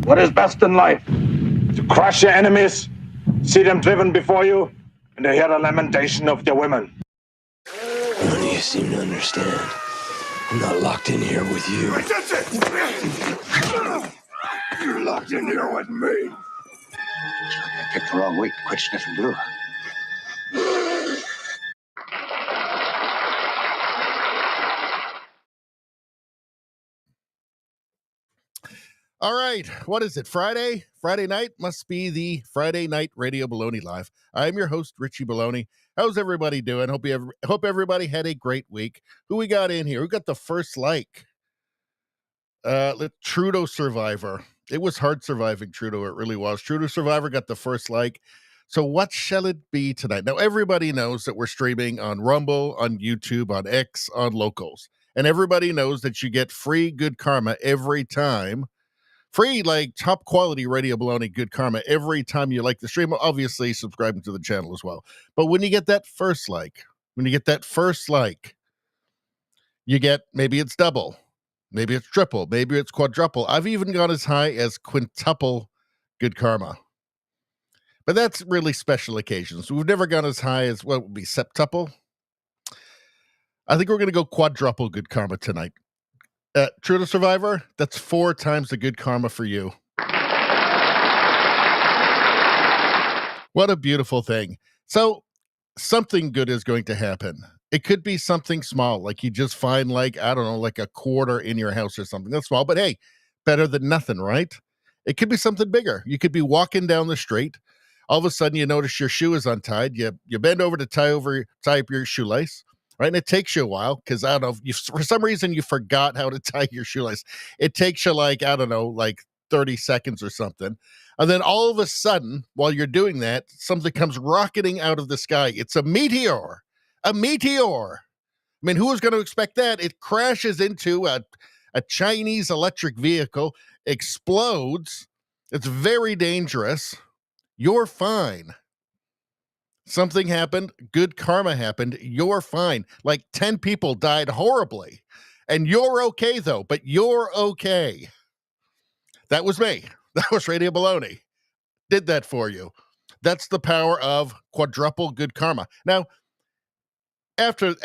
What is best in life? To crush your enemies, see them driven before you, and to hear the lamentation of their women. None of you seem to understand. I'm not locked in here with you. You're locked in here with me. I picked the wrong week. Quit sniffing glue. All right. What is it? Friday? Friday night? Must be the Friday Night Radio Baloney Live. I'm your host, Richie Baloney. How's everybody doing? Hope everybody had a great week. Who we got in here? Who got the first like? Trudeau Survivor. It was hard surviving Trudeau. It really was. Trudeau Survivor got the first like. So what shall it be tonight? Now, everybody knows that we're streaming on Rumble, on YouTube, on X, on Locals. And everybody knows that you get free good karma every time. Free, like, top quality Radio Baloney good karma every time you like the stream. Obviously, subscribing to the channel as well. But when you get that first like, you get, maybe it's double, maybe it's triple, maybe it's quadruple. I've even gone as high as quintuple good karma. But that's really special occasions. We've never gone as high as, what would be, septuple? I think we're going to go quadruple good karma tonight. Trudeau Survivor, that's 4 times the good karma for you. What a beautiful thing. So, something good is going to happen. It could be something small, like you just find, like, I don't know, like a quarter in your house or something. That's small, but hey, better than nothing, right? It could be something bigger. You could be walking down the street. All of a sudden, you notice your shoe is untied. You bend over to tie up your shoelace. Right, and it takes you a while because, I don't know, for some reason you forgot how to tie your shoelace. It takes you, like, I don't know, like 30 seconds or something. And then all of a sudden, while you're doing that, something comes rocketing out of the sky. It's a meteor. A meteor. I mean, who was going to expect that? It crashes into a Chinese electric vehicle, explodes. It's very dangerous. You're fine. Something happened, good karma happened, you're fine. Like 10 people died horribly. And you're okay, though, but you're okay. That was me. That was Radio Baloney. Did that for you. That's the power of quadruple good karma. Now, after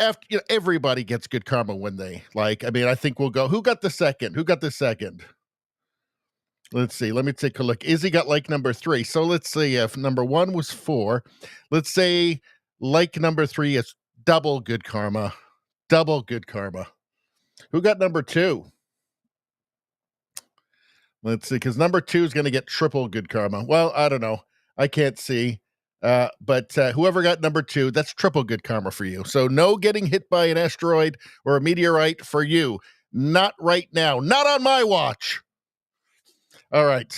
everybody gets good karma when they, like, I mean, I think we'll go, who got the second? Let's see. Let me take a look. Izzy got like number 3. So let's see if number 1 was 4. Let's say like number 3 is double good karma. Double good karma. Who got number 2? Let's see, because number 2 is going to get triple good karma. Well, I don't know. I can't see. But whoever got number 2, that's triple good karma for you. So no getting hit by an asteroid or a meteorite for you. Not right now. Not on my watch. All right.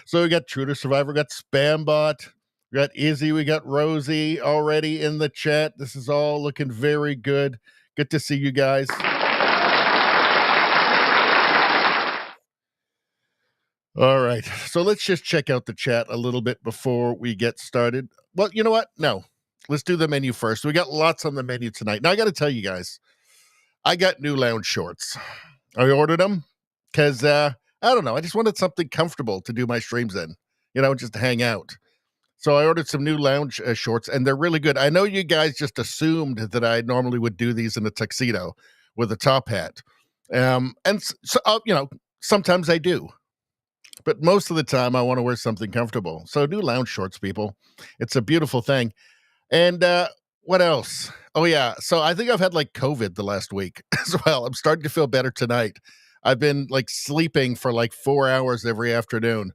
So we got Trudeau Survivor, we got Spambot, we got Izzy, we got Rosie already in the chat. This is all looking very good. Good to see you guys. All right. So let's just check out the chat a little bit before we get started. Well, you know what? No. Let's do the menu first. We got lots on the menu tonight. Now, I got to tell you guys, I got new lounge shorts. I ordered them because, I don't know, I just wanted something comfortable to do my streams in, just to hang out. So I ordered some new lounge shorts, and they're really good. I know you guys just assumed that I normally would do these in a tuxedo with a top hat. And so, sometimes I do. But most of the time, I want to wear something comfortable. So new lounge shorts, people. It's a beautiful thing. And what else? Oh, yeah. So I think I've had like COVID the last week as well. I'm starting to feel better tonight. I've been like sleeping for like 4 hours every afternoon.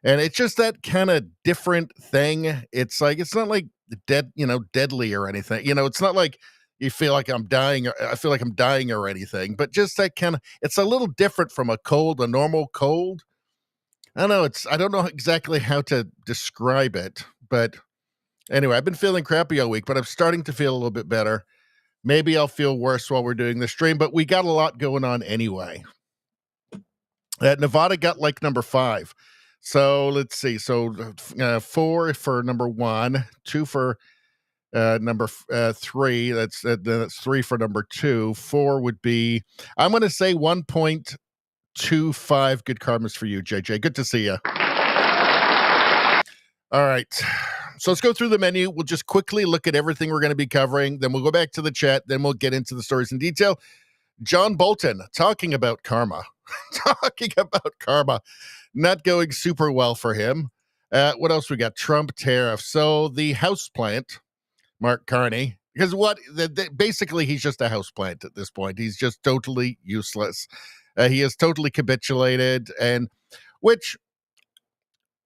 And it's just that kind of different thing. It's like, it's not like deadly or anything. It's not like you feel like I'm dying, or I feel like I'm dying or anything, but just that kind of, it's a little different from a normal cold. I don't know. I don't know exactly how to describe it, but anyway, I've been feeling crappy all week, but I'm starting to feel a little bit better. Maybe I'll feel worse while we're doing the stream, but we got a lot going on anyway. Nevada got like number 5. So let's see. So 4 for number 1, 2 for number 3. That's 3 for number 2. 4 would be, I'm going to say 1.2 2-5. Good karmas for you, JJ. Good to see you. All right. So let's go through the menu. We'll just quickly look at everything we're going to be covering. Then we'll go back to the chat. Then we'll get into the stories in detail. John Bolton talking about karma. Talking about karma. Not going super well for him. What else we got? Trump tariff. So the houseplant, Mark Carney, because basically he's just a houseplant at this point. He's just totally useless. He is totally capitulated, and which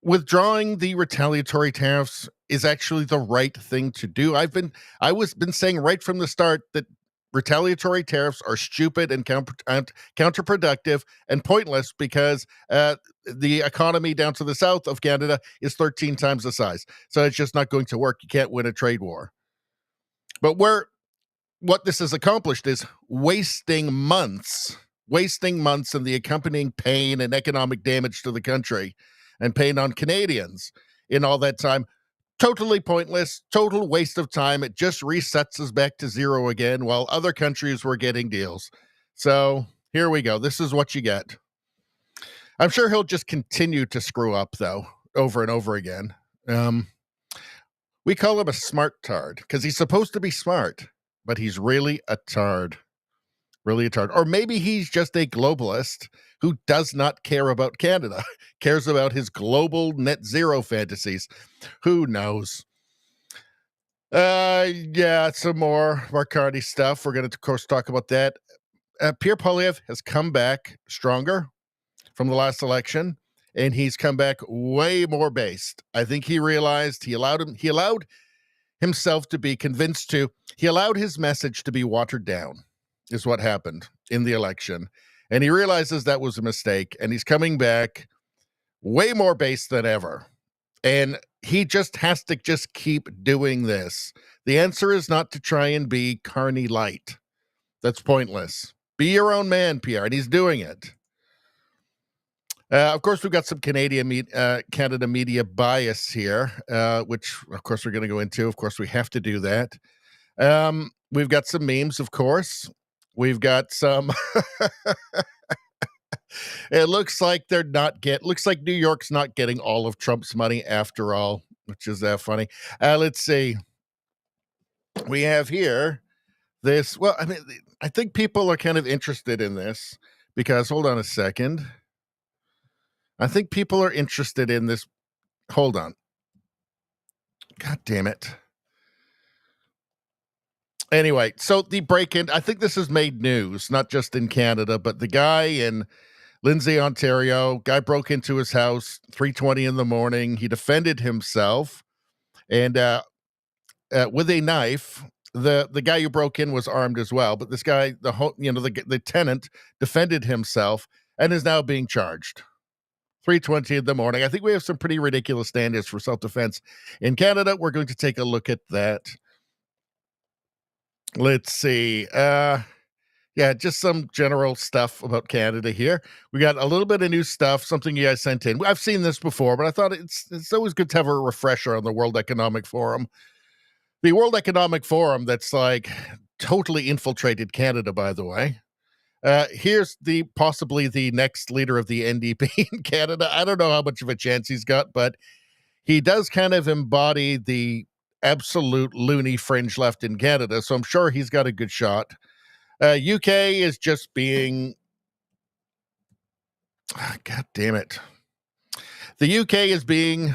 withdrawing the retaliatory tariffs is actually the right thing to do. I've been saying right from the start that retaliatory tariffs are stupid and counterproductive and pointless because the economy down to the south of Canada is 13 times the size. So it's just not going to work. You can't win a trade war. But what this has accomplished is wasting months and the accompanying pain and economic damage to the country and pain on Canadians in all that time. Totally pointless, total waste of time. It just resets us back to zero again while other countries were getting deals. So here we go. This is what you get. I'm sure he'll just continue to screw up, though, over and over again. We call him a smart tard because he's supposed to be smart, but he's really a tard. Really a tard. Or maybe he's just a globalist who does not care about Canada, cares about his global net zero fantasies. Who knows? Yeah, some more Mark Carney stuff. We're going to, of course, talk about that. Pierre Poilievre has come back stronger from the last election, and he's come back way more based. I think he realized he allowed himself to be convinced to, he allowed his message to be watered down, is what happened in the election. And he realizes that was a mistake, and he's coming back way more based than ever. And he just has to just keep doing this. The answer is not to try and be Carney light. That's pointless. Be your own man, Pierre, and he's doing it. Of course, we've got some Canada media bias here, which, of course, we're going to go into. Of course, we have to do that. We've got some memes, of course. We've got some... It looks like looks like New York's not getting all of Trump's money after all, which is funny. Let's see. We have here this. Well, I mean, I think people are kind of interested in this because, hold on a second. I think people are interested in this. Hold on. God damn it. Anyway, so the break-in, I think this has made news, not just in Canada, but the guy in Lindsay, Ontario, guy broke into his house 3:20 in the morning. He defended himself, and with a knife. The guy who broke in was armed as well, but this guy, the tenant, defended himself and is now being charged. 3:20 in the morning. I think we have some pretty ridiculous standards for self-defense in Canada. We're going to take a look at that. Let's see. Yeah, just some general stuff about Canada here. We got a little bit of new stuff, something you guys sent in. I've seen this before, but I thought it's always good to have a refresher on the World Economic Forum. The World Economic Forum that's like totally infiltrated Canada, by the way. Here's possibly the next leader of the NDP in Canada. I don't know how much of a chance he's got, but he does kind of embody the absolute loony fringe left in Canada, so I'm sure he's got a good shot. UK is just being... God damn it. The UK is being...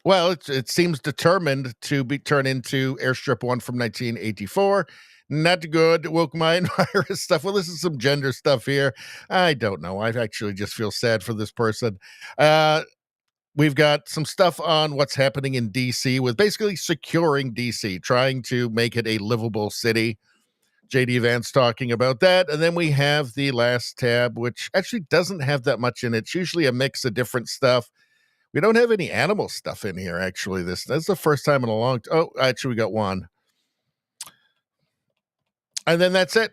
well, it seems determined to turn into Airstrip 1 from 1984. Not good. Woke mind virus stuff. Well, this is some gender stuff here. I don't know. I actually just feel sad for this person. We've got some stuff on what's happening in D.C. with basically securing D.C., trying to make it a livable city. J.D. Vance talking about that. And then we have the last tab, which actually doesn't have that much in it. It's usually a mix of different stuff. We don't have any animal stuff in here, actually. That's the first time in a long time. Oh, actually, we got one. And then that's it.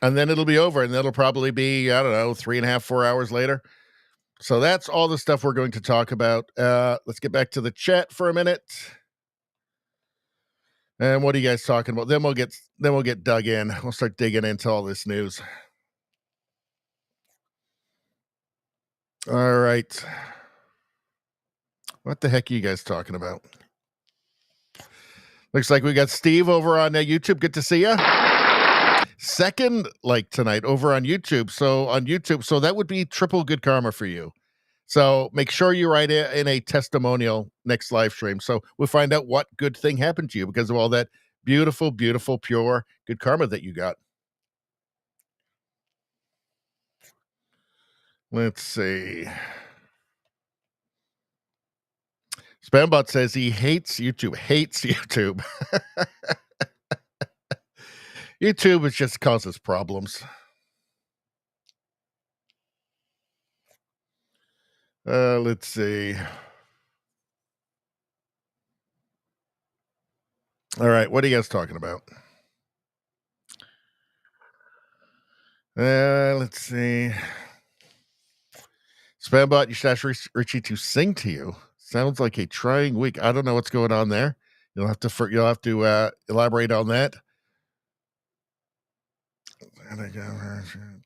And then it'll be over, and that'll probably be, I don't know, 3.5, 4 hours later. So that's all the stuff we're going to talk about. Let's get back to the chat for a minute. And what are you guys talking about? Then we'll get dug in. We'll start digging into all this news. All right. What the heck are you guys talking about? Looks like we got Steve over on YouTube. Good to see you. Second like tonight over on YouTube. So that would be triple good karma for you. So make sure you write in a testimonial next live stream. So we'll find out what good thing happened to you because of all that beautiful, beautiful, pure good karma that you got. Let's see. Spambot says he hates YouTube. YouTube is just causes problems. Let's see. All right, what are you guys talking about? Let's see. Spambot, you should ask Richie to sing to you. Sounds like a trying week. I don't know what's going on there. You'll have to elaborate on that.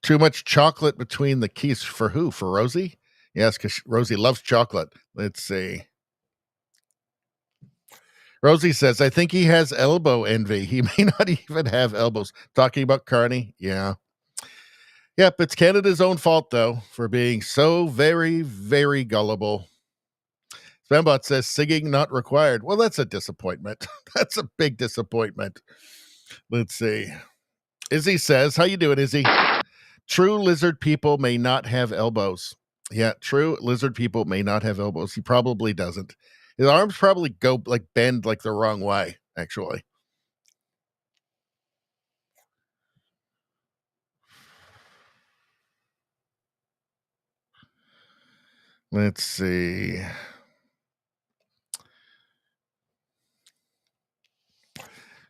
Too much chocolate between the keys for who? For Rosie? Yes, because Rosie loves chocolate. Let's see. Rosie says, I think he has elbow envy. He may not even have elbows. Talking about Carney? Yeah. Yep, it's Canada's own fault, though, for being so very, very gullible. Spambot says, singing not required. Well, that's a disappointment. That's a big disappointment. Let's see. Izzy says, how you doing, Izzy? True lizard people may not have elbows. Yeah, true lizard people may not have elbows. He probably doesn't. His arms probably go bend the wrong way, actually. Let's see.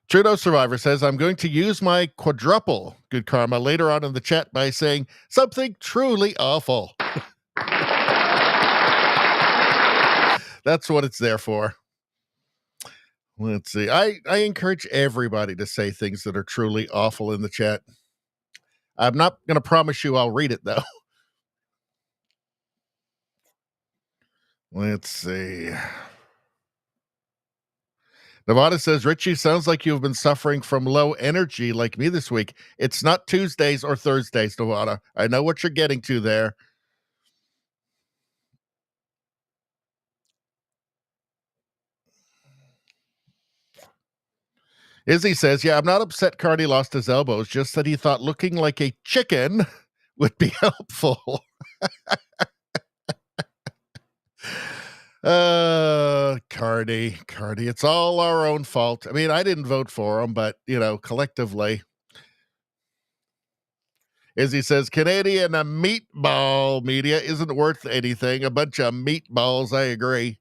Trudeau Survivor says, I'm going to use my quadruple good karma later on in the chat by saying something truly awful. That's what it's there for. Let's see. I encourage everybody to say things that are truly awful in the chat. I'm not going to promise you I'll read it, though. Let's see. Nevada says, Richie, sounds like you've been suffering from low energy like me this week. It's not Tuesdays or Thursdays, Nevada. I know what you're getting to there. Izzy says, yeah, I'm not upset Carney lost his elbows, just that he thought looking like a chicken would be helpful. Carney, it's all our own fault. I mean, I didn't vote for him, but, collectively. Izzy says, Canadian meatball media isn't worth anything. A bunch of meatballs, I agree.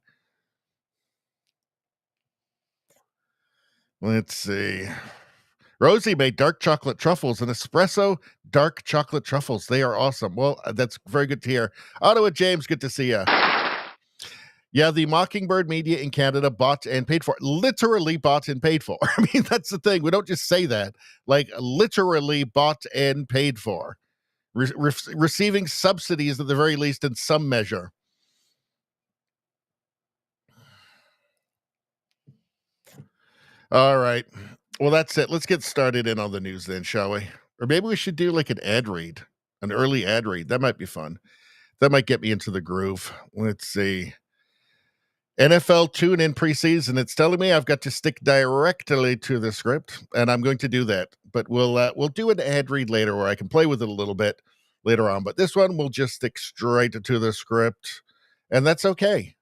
Let's see. Rosie made dark chocolate truffles and espresso dark chocolate truffles. They are awesome. Well, that's very good to hear. Ottawa James, good to see you. Yeah, the Mockingbird media in Canada bought and paid for. Literally bought and paid for. I mean, that's the thing. We don't just say that. Literally bought and paid for. Receiving subsidies at the very least in some measure. All right. Well, that's it. Let's get started in on the news then, shall we? Or maybe we should do an ad read, an early ad read. That might be fun. That might get me into the groove. Let's see. NFL tune in preseason. It's telling me I've got to stick directly to the script, and I'm going to do that. But we'll do an ad read later where I can play with it a little bit later on. But this one, we'll just stick straight to the script, and that's okay.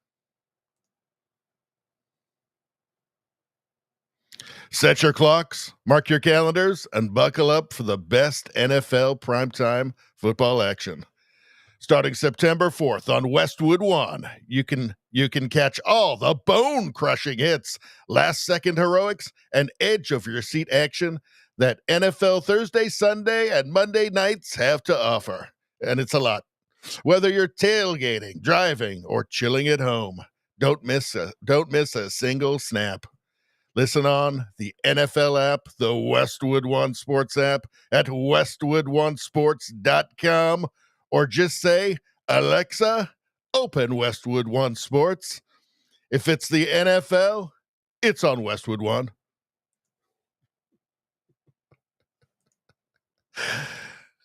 Set your clocks, mark your calendars, and buckle up for the best NFL primetime football action. Starting September 4th on Westwood One, you can catch all the bone-crushing hits, last-second heroics, and edge-of-your-seat action that NFL Thursday, Sunday, and Monday nights have to offer. And it's a lot. Whether you're tailgating, driving, or chilling at home, don't miss a single snap. Listen on the NFL app, the Westwood One Sports app at westwoodonesports.com, or just say, Alexa, open Westwood One Sports. If it's the NFL, it's on Westwood One.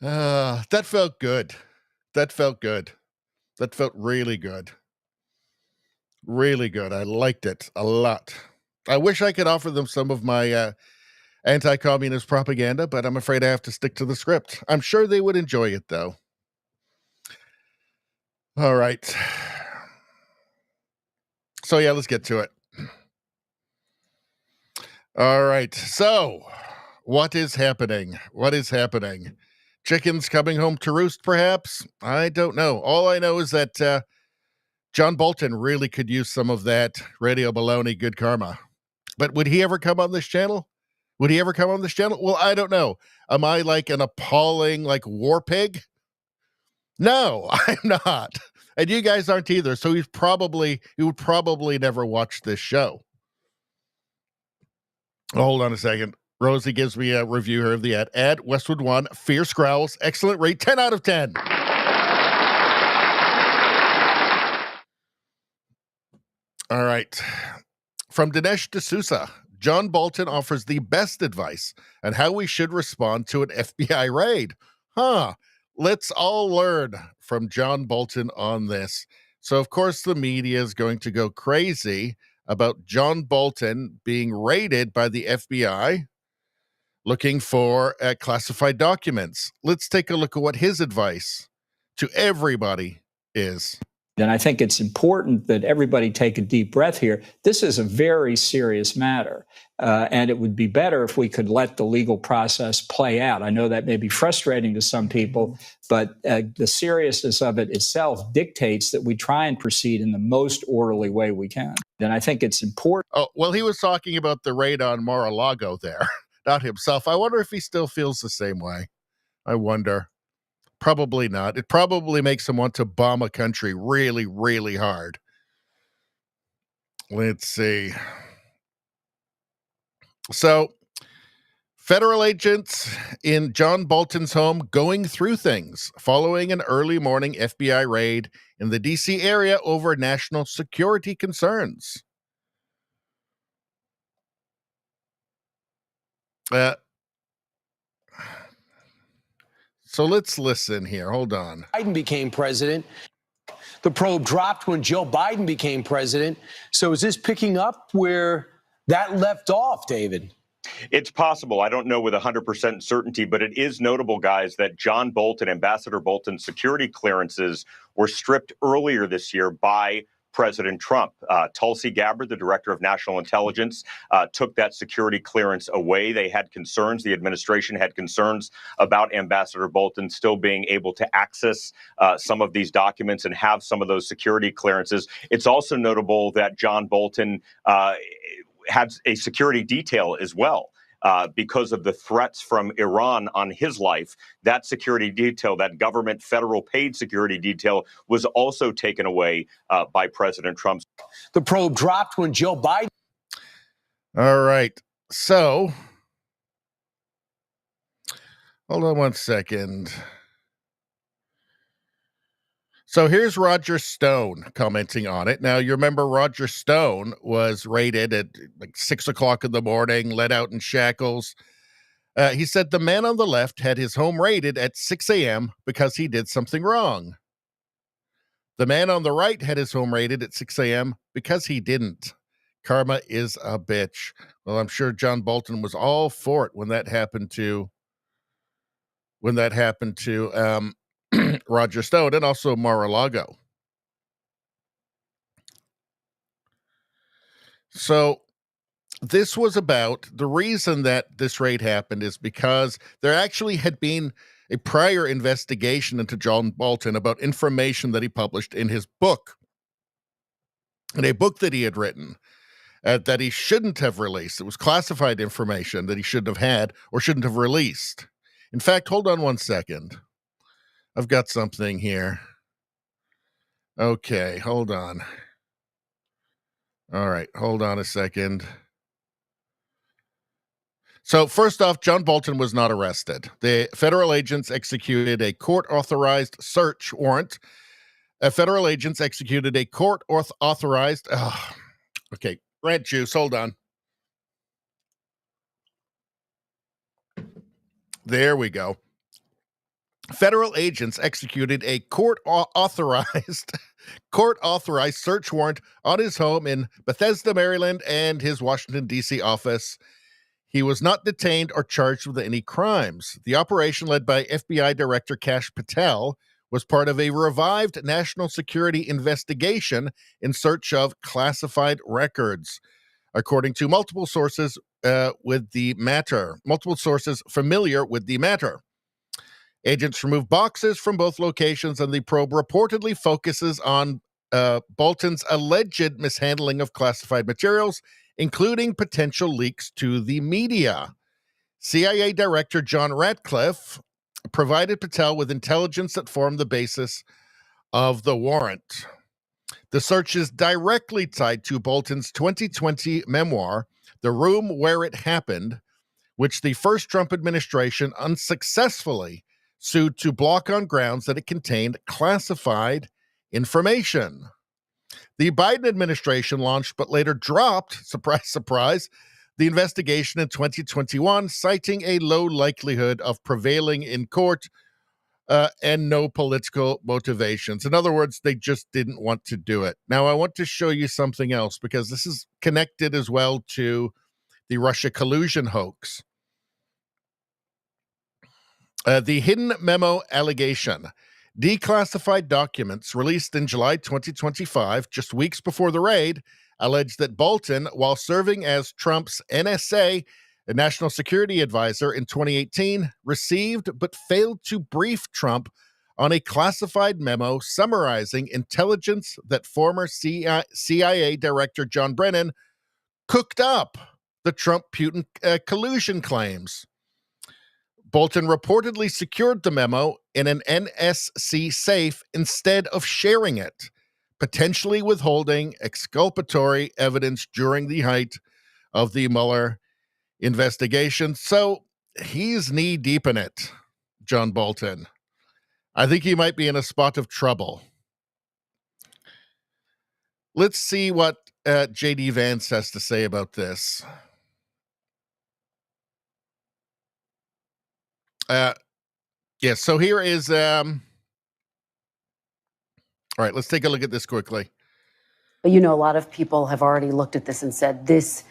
That felt good. That felt good. That felt really good. Really good. I liked it a lot. I wish I could offer them some of my anti-communist propaganda, but I'm afraid I have to stick to the script. I'm sure they would enjoy it, though. All right. So, yeah, let's get to it. All right. So, what is happening? What is happening? Chickens coming home to roost, perhaps? I don't know. All I know is that John Bolton really could use some of that Radio Baloney good karma. But would he ever come on this channel? Would he ever come on this channel? Well, I don't know. Am I like an appalling, like, war pig? No, I'm not. And you guys aren't either. So he would probably never watch this show. Hold on a second. Rosie gives me a review here of the ad. Ad, Westwood One, fierce growls, excellent rate, 10 out of 10. All right. From Dinesh D'Souza, John Bolton offers the best advice on how we should respond to an FBI raid. Let's all learn from John Bolton on this. So, of course, the media is going to go crazy about John Bolton being raided by the FBI looking for classified documents. Let's take a look at what his advice to everybody is. And I think it's important that everybody take a deep breath here. This is a very serious matter, and it would be better if we could let the legal process play out. I know that may be frustrating to some people, but the seriousness of it itself dictates that we try and proceed in the most orderly way we can. And I think it's important. Oh, well, he was talking about the raid on Mar-a-Lago there, not himself. I wonder if he still feels the same way. I wonder. Probably not. It probably makes him want to bomb a country really, really hard. Let's see. So, federal agents in John Bolton's home going through things following an early morning FBI raid in the D.C. area over national security concerns. So let's listen here. Hold on. Biden became president. The probe dropped when Joe Biden became president. So is this picking up where that left off, David? It's possible. I don't know with 100% certainty, but it is notable, guys, that John Bolton, Ambassador Bolton's security clearances were stripped earlier this year by President Trump. Tulsi Gabbard, the director of national intelligence, took that security clearance away. They had concerns. The administration had concerns about Ambassador Bolton still being able to access some of these documents and have some of those security clearances. It's also notable that John Bolton had a security detail as well. Because of the threats from Iran on his life, that security detail, that government federal paid security detail, was also taken away by President Trump. The probe dropped when Joe Biden. All right. So, hold on one second. So here's Roger Stone commenting on it. Now, you remember Roger Stone was raided at like 6 o'clock in the morning, let out in shackles. He said the man on the left had his home raided at 6 a.m. because he did something wrong. The man on the right had his home raided at 6 a.m. because he didn't. Karma is a bitch. Well, I'm sure John Bolton was all for it when that happened to Roger Stone and also Mar-a-Lago. So this was about the reason that this raid happened is because there actually had been a prior investigation into John Bolton about information that he published in his book, in a book that he had written that he shouldn't have released. It was classified information that he shouldn't have had or shouldn't have released. In fact, hold on one second. I've got something here. Okay, hold on. All right, hold on a second. So first off, John Bolton was not arrested. The federal agents executed a court-authorized search warrant Federal agents executed a court-authorized... okay, rant juice, hold on. There we go. Federal agents executed a court-authorized search warrant on his home in Bethesda, Maryland, and his Washington, D.C. office. He was not detained or charged with any crimes. The operation, led by FBI Director Kash Patel, was part of a revived national security investigation in search of classified records, according to multiple sources familiar with the matter. Agents removed boxes from both locations, and the probe reportedly focuses on Bolton's alleged mishandling of classified materials, including potential leaks to the media. CIA Director John Ratcliffe provided Patel with intelligence that formed the basis of the warrant. The search is directly tied to Bolton's 2020 memoir, The Room Where It Happened, which the first Trump administration unsuccessfully sued to block on grounds that it contained classified information. The Biden administration launched but later dropped, surprise, surprise, the investigation in 2021, citing a low likelihood of prevailing in court and no political motivations. In other words, they just didn't want to do it. Now, I want to show you something else, because this is connected as well to the Russia collusion hoax. The hidden memo allegation. Declassified documents released in July 2025, just weeks before the raid, alleged that Bolton, while serving as Trump's NSA, a national security advisor, in 2018, received but failed to brief Trump on a classified memo summarizing intelligence that former CIA Director John Brennan cooked up the Trump-Putin collusion claims. Bolton reportedly secured the memo in an NSC safe instead of sharing it, potentially withholding exculpatory evidence during the height of the Mueller investigation. So he's knee-deep in it, John Bolton. I think he might be in a spot of trouble. Let's see what J.D. Vance has to say about this. Yes, so here is... all right, let's take a look at this quickly. But, you know, a lot of people have already looked at this and said, this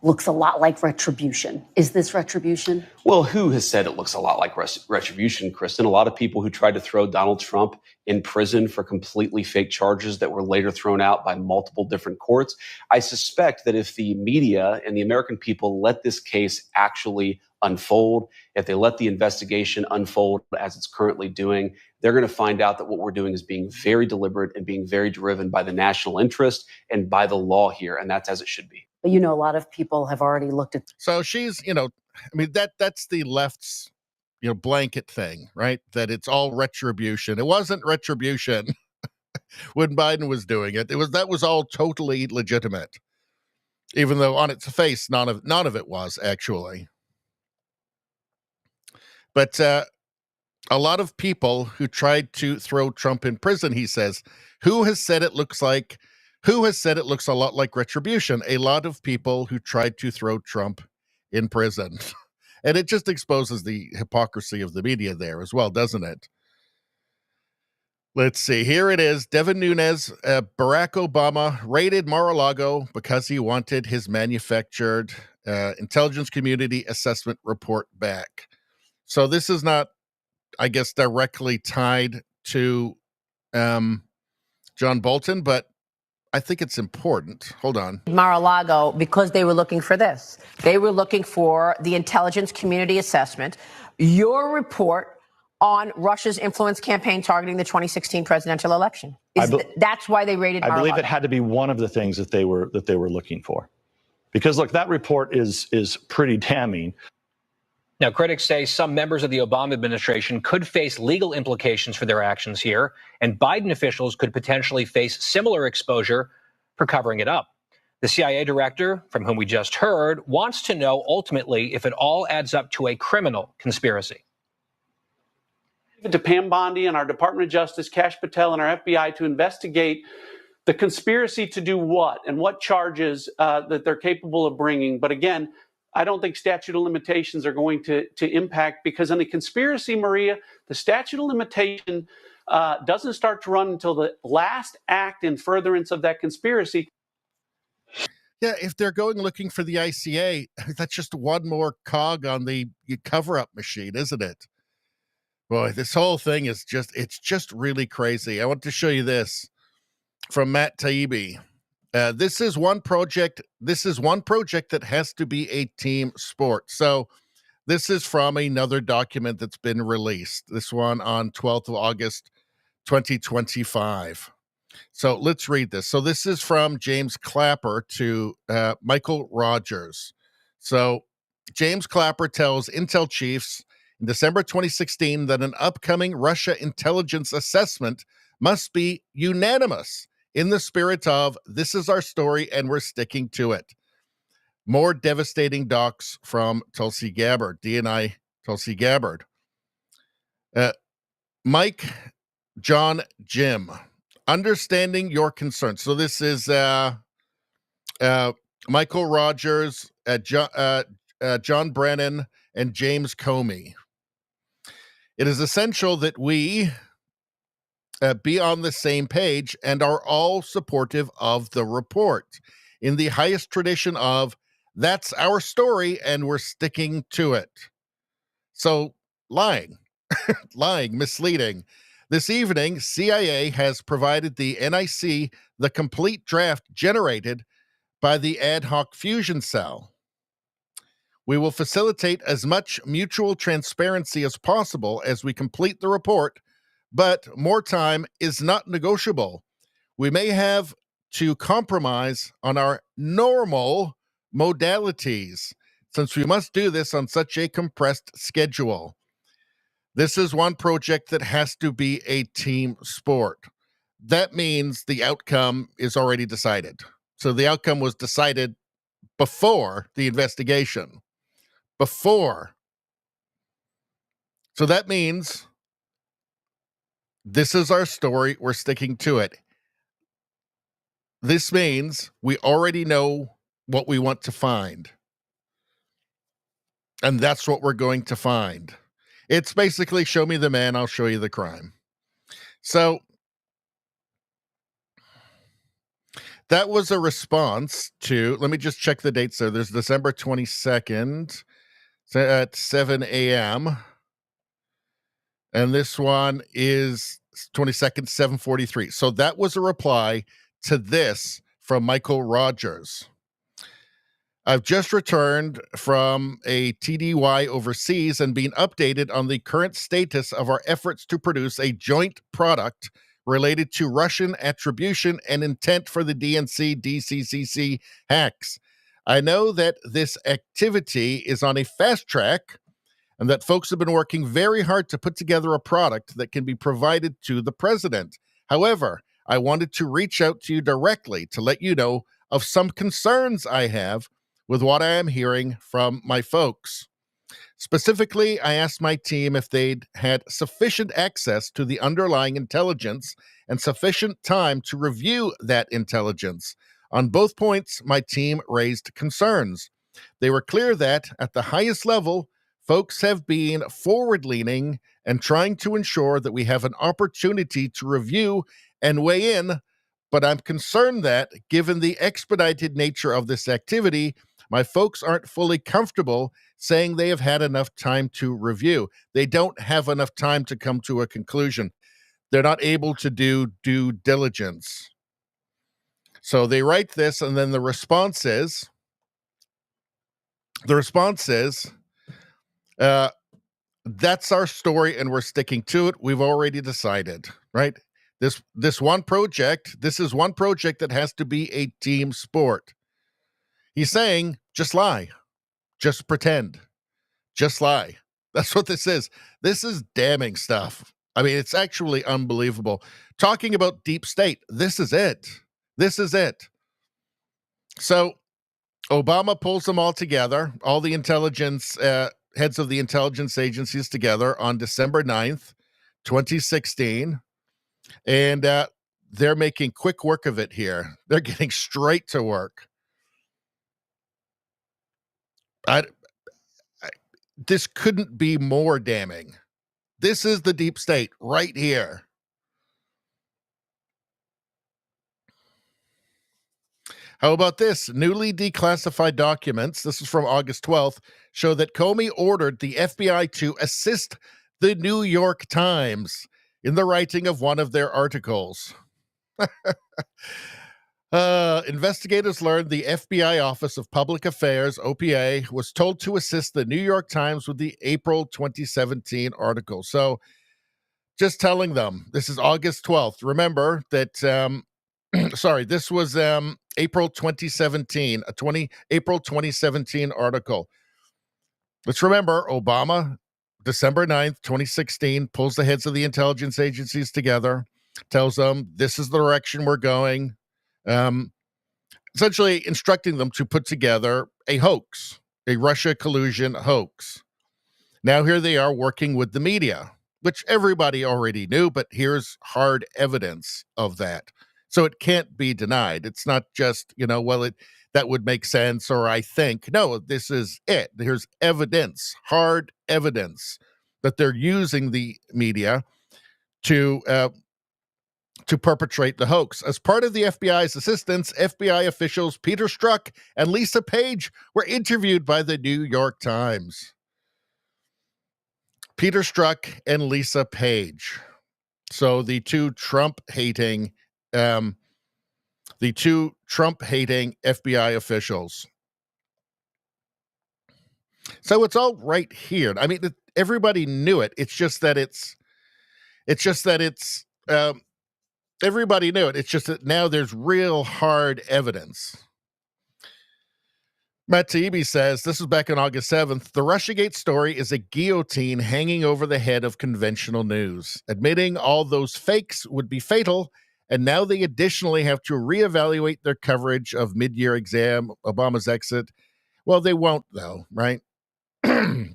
looks a lot like retribution. Is this retribution? Well, who has said it looks a lot like retribution, Kristen? A lot of people who tried to throw Donald Trump in prison for completely fake charges that were later thrown out by multiple different courts. I suspect that if the media and the American people let this case actually unfold, if they let the investigation unfold as it's currently doing, they're going to find out that what we're doing is being very deliberate and being very driven by the national interest and by the law here. And that's as it should be. But, you know, a lot of people have already looked at. So she's, you know, I mean, that's the left's, you know, blanket thing, right? That it's all retribution. It wasn't retribution when Biden was doing it. That was all totally legitimate, even though on its face, none of it was actually. But a lot of people who tried to throw Trump in prison, he says, who has said it looks a lot like retribution? A lot of people who tried to throw Trump in prison. And it just exposes the hypocrisy of the media there as well, doesn't it? Let's see. Here it is. Devin Nunes, Barack Obama raided Mar-a-Lago because he wanted his manufactured intelligence community assessment report back. So this is not, I guess, directly tied to John Bolton, but I think it's important. Hold on. Mar-a-Lago, because they were looking for this. They were looking for the intelligence community assessment, your report on Russia's influence campaign targeting the 2016 presidential election. That's why they raided Mar-a-Lago. I believe it had to be one of the things that they were looking for. Because, look, that report is pretty damning. Now, critics say some members of the Obama administration could face legal implications for their actions here, and Biden officials could potentially face similar exposure for covering it up. The CIA director, from whom we just heard, wants to know ultimately if it all adds up to a criminal conspiracy. to Pam Bondi and our Department of Justice, Kash Patel, and our FBI to investigate the conspiracy to do what and what charges that they're capable of bringing. But again, I don't think statute of limitations are going to impact, because in a conspiracy, Maria, the statute of limitation doesn't start to run until the last act in furtherance of that conspiracy. Yeah, if they're going looking for the ICA, that's just one more cog on the cover-up machine, isn't it? Boy, this whole thing is it's just really crazy. I want to show you this from Matt Taibbi. This is one project that has to be a team sport. So this is from another document that's been released. This one on 12th of August, 2025. So let's read this. So this is from James Clapper to Michael Rogers. So James Clapper tells Intel chiefs in December 2016 that an upcoming Russia intelligence assessment must be unanimous in the spirit of this is our story and we're sticking to it. More devastating docs from Tulsi Gabbard, DNI Tulsi Gabbard. Mike, John, Jim. Understanding your concerns. So this is Michael Rogers, John Brennan, and James Comey. It is essential that we be on the same page and are all supportive of the report in the highest tradition of that's our story and we're sticking to it. So lying, misleading. This evening, CIA has provided the NIC the complete draft generated by the ad hoc fusion cell. We will facilitate as much mutual transparency as possible as we complete the report, but more time is not negotiable. We may have to compromise on our normal modalities since we must do this on such a compressed schedule. This is one project that has to be a team sport. That means the outcome is already decided. So the outcome was decided before the investigation. Before. So that means this is our story. We're sticking to it. This means we already know what we want to find. And that's what we're going to find. It's basically show me the man, I'll show you the crime. So that was a response to, let me just check the dates there. There's December 22nd at 7 a.m. And this one is 22nd, 7:43. So that was a reply to this from Michael Rogers. I've just returned from a TDY overseas and been updated on the current status of our efforts to produce a joint product related to Russian attribution and intent for the DNC DCCC hacks. I know that this activity is on a fast track and that folks have been working very hard to put together a product that can be provided to the president. However, I wanted to reach out to you directly to let you know of some concerns I have with what I am hearing from my folks. Specifically, I asked my team if they'd had sufficient access to the underlying intelligence and sufficient time to review that intelligence. On both points, my team raised concerns. They were clear that, at the highest level, folks have been forward-leaning and trying to ensure that we have an opportunity to review and weigh in, but I'm concerned that, given the expedited nature of this activity, my folks aren't fully comfortable saying they have had enough time to review. They don't have enough time to come to a conclusion. They're not able to do due diligence. So they write this, and then the response is, that's our story and we're sticking to it. We've already decided, right? This is one project that has to be a team sport. He's saying, just lie, just pretend, just lie. That's what this is. This is damning stuff. I mean, it's actually unbelievable. Talking about deep state, this is it. This is it. So Obama pulls them all together, all the intelligence, heads of the intelligence agencies together on December 9th, 2016. And they're making quick work of it here. They're getting straight to work. This couldn't be more damning. This is the deep state right here. How about this? Newly declassified documents, this is from August 12th, show that Comey ordered the FBI to assist the New York Times in the writing of one of their articles. Investigators learned the FBI Office of Public Affairs, OPA, was told to assist the New York Times with the April 2017 article. So just telling them, this is August 12th. Remember that, sorry, this was April 2017, April 2017 article. Let's remember, Obama, December 9th, 2016, pulls the heads of the intelligence agencies together, tells them this is the direction we're going, essentially instructing them to put together a hoax, a Russia collusion hoax. Now here they are working with the media, which everybody already knew, but here's hard evidence of that. So it can't be denied. It's not just, that would make sense, or I think. No, this is it. Here's evidence, hard evidence that they're using the media to perpetrate the hoax. As part of the FBI's assistance, FBI officials Peter Strzok and Lisa Page were interviewed by the New York Times. Peter Strzok and Lisa Page. So the two Trump-hating FBI officials. So it's all right here. I mean, everybody knew it. It's just that everybody knew it. It's just that now there's real hard evidence. Matt Taibbi says, this is back on August 7th, the Russiagate story is a guillotine hanging over the head of conventional news. Admitting all those fakes would be fatal, and now they additionally have to reevaluate their coverage of mid-year exam, Obama's exit. Well, they won't, though, right?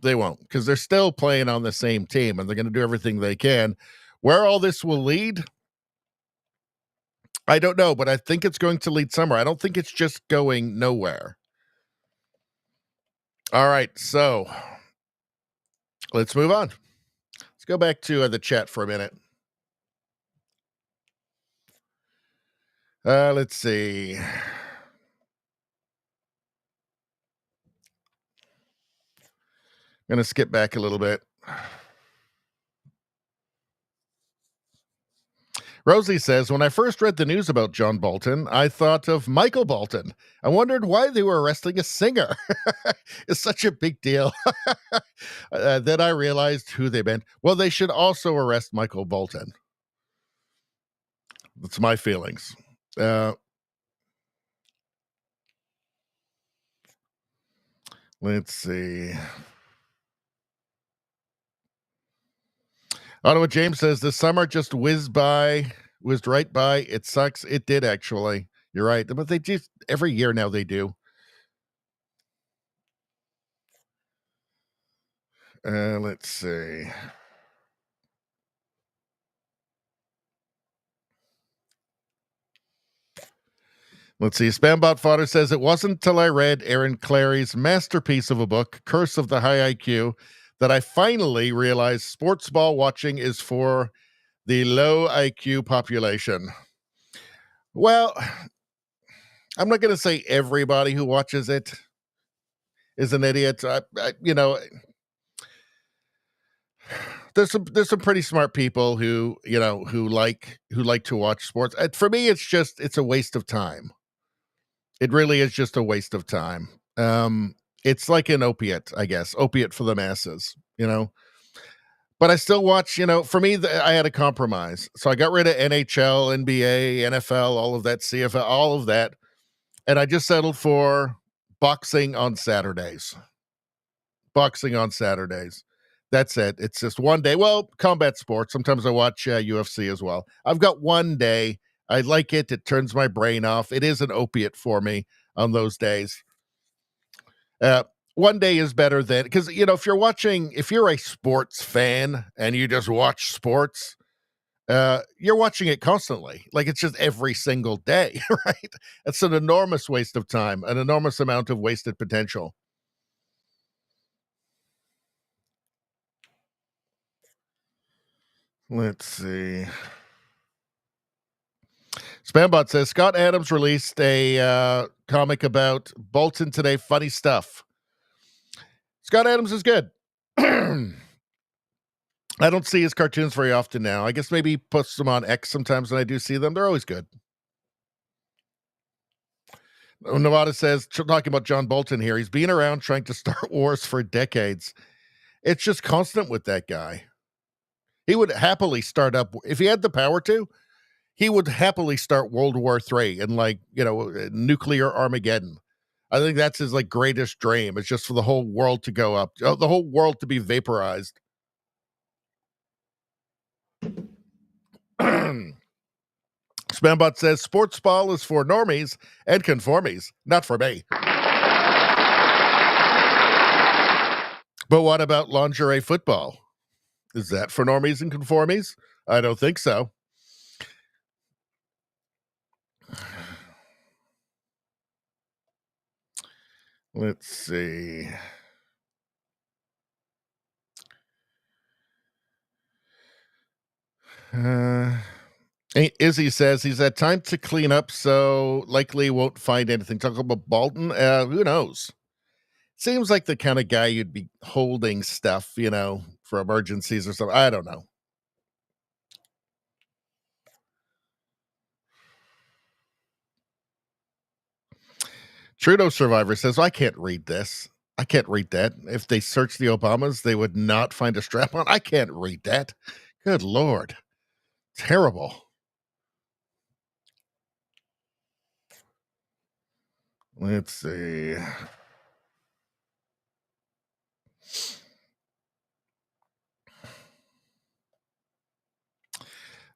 They won't, because they're still playing on the same team, and they're going to do everything they can. Where all this will lead, I don't know, but I think it's going to lead somewhere. I don't think it's just going nowhere. All right, so let's move on. Let's go back to the chat for a minute. Let's see. I'm going to skip back a little bit. Rosie says, when I first read the news about John Bolton, I thought of Michael Bolton. I wondered why they were arresting a singer. It's such a big deal. Then I realized who they meant. Well, they should also arrest Michael Bolton. That's my feelings. Let's see. Ottawa James says, this summer just whizzed right by. It sucks. It did, actually. You're right. But they just, every year now they do. Let's see. Let's see. Spambot Fodder says, it wasn't until I read Aaron Clary's masterpiece of a book, Curse of the High IQ, that I finally realized sports ball watching is for the low IQ population. Well, I'm not going to say everybody who watches it is an idiot. There's some pretty smart people who like to watch sports. For me, it's a waste of time. It really is just a waste of time. It's like an opiate, I guess, opiate for the masses, But I still watch, for me, I had a compromise. So I got rid of NHL, NBA, NFL, all of that, CFL, all of that. And I just settled for boxing on Saturdays. Boxing on Saturdays. That's it. It's just one day. Well, combat sports. Sometimes I watch UFC as well. I've got one day. I like it. It turns my brain off. It is an opiate for me on those days. one day is better than, because, if you're a sports fan and you just watch sports, you're watching it constantly. Like, it's just every single day, right? It's an enormous waste of time, an enormous amount of wasted potential. Let's see. Spambot says Scott Adams released a comic about Bolton today. Funny stuff. Scott Adams is good. I don't see his cartoons very often now. I guess maybe he puts them on X sometimes when I do see them. They're always good. Nevada says, talking about John Bolton here, he's been around trying to start wars for decades. It's just constant with that guy. He would happily start up, if he had the power to, he would happily start World War III and nuclear Armageddon. I think that's his greatest dream. It's just for the whole world to go up, the whole world to be vaporized. Spambot says sports ball is for normies and conformies, not for me. But what about lingerie football? Is that for normies and conformies? I don't think so. Let's see. Izzy says he's had time to clean up, so likely won't find anything. Talk about Bolton. Who knows? Seems like the kind of guy you'd be holding stuff, for emergencies or something. I don't know. Trudeau Survivor says, I can't read this. I can't read that. If they search the Obamas, they would not find a strap on. I can't read that. Good Lord. Terrible. Let's see.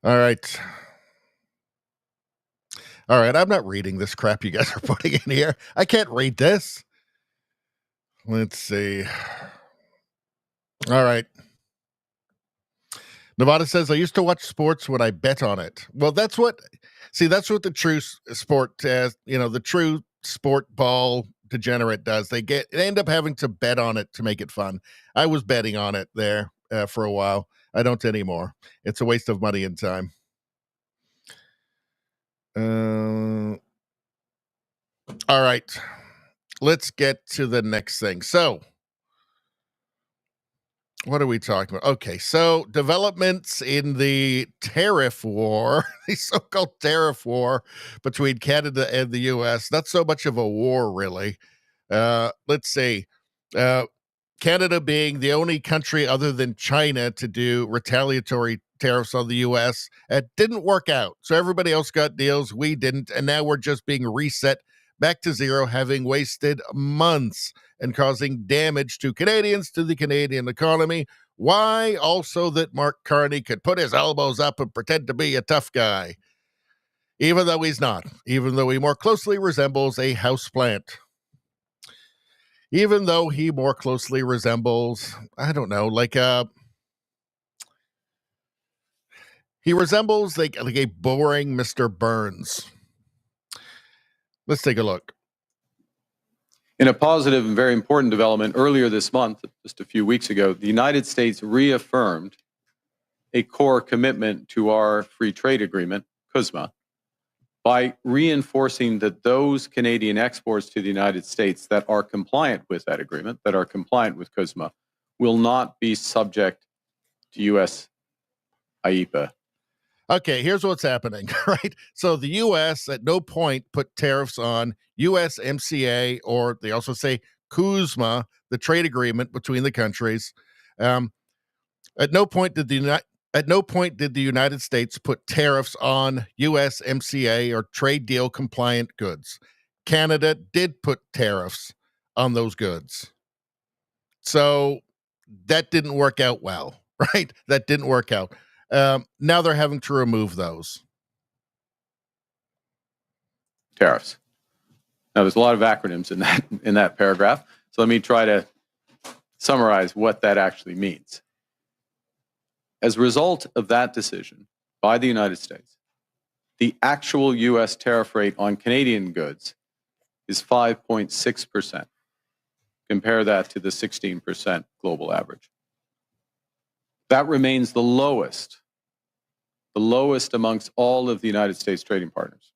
All right. All right. I'm not reading this crap you guys are putting in here. I can't read this. Let's see. All right. Nevada says, I used to watch sports when I bet on it. Well, that's what the true sport, the true sport ball degenerate does. They end up having to bet on it to make it fun. I was betting on it there for a while. I don't anymore. It's a waste of money and time. All right. Let's get to the next thing. So, what are we talking about? Okay, so developments in the tariff war, the so-called tariff war between Canada and the U.S. Not so much of a war, really. Let's see. Canada being the only country other than China to do retaliatory tariffs on the U.S. It didn't work out. So everybody else got deals. We didn't. And now we're just being reset back to zero, having wasted months and causing damage to Canadians, to the Canadian economy. Why? Also that Mark Carney could put his elbows up and pretend to be a tough guy, even though he's not, even though he more closely resembles a houseplant. Even though he more closely resembles, I don't know, he resembles like a boring Mr. Burns. Let's take a look. In a positive and very important development earlier this month, just a few weeks ago, the United States reaffirmed a core commitment to our free trade agreement, CUSMA, by reinforcing that those Canadian exports to the United States that are compliant with that agreement, that are compliant with CUSMA, will not be subject to U.S. IEPA. Okay, here's what's happening, right? So the U.S. at no point put tariffs on USMCA, or they also say CUSMA, the trade agreement between the countries. At no point did the United States put tariffs on USMCA or trade deal compliant goods. Canada did put tariffs on those goods. So that didn't work out well, right? That didn't work out. Now they're having to remove those tariffs. Now, there's a lot of acronyms in that paragraph. So let me try to summarize what that actually means. As a result of that decision by the United States, the actual U.S. tariff rate on Canadian goods is 5.6%. Compare that to the 16% global average. That remains the lowest amongst all of the United States trading partners.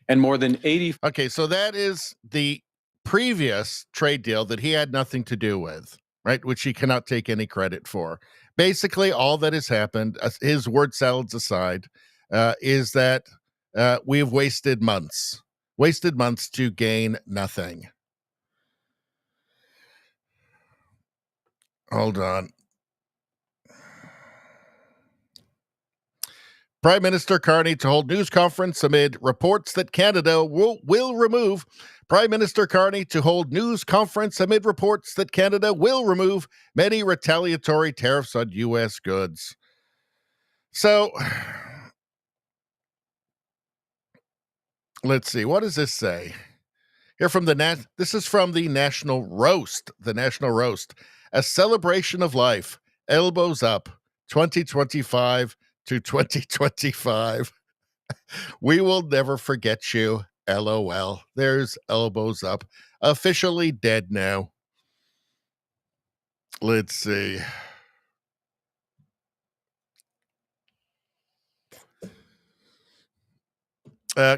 And more than 80. Okay, so that is the previous trade deal that he had nothing to do with, right? Which he cannot take any credit for. Basically, all that has happened, his word salads aside, is that we've wasted months to gain nothing. Hold on. Prime Minister Carney to hold news conference amid reports that Canada will remove. Prime Minister Carney to hold news conference amid reports that Canada will remove many retaliatory tariffs on U.S. goods. So, let's see. What does this say? Here from this is from the National Roast. The National Roast. A celebration of life. Elbows up. 2025 to 2025. We will never forget you. LOL. There's elbows up. Officially dead now. Let's see.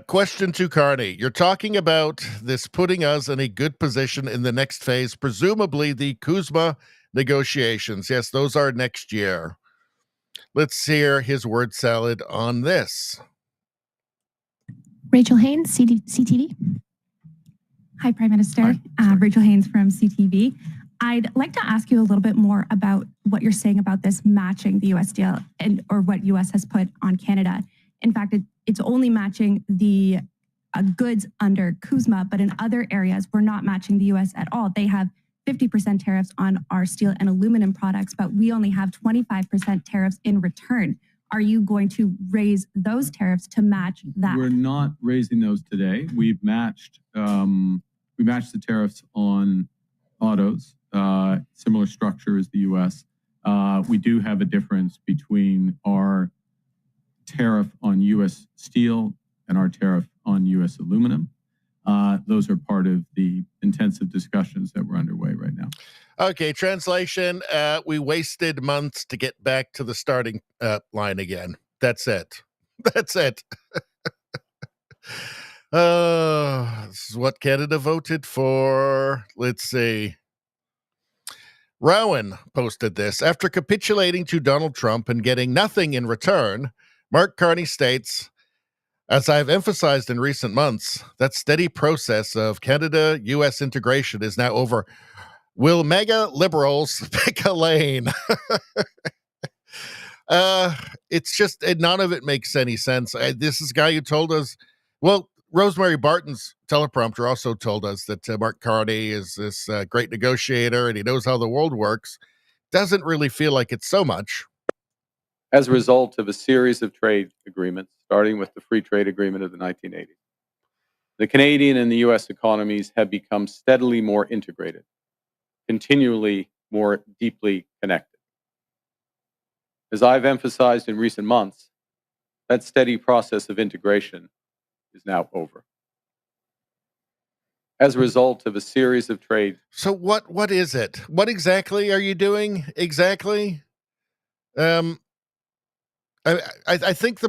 Question to Carney. You're talking about this putting us in a good position in the next phase, presumably the CUSMA negotiations. Yes, those are next year. Let's hear his word salad on this. Rachel Haynes, CTV. Hi, Prime Minister. Rachel Haynes from CTV. I'd like to ask you a little bit more about what you're saying about this matching the U.S. deal or what U.S. has put on Canada. In fact, it's only matching the goods under CUSMA, but in other areas, we're not matching the U.S. at all. They have 50% tariffs on our steel and aluminum products, but we only have 25% tariffs in return. Are you going to raise those tariffs to match that? We're not raising those today. We've matched the tariffs on autos, similar structure as the U.S. We do have a difference between our tariff on U.S. steel and our tariff on U.S. aluminum. Those are part of the intensive discussions that we're underway right now. Okay, translation. We wasted months to get back to the starting line again. That's it. That's it. This is what Canada voted for. Let's see. Rowan posted this. After capitulating to Donald Trump and getting nothing in return, Mark Carney states, as I've emphasized in recent months, that steady process of Canada-U.S. integration is now over. Will mega liberals pick a lane? It's just, none of it makes any sense. This is a guy who told us, well, Rosemary Barton's teleprompter also told us that Mark Carney is this great negotiator and he knows how the world works. Doesn't really feel like it's so much. As a result of a series of trade agreements, starting with the free trade agreement of the 1980s, the Canadian and the U.S. economies have become steadily more integrated, continually more deeply connected. As I've emphasized in recent months, that steady process of integration is now over. As a result of a series of trade. So what is it? What exactly are you doing? Exactly? I think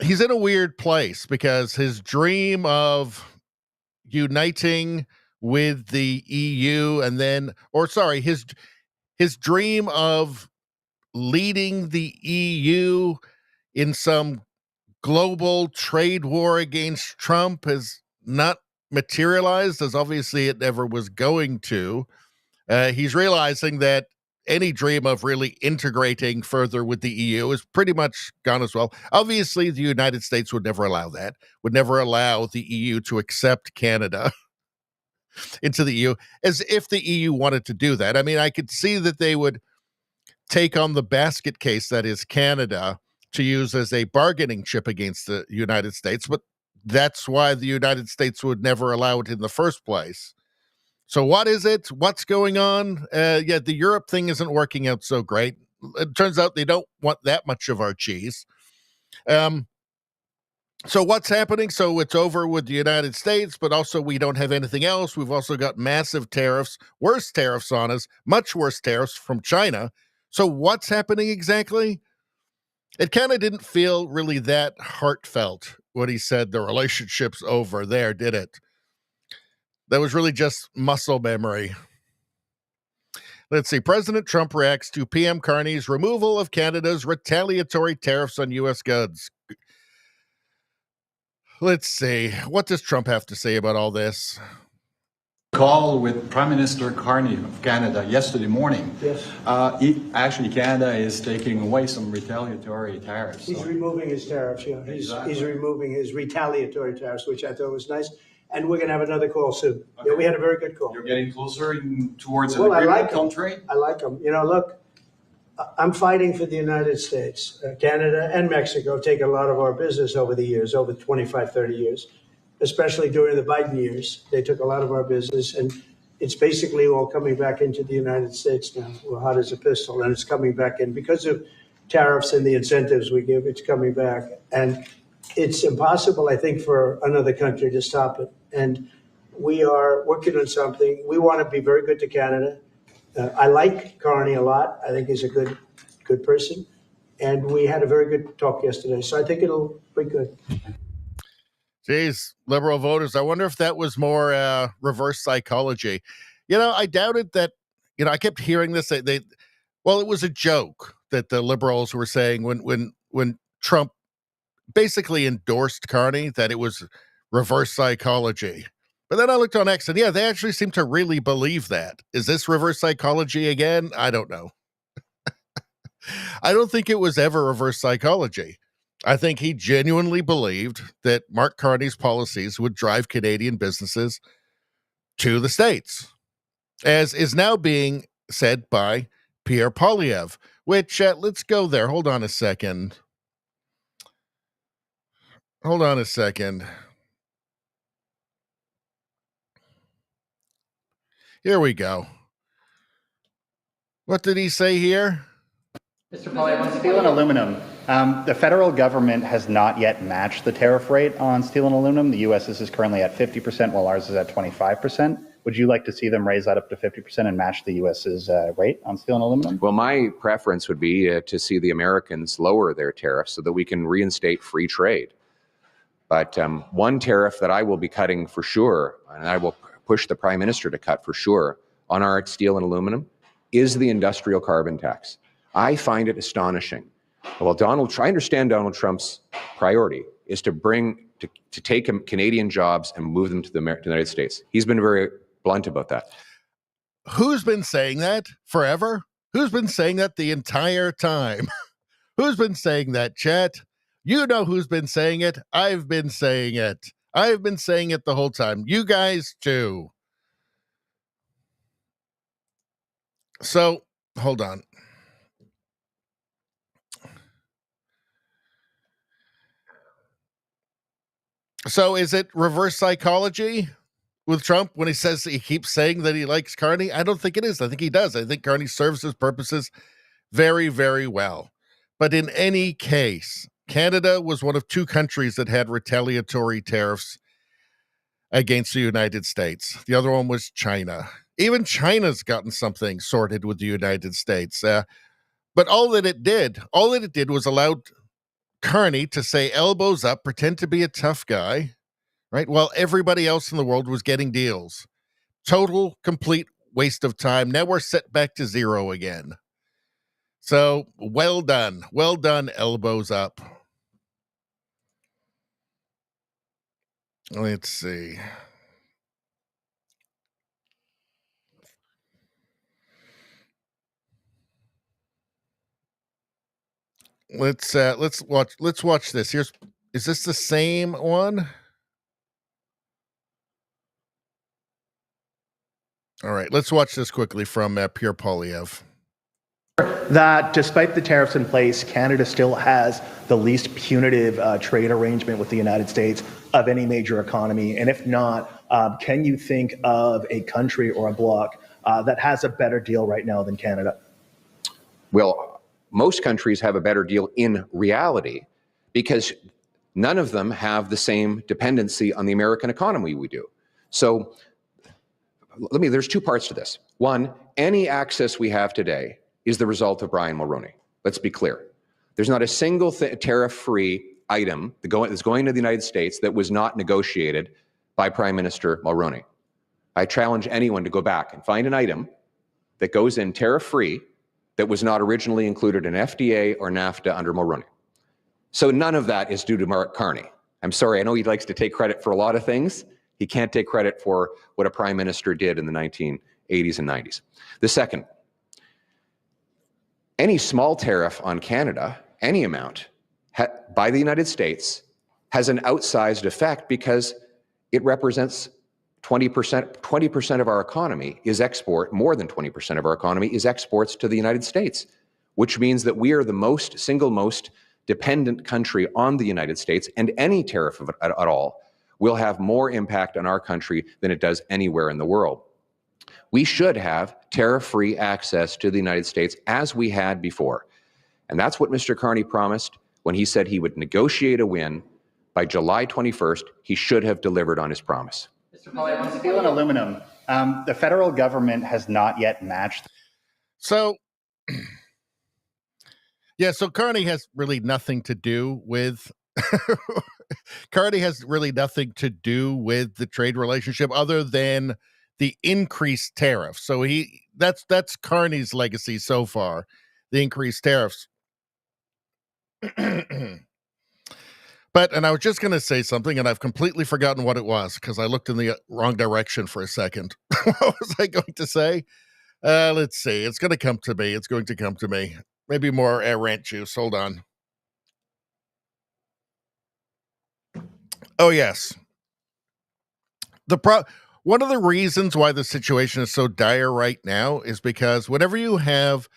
he's in a weird place because his dream of uniting with the EU his dream of leading the EU in some global trade war against Trump has not materialized, as obviously it never was going to. He's realizing that any dream of really integrating further with the EU is pretty much gone as well. Obviously, the United States would never allow that, would never allow the EU to accept Canada into the EU, as if the EU wanted to do that. I mean, I could see that they would take on the basket case that is Canada to use as a bargaining chip against the United States, but that's why the United States would never allow it in the first place. So what is it? What's going on? The Europe thing isn't working out so great. It turns out they don't want that much of our cheese. So what's happening? So it's over with the United States, but also we don't have anything else. We've also got massive tariffs, worse tariffs on us, much worse tariffs from China. So what's happening exactly? It kind of didn't feel really that heartfelt when he said the relationship's over there, did it? That was really just muscle memory. Let's see. President Trump reacts to PM Carney's removal of Canada's retaliatory tariffs on U.S. goods. Let's see. What does Trump have to say about all this? Call with Prime Minister Carney of Canada yesterday morning. Yes. Actually, Canada is taking away some retaliatory tariffs. He's removing his tariffs, yeah. He's removing his retaliatory tariffs, which I thought was nice. And we're going to have another call soon. Okay. Yeah, we had a very good call. You're getting closer towards an agreement on trade? I like him. You know, look, I'm fighting for the United States. Canada and Mexico have taken a lot of our business over the years, over 25, 30 years, especially during the Biden years. They took a lot of our business, and it's basically all coming back into the United States now. We're hot as a pistol, and it's coming back in. Because of tariffs and the incentives we give, it's coming back. And it's impossible, I think, for another country to stop it. And we are working on something. We want to be very good to Canada. I like Carney a lot. I think he's a good person. And we had a very good talk yesterday. So I think it'll be good. Geez, liberal voters. I wonder if that was more reverse psychology. You know, I doubted that. You know, I kept hearing this. Well, it was a joke that the liberals were saying when Trump basically endorsed Carney, that it was reverse psychology. But then I looked on X, and yeah, they actually seem to really believe that. Is this reverse psychology again? I don't know. I don't think it was ever reverse psychology. I think he genuinely believed that Mark Carney's policies would drive Canadian businesses to the States, as is now being said by Pierre Poilievre, which, let's go there. Hold on a second. Here we go. What did he say here? Mr. Poilievre, on steel and aluminum, the federal government has not yet matched the tariff rate on steel and aluminum. The U.S. is currently at 50%, while ours is at 25%. Would you like to see them raise that up to 50% and match the U.S.'s rate on steel and aluminum? Well, my preference would be to see the Americans lower their tariffs so that we can reinstate free trade. But one tariff that I will be cutting for sure, and I will push the Prime Minister to cut for sure on our steel and aluminum, is the industrial carbon tax. I find it astonishing. Well, I understand Donald Trump's priority is to take Canadian jobs and move them to the United States. He's been very blunt about that. Who's been saying that forever? Who's been saying that the entire time? Who's been saying that, chat? You know who's been saying it. I've been saying it. I've been saying it the whole time. You guys too. So, hold on. So is it reverse psychology with Trump when he keeps saying that he likes Carney? I don't think it is. I think he does. I think Carney serves his purposes very, very well. But in any case, Canada was one of two countries that had retaliatory tariffs against the United States. The other one was China. Even China's gotten something sorted with the United States. But all that it did was allow Carney to say elbows up, pretend to be a tough guy, right? While everybody else in the world was getting deals. Total, complete waste of time. Now we're set back to zero again. So, well done. Well done, elbows up. Let's see. Let's watch this. Is this the same one? All right, let's watch this quickly from Pierre Poilievre. that despite the tariffs in place, Canada still has the least punitive trade arrangement with the United States of any major economy? And if not, can you think of a country or a bloc that has a better deal right now than Canada? Well, most countries have a better deal in reality because none of them have the same dependency on the American economy we do. So there's two parts to this. One, any access we have today is the result of Brian Mulroney. Let's be clear. There's not a single tariff-free item that's going to the United States that was not negotiated by Prime Minister Mulroney. I challenge anyone to go back and find an item that goes in tariff-free that was not originally included in FDA or NAFTA under Mulroney. So none of that is due to Mark Carney. I'm sorry, I know he likes to take credit for a lot of things. He can't take credit for what a prime minister did in the 1980s and 90s. The second, any small tariff on Canada, any amount, by the United States has an outsized effect because it represents 20% of our economy is export, more than 20% of our economy is exports to the United States, which means that we are the single most dependent country on the United States, and any tariff at all will have more impact on our country than it does anywhere in the world. We should have tariff-free access to the United States as we had before. And that's what Mr. Carney promised when he said he would negotiate a win by July 21st. He should have delivered on his promise. Mr. Poilievre, on steel and aluminum, the federal government has not yet matched. So, yeah, so Carney has really nothing to do with Carney has really nothing to do with the trade relationship other than the increased tariffs. So that's Carney's legacy so far, the increased tariffs. But, and I was just going to say something, and I've completely forgotten what it was because I looked in the wrong direction for a second. What was I going to say? Let's see. It's going to come to me. It's going to come to me. Maybe more ranch juice. Hold on. Oh, yes. One of the reasons why the situation is so dire right now is because whenever you have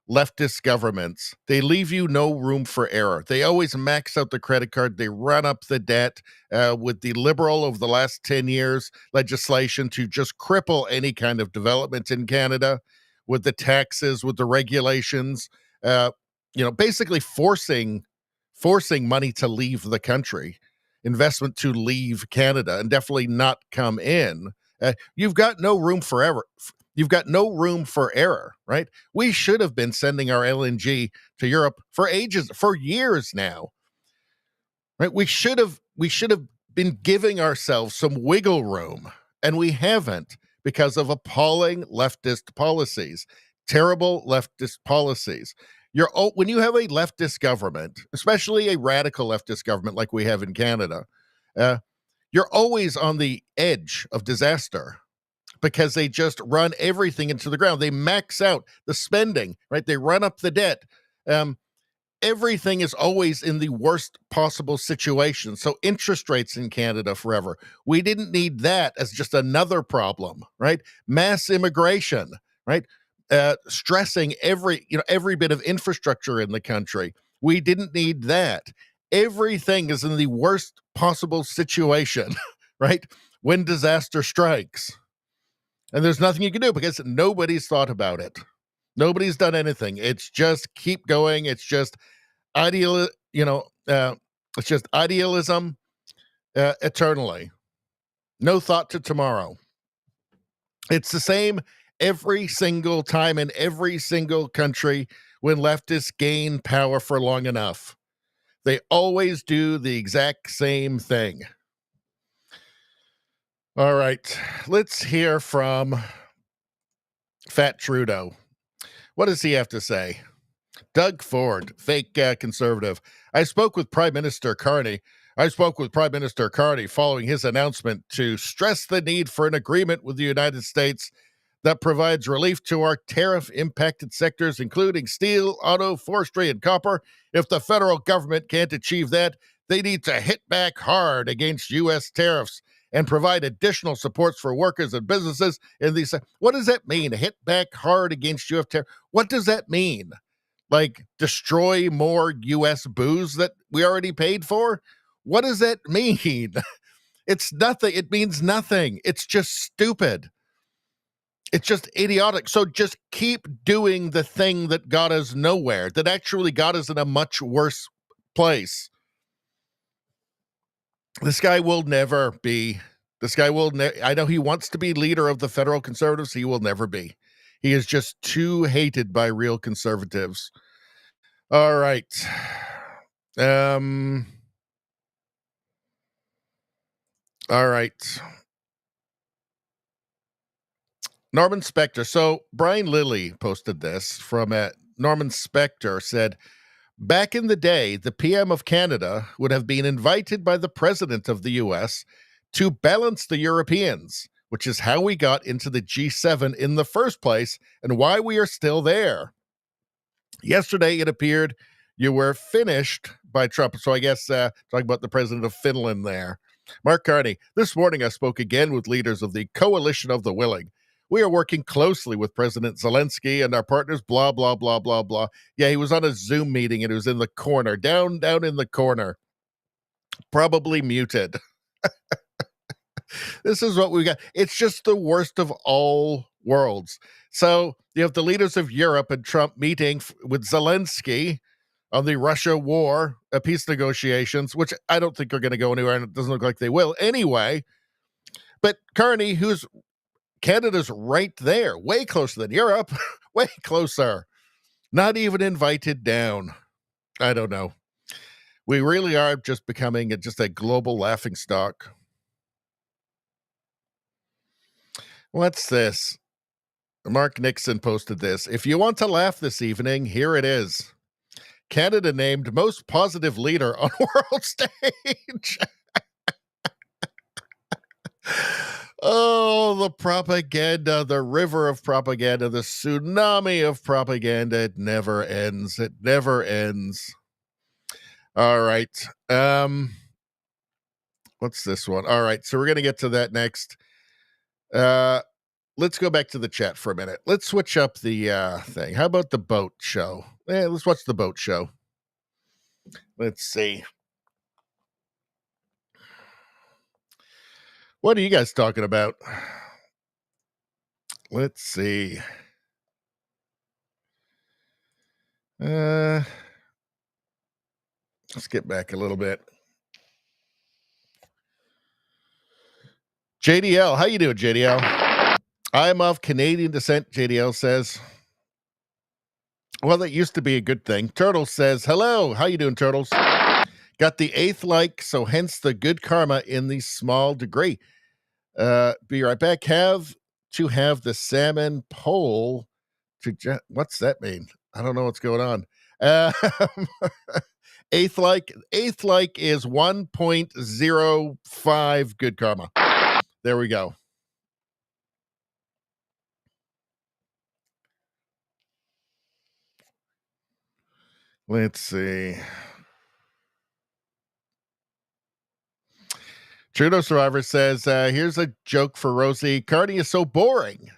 leftist governments, they leave you no room for error. They always max out the credit card. They run up the debt with the liberal of the last 10 years legislation to just cripple any kind of development in Canada with the taxes, with the regulations, basically forcing money to leave the country, investment to leave Canada and definitely not come in. You've got no room for error. You've got no room for error, right? We should have been sending our LNG to Europe for years now, right? We should have been giving ourselves some wiggle room, and we haven't because of appalling leftist policies, terrible leftist policies. When you have a leftist government, especially a radical leftist government like we have in Canada, you're always on the edge of disaster, because they just run everything into the ground. They max out the spending, right? They run up the debt. Everything is always in the worst possible situation. So interest rates in Canada forever. We didn't need that as just another problem, right? Mass immigration, right? Stressing every bit of infrastructure in the country. We didn't need that. Everything is in the worst possible situation, right? When disaster strikes. And there's nothing you can do because nobody's thought about it. Nobody's done anything. It's just keep going. It's just it's just idealism eternally. No thought to tomorrow. It's the same every single time in every single country when leftists gain power for long enough. They always do the exact same thing. All right, let's hear from Fat Trudeau. What does he have to say? Doug Ford, fake conservative. I spoke with Prime Minister Carney following his announcement to stress the need for an agreement with the United States that provides relief to our tariff-impacted sectors, including steel, auto, forestry, and copper. If the federal government can't achieve that, they need to hit back hard against U.S. tariffs and provide additional supports for workers and businesses in these. What does that mean? Hit back hard against U.S. tariffs? What does that mean? Like destroy more U.S. booze that we already paid for? What does that mean? It's nothing. It means nothing. It's just stupid. It's just idiotic. So just keep doing the thing that got us nowhere, that actually got us in a much worse place. This guy will never be. I know he wants to be leader of the federal conservatives. He will never be. He is just too hated by real conservatives. All right. All right. Norman Spector. So Brian Lilly posted this from Norman Spector said, back in the day, the PM of Canada would have been invited by the president of the US to balance the Europeans, which is how we got into the G7 in the first place and why we are still there. Yesterday, it appeared you were finished by Trump. So I guess talking about the president of Finland there. Mark Carney, this morning I spoke again with leaders of the Coalition of the Willing. We are working closely with President Zelensky and our partners, blah, blah, blah, blah, blah. Yeah, he was on a Zoom meeting and he was in the corner, down in the corner, probably muted. This is what we got. It's just the worst of all worlds. So you have the leaders of Europe and Trump meeting with Zelensky on the Russia war, peace negotiations, which I don't think are going to go anywhere, and it doesn't look like they will anyway. But Carney, who's Canada's right there, way closer than Europe, way closer, not even invited down. I don't know. We really are just becoming just a global laughingstock. What's this? Mark Nixon posted this. If you want to laugh this evening, here it is. Canada named most positive leader on world stage. Oh, the propaganda, the river of propaganda, the tsunami of propaganda. It never ends. It never ends. All right. What's this one? All right. So we're going to get to that next. Let's go back to the chat for a minute. Let's switch up the thing. How about the boat show? Let's watch the boat show. Let's see. What are you guys talking about? Let's see. Let's get back a little bit. JDL, how you doing, JDL? I'm of Canadian descent, JDL says. Well, that used to be a good thing. Turtles says, hello. How you doing, Turtles? Got the 8th like, so hence the good karma in the small degree. Be right back. Have to have the salmon pole to what's that mean? I don't know what's going on. 8th like is 1.05 good karma. There we go. Let's see. Trudeau Survivor says, here's a joke for Rosie. Carney is so boring.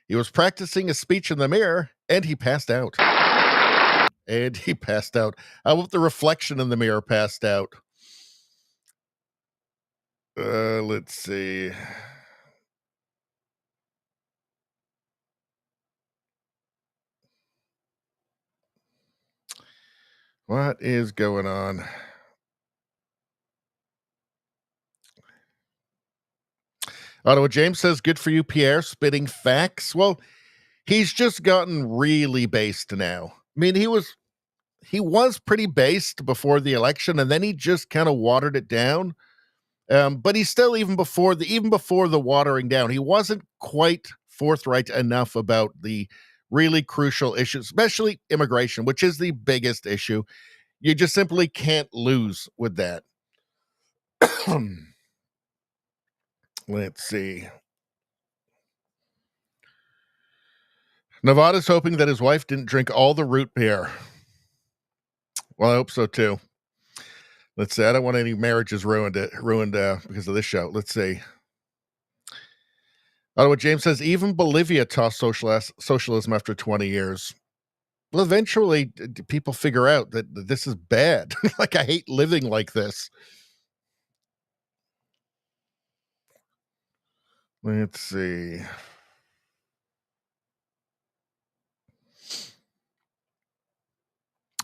He was practicing a speech in the mirror, and he passed out. How about the reflection in the mirror passed out? Let's see. What is going on? Ottawa James says, good for you, Pierre, spitting facts. Well, he's just gotten really based now. I mean, he was pretty based before the election, and then he just kind of watered it down. But he's still, even before the watering down, he wasn't quite forthright enough about the really crucial issues, especially immigration, which is the biggest issue. You just simply can't lose with that. Let's see. Nevada's hoping that his wife didn't drink all the root beer. Well, I hope so too. Let's see. I don't want any marriages ruined because of this show. Let's see. Ottawa James says even Bolivia tossed socialism after 20 years. Well, eventually people figure out that this is bad. Like, I hate living like this. Let's see.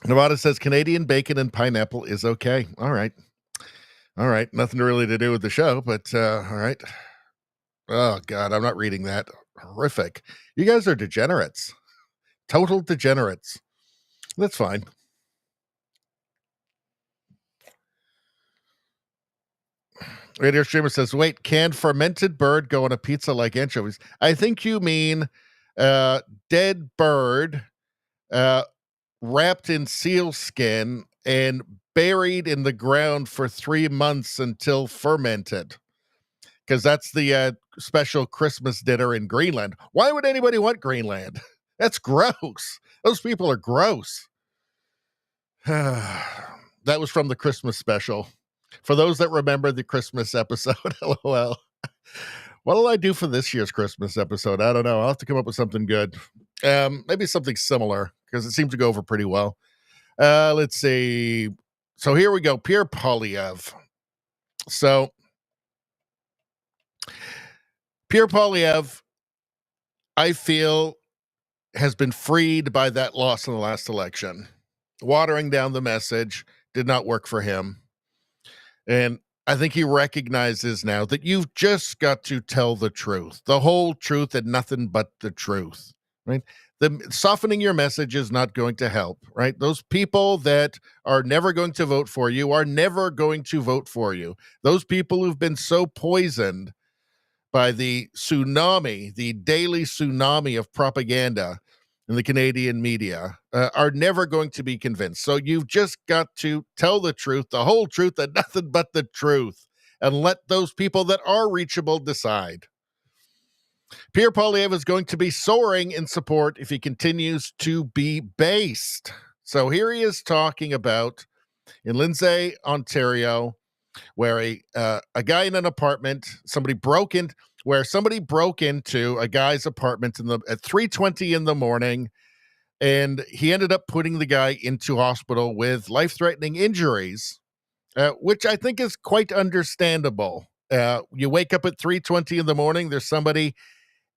Nevada says Canadian bacon and pineapple is okay. All right. All right. Nothing really to do with the show, but all right. Oh, God. I'm not reading that. Horrific. You guys are degenerates. Total degenerates. That's fine. Radio Streamer says, wait, can fermented bird go on a pizza like anchovies? I think you mean dead bird wrapped in seal skin and buried in the ground for 3 months until fermented. Because that's the special Christmas dinner in Greenland. Why would anybody want Greenland? That's gross. Those people are gross. That was from the Christmas special. For those that remember the Christmas episode, LOL. What'll I do for this year's Christmas episode? I don't know. I'll have to come up with something good. Maybe something similar, because it seems to go over pretty well. Let's see. So here we go. Pierre Poilievre. So Pierre Poilievre, I feel, has been freed by that loss in the last election. Watering down the message did not work for him. And I think he recognizes now that you've just got to tell the truth, the whole truth and nothing but the truth, right? Softening your message is not going to help, right? Those people that are never going to vote for you are never going to vote for you. Those people who've been so poisoned by the tsunami, the daily tsunami of propaganda in the Canadian media, are never going to be convinced. So you've just got to tell the truth, the whole truth, and nothing but the truth, and let those people that are reachable decide. Pierre Poilievre is going to be soaring in support if he continues to be based. So here he is talking about in Lindsay, Ontario, where a guy in an apartment, somebody broke into a guy's apartment at 3:20 in the morning, and he ended up putting the guy into hospital with life-threatening injuries, which I think is quite understandable. You wake up at 3:20 in the morning, there's somebody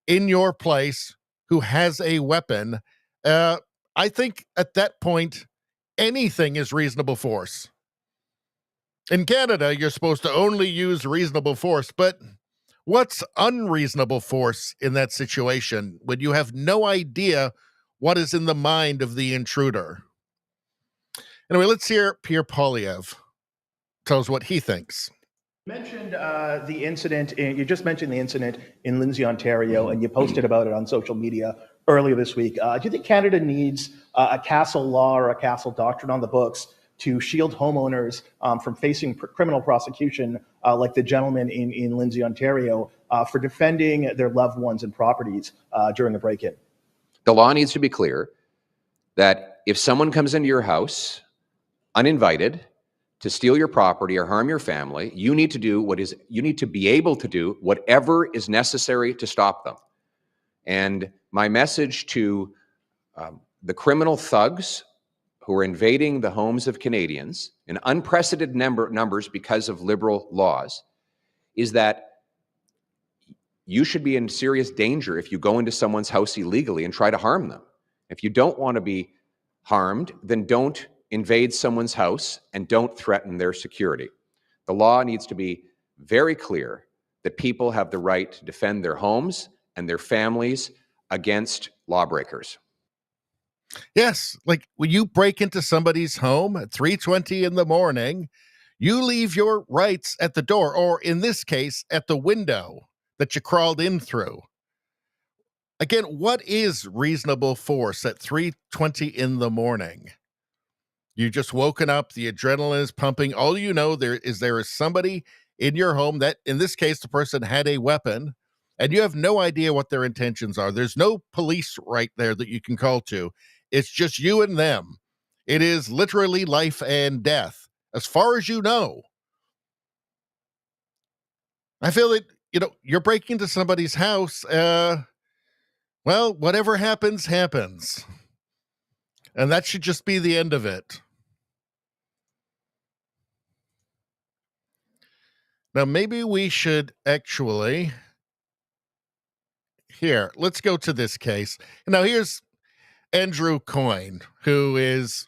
in your place who has a weapon. I think at that point, anything is reasonable force. In Canada, you're supposed to only use reasonable force, but what's unreasonable force in that situation when you have no idea what is in the mind of the intruder? Anyway, let's hear Pierre Poilievre tell us what he thinks. You mentioned the incident. You just mentioned the incident in Lindsay, Ontario, and you posted about it on social media earlier this week. Do you think Canada needs a castle law or a castle doctrine on the books to shield homeowners from facing criminal prosecution, like the gentleman in Lindsay, Ontario, for defending their loved ones and properties during a break-in? The law needs to be clear that if someone comes into your house uninvited to steal your property or harm your family, you need to be able to do whatever is necessary to stop them. And my message to the criminal thugs who are invading the homes of Canadians in unprecedented numbers because of Liberal laws is that you should be in serious danger if you go into someone's house illegally and try to harm them. If you don't want to be harmed, then don't invade someone's house and don't threaten their security. The law needs to be very clear that people have the right to defend their homes and their families against lawbreakers. Yes, like when you break into somebody's home at 3:20 in the morning, you leave your rights at the door, or in this case, at the window that you crawled in through. Again, what is reasonable force at 3:20 in the morning? You just woken up, the adrenaline is pumping. All you know there is somebody in your home that, in this case, the person had a weapon, and you have no idea what their intentions are. There's no police right there that you can call to. It's just you and them. It is literally life and death, as far as you know. I feel that, you're breaking into somebody's house. Well, whatever happens, happens. And that should just be the end of it. Now, maybe we should actually... Here, let's go to this case. Now, here's Andrew Coyne, who is,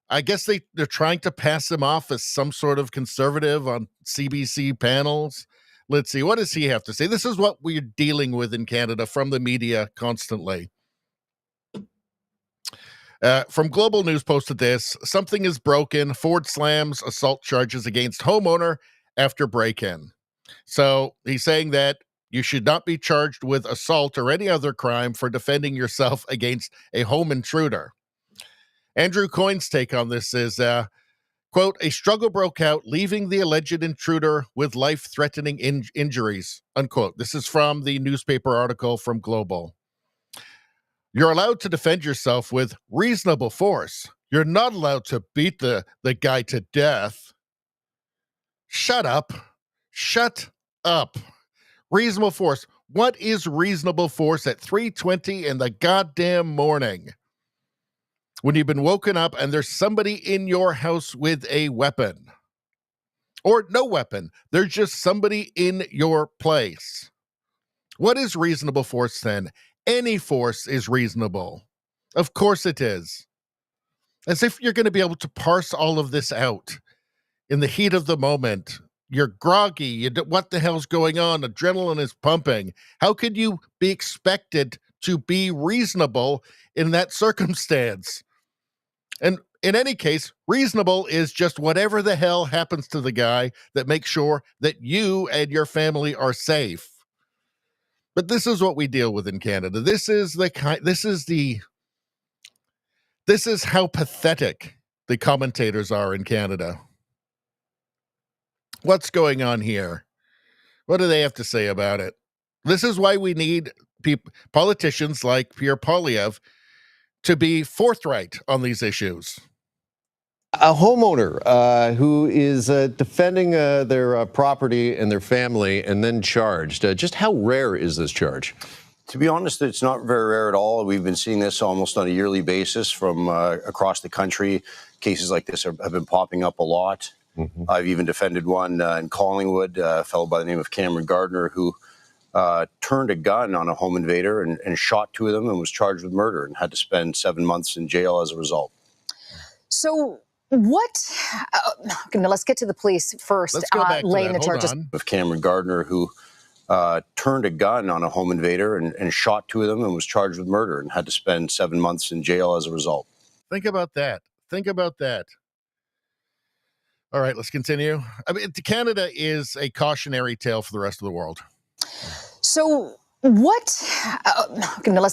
I guess they're trying to pass him off as some sort of conservative on CBC panels. Let's see, what does he have to say? This is what we're dealing with in Canada from the media constantly. From Global News posted this: something is broken. Ford slams assault charges against homeowner after break-in. So he's saying that you should not be charged with assault or any other crime for defending yourself against a home intruder. Andrew Coyne's take on this is, quote, a struggle broke out, leaving the alleged intruder with life-threatening injuries, unquote. This is from the newspaper article from Global. You're allowed to defend yourself with reasonable force. You're not allowed to beat the guy to death. Shut up. Shut up. Reasonable force. What is reasonable force at 3:20 in the goddamn morning? When you've been woken up and there's somebody in your house with a weapon. Or no weapon. There's just somebody in your place. What is reasonable force then? Any force is reasonable. Of course it is. As if you're going to be able to parse all of this out in the heat of the moment. You're groggy. What the hell's going on? Adrenaline is pumping. How could you be expected to be reasonable in that circumstance? And in any case, reasonable is just whatever the hell happens to the guy that makes sure that you and your family are safe. But this is what we deal with in Canada. This is how pathetic the commentators are in Canada. What's going on here? What do they have to say about it? This is why we need politicians like Pierre Poilievre to be forthright on these issues. A homeowner who is defending their property and their family and then charged. Just how rare is this charge? To be honest, it's not very rare at all. We've been seeing this almost on a yearly basis from across the country. Cases like this have been popping up a lot. Mm-hmm. I've even defended one in Collingwood, a fellow by the name of Cameron Gardner, who turned a gun on a home invader and shot two of them and was charged with murder and had to spend 7 months in jail as a result. So let's get to the police first, laying the charges. Of Cameron Gardner, who turned a gun on a home invader and shot two of them and was charged with murder and had to spend 7 months in jail as a result. Think about that. Think about that. All right, let's continue. I mean, Canada is a cautionary tale for the rest of the world. So let's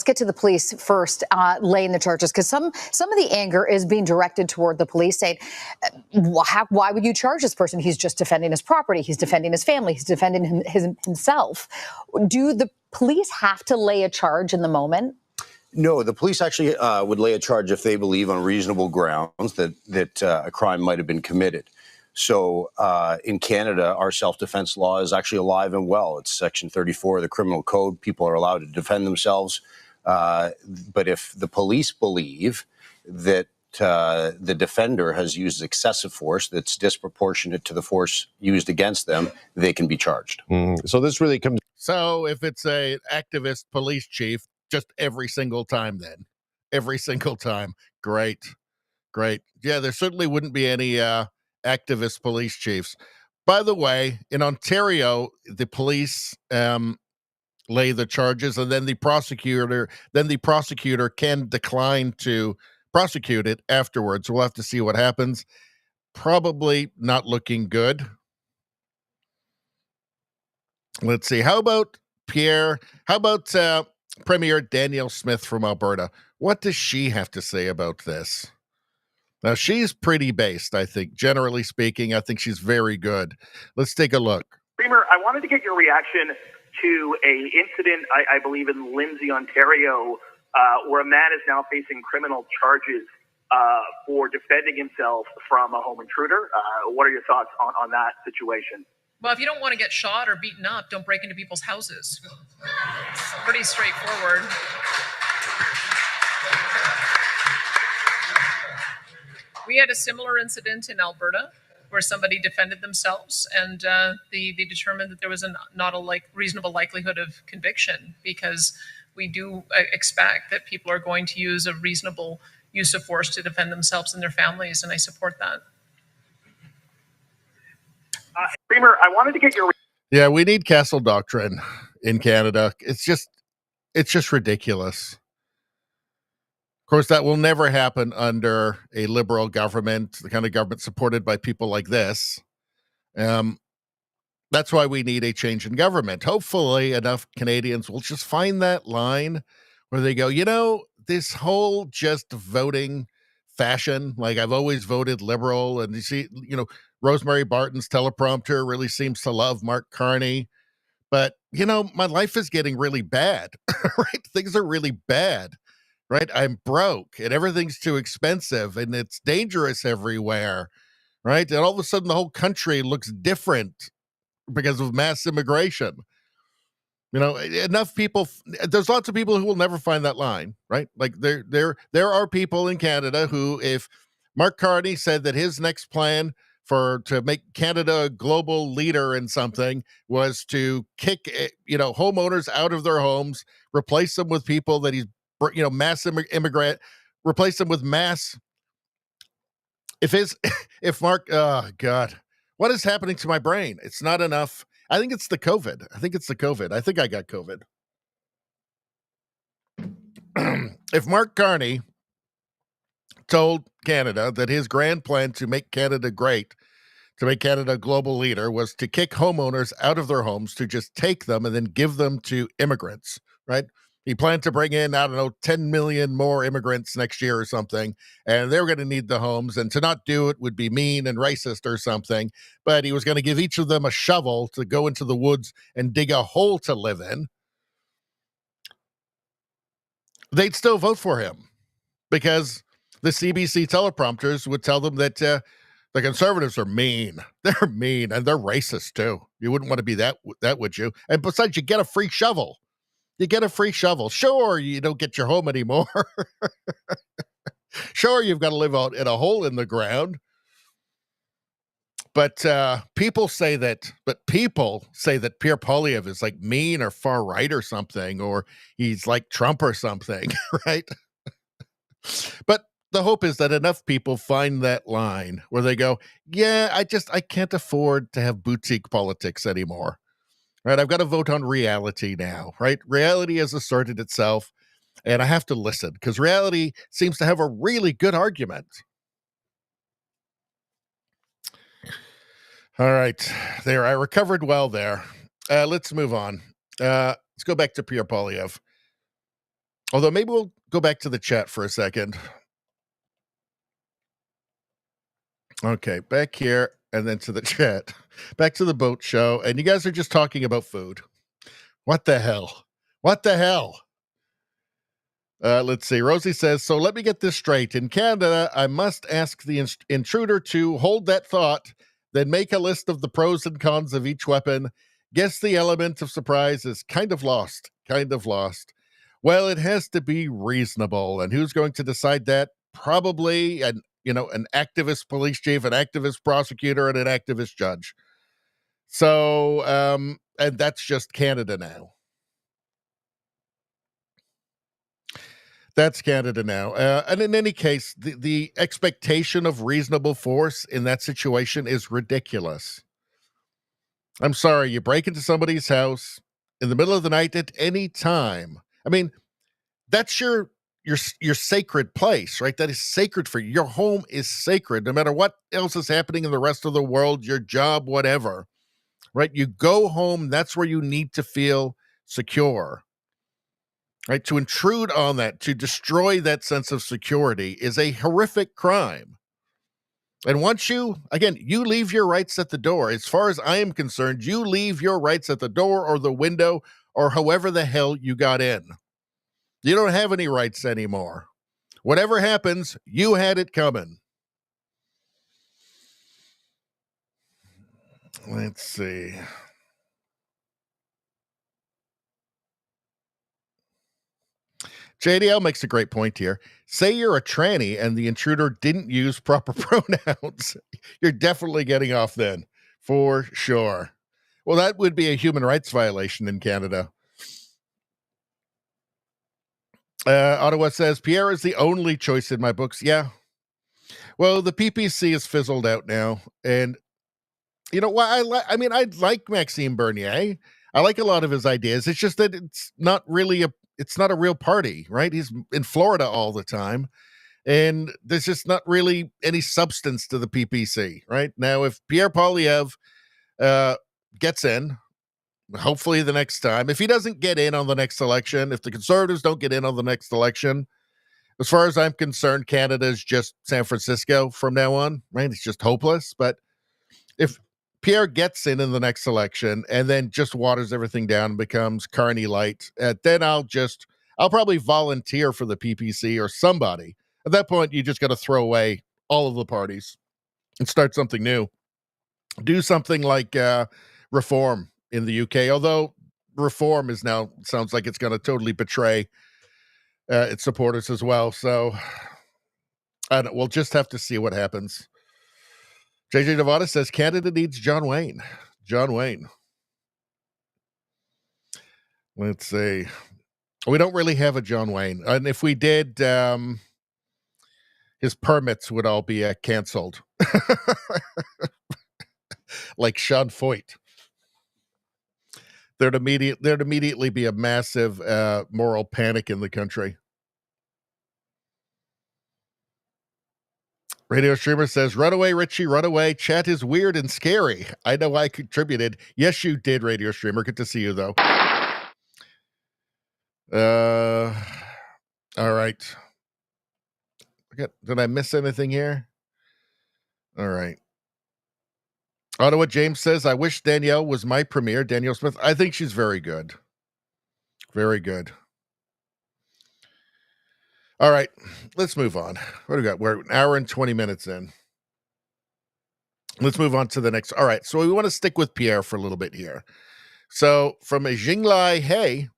get to the police first, laying the charges, because some of the anger is being directed toward the police, saying, why would you charge this person? He's just defending his property. He's defending his family. He's defending himself. Do the police have to lay a charge in the moment? No, the police actually would lay a charge if they believe on reasonable grounds that a crime might have been committed. So in Canada, our self-defense law is actually alive and well. It's Section 34 of the Criminal Code. People are allowed to defend themselves. But if the police believe that the defender has used excessive force that's disproportionate to the force used against them, they can be charged. So this really comes... So if it's an activist police chief, just every single time then. Every single time. Great. Yeah, there certainly wouldn't be any... activist police chiefs. By the way, in Ontario, the police lay the charges, and then the prosecutor can decline to prosecute it afterwards. We'll have to see what happens. Probably not looking good. Let's see. How about Premier Danielle Smith from Alberta? What does she have to say about this? Now, she's pretty based, I think. Generally speaking, I think she's very good. Let's take a look. Premier, I wanted to get your reaction to an incident, I believe, in Lindsay, Ontario, where a man is now facing criminal charges for defending himself from a home intruder. What are your thoughts on that situation? Well, if you don't want to get shot or beaten up, don't break into people's houses. It's pretty straightforward. had a similar incident in Alberta where somebody defended themselves, and they determined that there was not a reasonable likelihood of conviction, because we do expect that people are going to use a reasonable use of force to defend themselves and their families, and I support that. Premier, I wanted to get your... Yeah, we need castle doctrine in Canada. It's just ridiculous. Of course, that will never happen under a liberal government, the kind of government supported by people like this. That's why we need a change in government. Hopefully, enough Canadians will just find that line where they go, this whole just voting fashion, like I've always voted liberal, and you see, Rosemary Barton's teleprompter really seems to love Mark Carney. But, my life is getting really bad, right? Things are really bad. Right? I'm broke and everything's too expensive and it's dangerous everywhere. Right? And all of a sudden the whole country looks different because of mass immigration. Enough people, there's lots of people who will never find that line, right? Like there are people in Canada who, if Mark Carney said that his next plan to make Canada a global leader in something was to kick, homeowners out of their homes, replace them with people that he's, mass immigrant, replace them with mass. If Mark, oh God, what is happening to my brain? It's not enough. I think it's the COVID. I think I got COVID. If Mark Carney told Canada that his grand plan to make Canada great, to make Canada a global leader, was to kick homeowners out of their homes, to just take them and then give them to immigrants, right? He planned to bring in, 10 million more immigrants next year or something, and they were going to need the homes, and to not do it would be mean and racist or something, but he was going to give each of them a shovel to go into the woods and dig a hole to live in. They'd still vote for him because the CBC teleprompters would tell them that the Conservatives are mean. They're mean, and they're racist, too. You wouldn't want to be that, would you? And besides, you get a free shovel. You get a free shovel. Sure, you don't get your home anymore. Sure, you've got to live out in a hole in the ground. But people say that Pierre Poilievre is like mean or far right or something, or he's like Trump or something, right? But the hope is that enough people find that line where they go, yeah, I can't afford to have boutique politics anymore. Right, I've got to vote on reality now, right? Reality has asserted itself, and I have to listen because reality seems to have a really good argument. All right, there, I recovered well there. Let's move on. Let's go back to Pierre Poilievre. Although maybe we'll go back to the chat for a second. Okay, back here and then to the chat. Back to the boat show, and you guys are just talking about food. What the hell? What the hell? Let's see. Rosie says, so let me get this straight. In Canada, I must ask the intruder to hold that thought, then make a list of the pros and cons of each weapon. Guess the element of surprise is kind of lost. Well, it has to be reasonable. And who's going to decide that? Probably an activist police chief, an activist prosecutor, and an activist judge. So, and that's just Canada now. That's Canada now. And in any case, the expectation of reasonable force in that situation is ridiculous. I'm sorry, you break into somebody's house in the middle of the night at any time. I mean, that's your sacred place, right? That is sacred for you. Your home is sacred, no matter what else is happening in the rest of the world, your job, whatever, right? You go home, that's where you need to feel secure. Right, to intrude on that, to destroy that sense of security is a horrific crime. And once you leave your rights at the door. As far as I am concerned, you leave your rights at the door or the window or however the hell you got in. You don't have any rights anymore. Whatever happens, you had it coming. Let's see. JDL makes a great point here. Say you're a tranny and the intruder didn't use proper pronouns. You're definitely getting off then, for sure. Well, that would be a human rights violation in Canada. Ottawa says, Pierre is the only choice in my books. Yeah. Well, the PPC is fizzled out now. And you know what? I mean, I like Maxime Bernier. I like a lot of his ideas. It's just that it's not really it's not a real party, right? He's in Florida all the time. And there's just not really any substance to the PPC, right? Now, if Pierre Poilievre gets in, hopefully the next time, if he doesn't get in on the next election, if the Conservatives don't get in on the next election, as far as I'm concerned, Canada is just San Francisco from now on, right? It's just hopeless. But if Pierre gets in the next election and then just waters everything down and becomes Carney light, then I'll probably volunteer for the PPC or somebody. At that point, you just got to throw away all of the parties and start something new. Do something like Reform in the UK, although Reform is now sounds like it's going to totally betray its supporters as well. So we'll just have to see what happens. JJ Nevada says Canada needs John Wayne. John Wayne. Let's see. We don't really have a John Wayne. And if we did, his permits would all be canceled. Like Sean Foyt. There'd immediately be a massive moral panic in the country. Radio Streamer says, run away, Richie, run away. Chat is weird and scary. I know I contributed. Yes, you did, Radio Streamer. Good to see you, though. All right. Did I miss anything here? All right. Ottawa James says, I wish Danielle was my premier. Danielle Smith. I think she's very good. Very good. All right, let's move on. What do we got? We're an hour and 20 minutes in. Let's move on to the next. All right, so we want to stick with Pierre for a little bit here. So from a Jinglai Hey,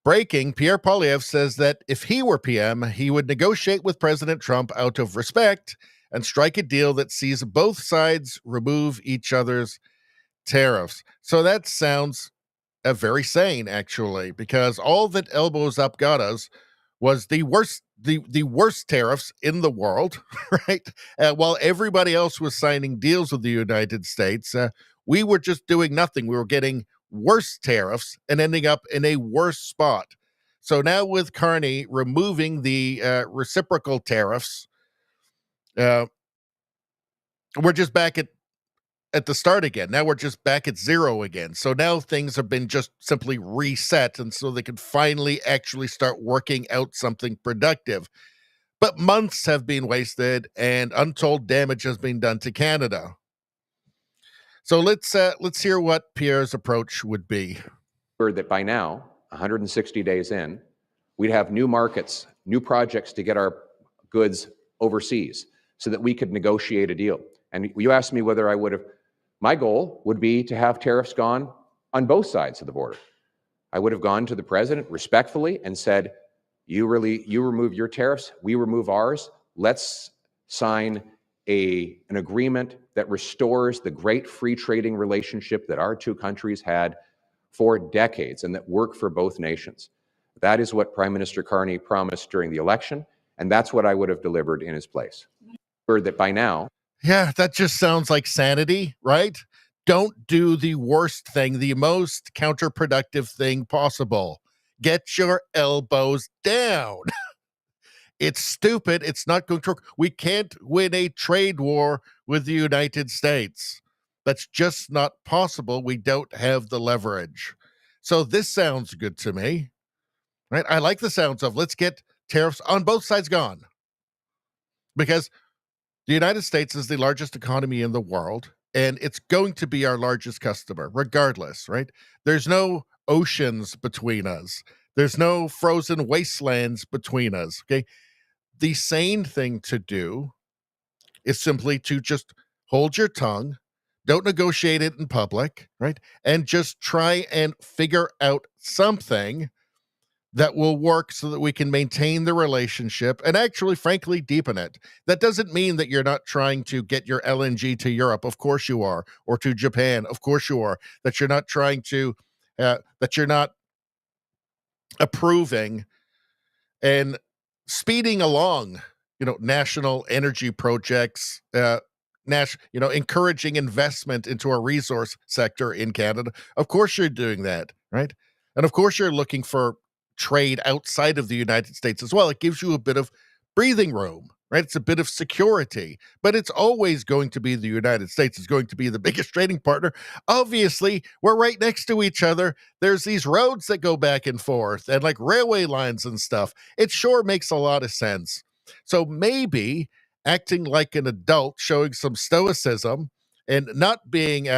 breaking, Pierre Poilievre says that if he were PM, he would negotiate with President Trump out of respect and strike a deal that sees both sides remove each other's tariffs. So that sounds very sane, actually, because all that Elbows Up got us was the worst tariffs in the world, right? While everybody else was signing deals with the United States, we were just doing nothing. We were getting worse tariffs and ending up in a worse spot. So now with Carney removing the reciprocal tariffs, we're just back at the start again. Now we're just back at zero again. So now things have been just simply reset, and so they can finally actually start working out something productive. But months have been wasted, and untold damage has been done to Canada. So let's hear what Pierre's approach would be. That by now, 160 days in, we'd have new markets, new projects to get our goods overseas so that we could negotiate a deal. And you asked me whether I would have. My goal would be to have tariffs gone on both sides of the border. I would have gone to the president respectfully and said, you remove your tariffs, we remove ours. Let's sign an agreement that restores the great free trading relationship that our two countries had for decades and that worked for both nations. That is what Prime Minister Carney promised during the election, and that's what I would have delivered in his place. That by now. Yeah, that just sounds like sanity, right? Don't do the worst thing, the most counterproductive thing possible. Get your elbows down. It's stupid. It's not going to work. We can't win a trade war with the United States. That's just not possible. We don't have the leverage. So this sounds good to me, right? I like the sounds of let's get tariffs on both sides gone. Because the United States is the largest economy in the world, and it's going to be our largest customer, regardless, right? There's no oceans between us. There's no frozen wastelands between us, okay? The sane thing to do is simply to just hold your tongue, don't negotiate it in public, right? And just try and figure out something that will work so that we can maintain the relationship and actually, frankly, deepen it. That doesn't mean that you're not trying to get your LNG to Europe. Of course you are. Or to Japan. Of course you are. That you're not trying to, that you're not approving and speeding along, national energy projects, encouraging investment into a resource sector in Canada. Of course you're doing that, right? And of course you're looking for trade outside of the United States as well. It gives you a bit of breathing room, right? It's a bit of security, but it's always going to be the United States is going to be the biggest trading partner. Obviously, we're right next to each other. There's these roads that go back and forth and like railway lines and stuff. It sure makes a lot of sense. So maybe acting like an adult, showing some stoicism and not being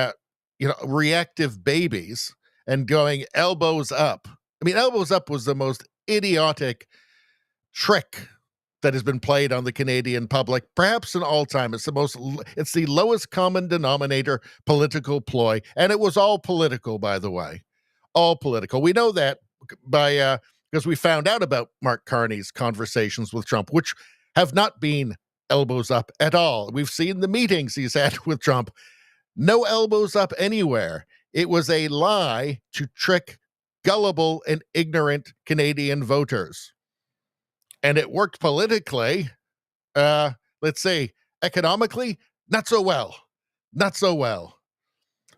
reactive babies and going elbows up. I mean, elbows up was the most idiotic trick that has been played on the Canadian public, perhaps in all time. It's the lowest common denominator political ploy, and it was all political, by the way, all political. We know that because we found out about Mark Carney's conversations with Trump, which have not been elbows up at all. We've seen the meetings he's had with Trump. No elbows up anywhere. It was a lie to trick gullible and ignorant Canadian voters. And it worked politically, let's say economically, not so well. Not so well.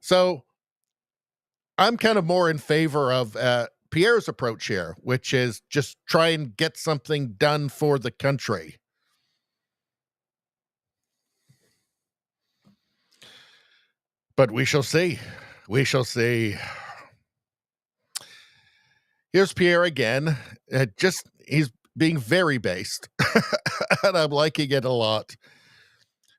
So I'm kind of more in favor of Pierre's approach here, which is just try and get something done for the country. But we shall see. We shall see. Here's Pierre again. He's being very based, and I'm liking it a lot.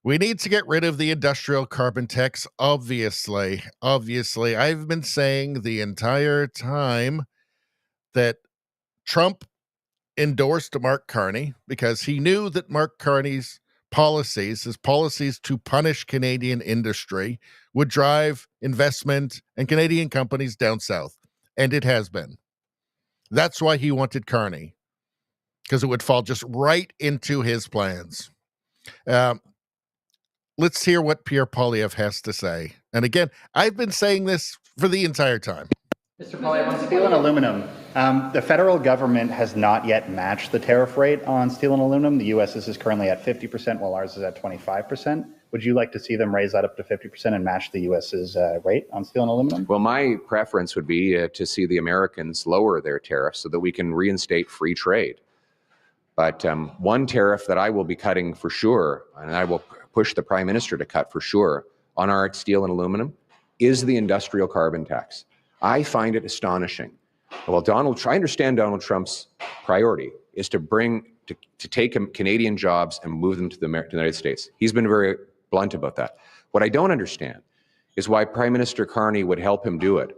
We need to get rid of the industrial carbon tax, obviously. Obviously, I've been saying the entire time that Trump endorsed Mark Carney because he knew that Mark Carney's his policies to punish Canadian industry, would drive investment and Canadian companies down south. And it has been. That's why he wanted Carney, because it would fall just right into his plans. Let's hear what Pierre Poilievre has to say. And again, I've been saying this for the entire time. Mr. Poilievre, on steel and aluminum, the federal government has not yet matched the tariff rate on steel and aluminum. The U.S.'s is currently at 50%, while ours is at 25%. Would you like to see them raise that up to 50% and match the U.S.'s rate on steel and aluminum? Well, my preference would be to see the Americans lower their tariffs so that we can reinstate free trade. But one tariff that I will be cutting for sure, and I will push the Prime Minister to cut for sure on our steel and aluminum, is the industrial carbon tax. I find it astonishing. Well, I understand Donald Trump's priority is to take Canadian jobs and move them to the United States. He's been very blunt about that. What I don't understand is why Prime Minister Carney would help him do it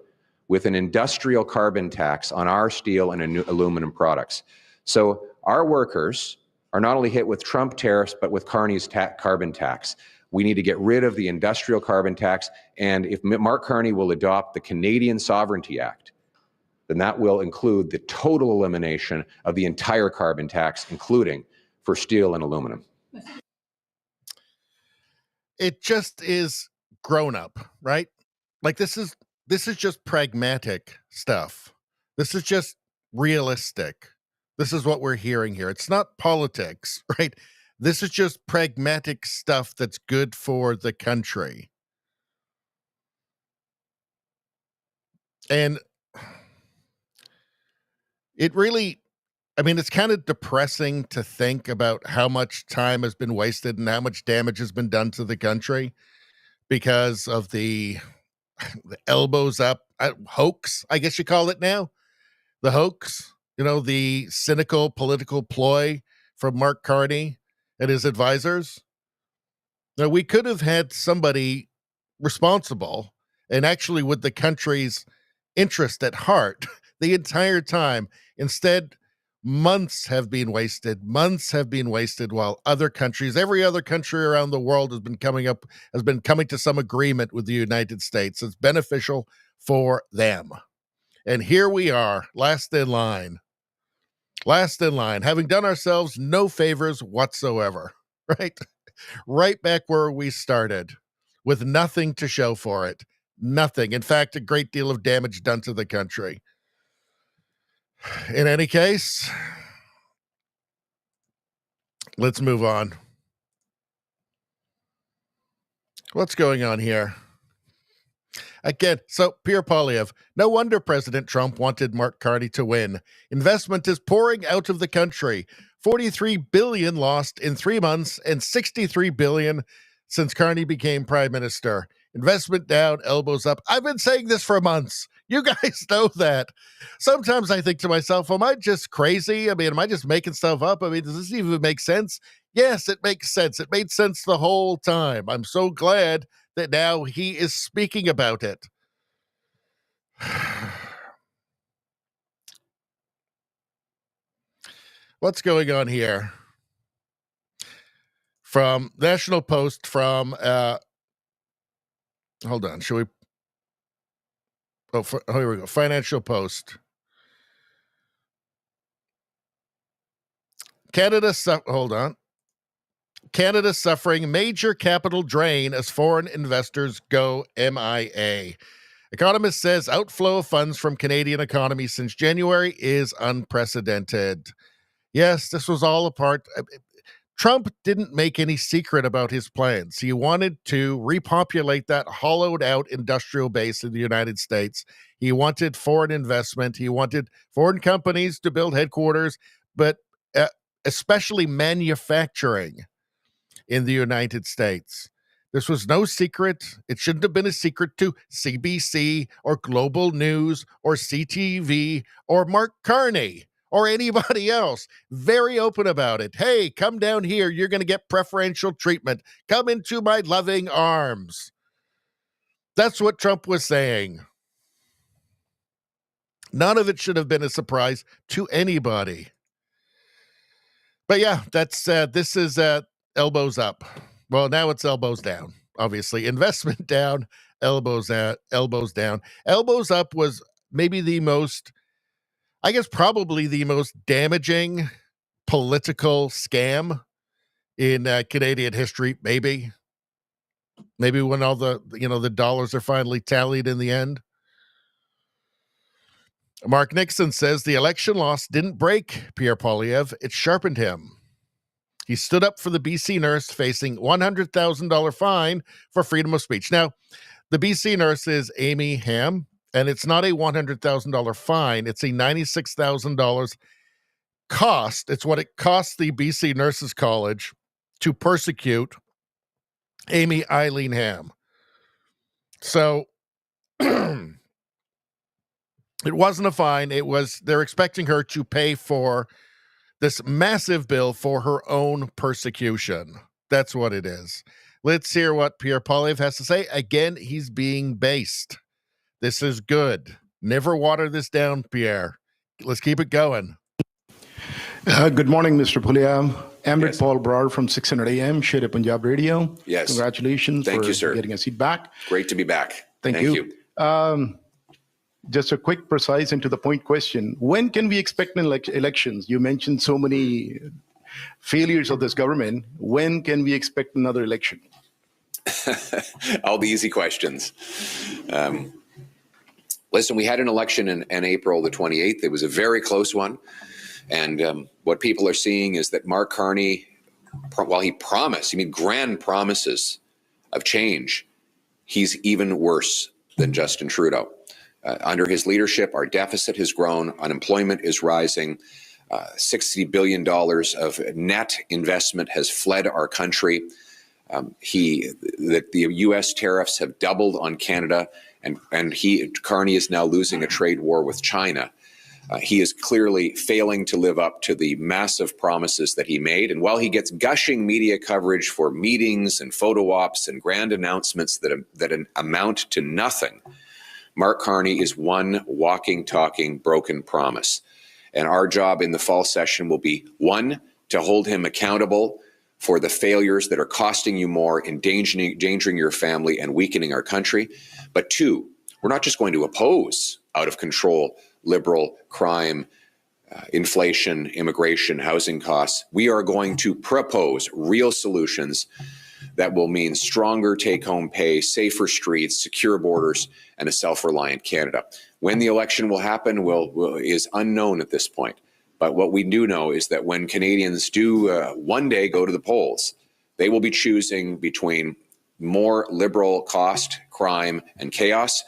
with an industrial carbon tax on our steel and aluminum products. So our workers are not only hit with Trump tariffs, but with Carney's carbon tax. We need to get rid of the industrial carbon tax. And if Mark Carney will adopt the Canadian Sovereignty Act, then that will include the total elimination of the entire carbon tax, including for steel and aluminum. It just is grown up, right? Like this is just pragmatic stuff. This is just realistic. This is what we're hearing here. It's not politics, right? This is just pragmatic stuff that's good for the country. And it really, it's kind of depressing to think about how much time has been wasted and how much damage has been done to the country because of the elbows up hoax, I guess you call it now. The hoax, the cynical political ploy from Mark Carney and his advisors. Now, we could have had somebody responsible and actually with the country's interest at heart the entire time. Instead, months have been wasted while every other country around the world has been coming to some agreement with the United States. It's beneficial for them. And here we are, last in line. Last in line, having done ourselves no favors whatsoever, right? Right back where we started, with nothing to show for it. Nothing. In fact, a great deal of damage done to the country. In any case, let's move on. What's going on here? Again, so Pierre Poilievre, no wonder President Trump wanted Mark Carney to win. Investment is pouring out of the country. $43 billion lost in 3 months and $63 billion since Carney became prime minister. Investment down, elbows up. I've been saying this for months. You guys know that. Sometimes I think to myself, am I just crazy? I mean, am I just making stuff up? I mean, does this even make sense? Yes, it makes sense. It made sense the whole time. I'm so glad that now he is speaking about it. What's going on here? From National Post, from hold on, should we? Here we go. Financial Post. Hold on. Canada suffering major capital drain as foreign investors go MIA. Economist says outflow of funds from Canadian economy since January is unprecedented. Yes, this was all a part. Trump didn't make any secret about his plans. He wanted to repopulate that hollowed out industrial base in the United States. He wanted foreign investment. He wanted foreign companies to build headquarters, but especially manufacturing in the United States. This was no secret. It shouldn't have been a secret to CBC or Global News or CTV or Mark Carney or anybody else. Very open about it. Hey, come down here. You're going to get preferential treatment. Come into my loving arms. That's what Trump was saying. None of it should have been a surprise to anybody. But yeah, this is elbows up. Well, now it's elbows down, obviously. Investment down, elbows down. Elbows up was maybe the most, I guess probably the most damaging political scam in Canadian history, maybe. Maybe when all the dollars are finally tallied in the end. Mark Nixon says the election loss didn't break Pierre Poilievre, it sharpened him. He stood up for the BC nurse facing $100,000 fine for freedom of speech. Now, the BC nurse is Amy Ham, and it's not a $100,000 fine. It's a $96,000 cost. It's what it costs the BC Nurses College to persecute Amy Eileen Ham. So it wasn't a fine. They're expecting her to pay for this massive bill for her own persecution. That's what it is. Let's hear what Pierre Poilievre has to say. Again, he's being based. This is good. Never water this down, Pierre. Let's keep it going. Good morning, Mr. Poilievre. Amrit Paul Brar from 600 AM, Shere Punjab Radio. Yes. Congratulations Thank for you, sir. getting a seat back. Great to be back. Thank you. Just a quick, precise, and to the point question. When can we expect elections? You mentioned so many failures of this government. When can we expect another election? All the easy questions. Listen, we had an election in April the 28th. It was a very close one. And what people are seeing is that Mark Carney, while he made grand promises of change, he's even worse than Justin Trudeau. Under his leadership, our deficit has grown, unemployment is rising, $60 billion of net investment has fled our country. The U.S. tariffs have doubled on Canada, and Carney is now losing a trade war with China. He is clearly failing to live up to the massive promises that he made. And while he gets gushing media coverage for meetings and photo ops and grand announcements that amount to nothing, Mark Carney is one walking, talking, broken promise. And our job in the fall session will be, one, to hold him accountable for the failures that are costing you more, endangering your family and weakening our country. But two, we're not just going to oppose out of control liberal crime inflation, immigration, housing costs. We are going to propose real solutions that will mean stronger take-home pay, safer streets, secure borders, and a self-reliant Canada. When the election will happen is unknown at this point. But what we do know is that when Canadians do one day go to the polls, they will be choosing between more liberal cost, crime, and chaos,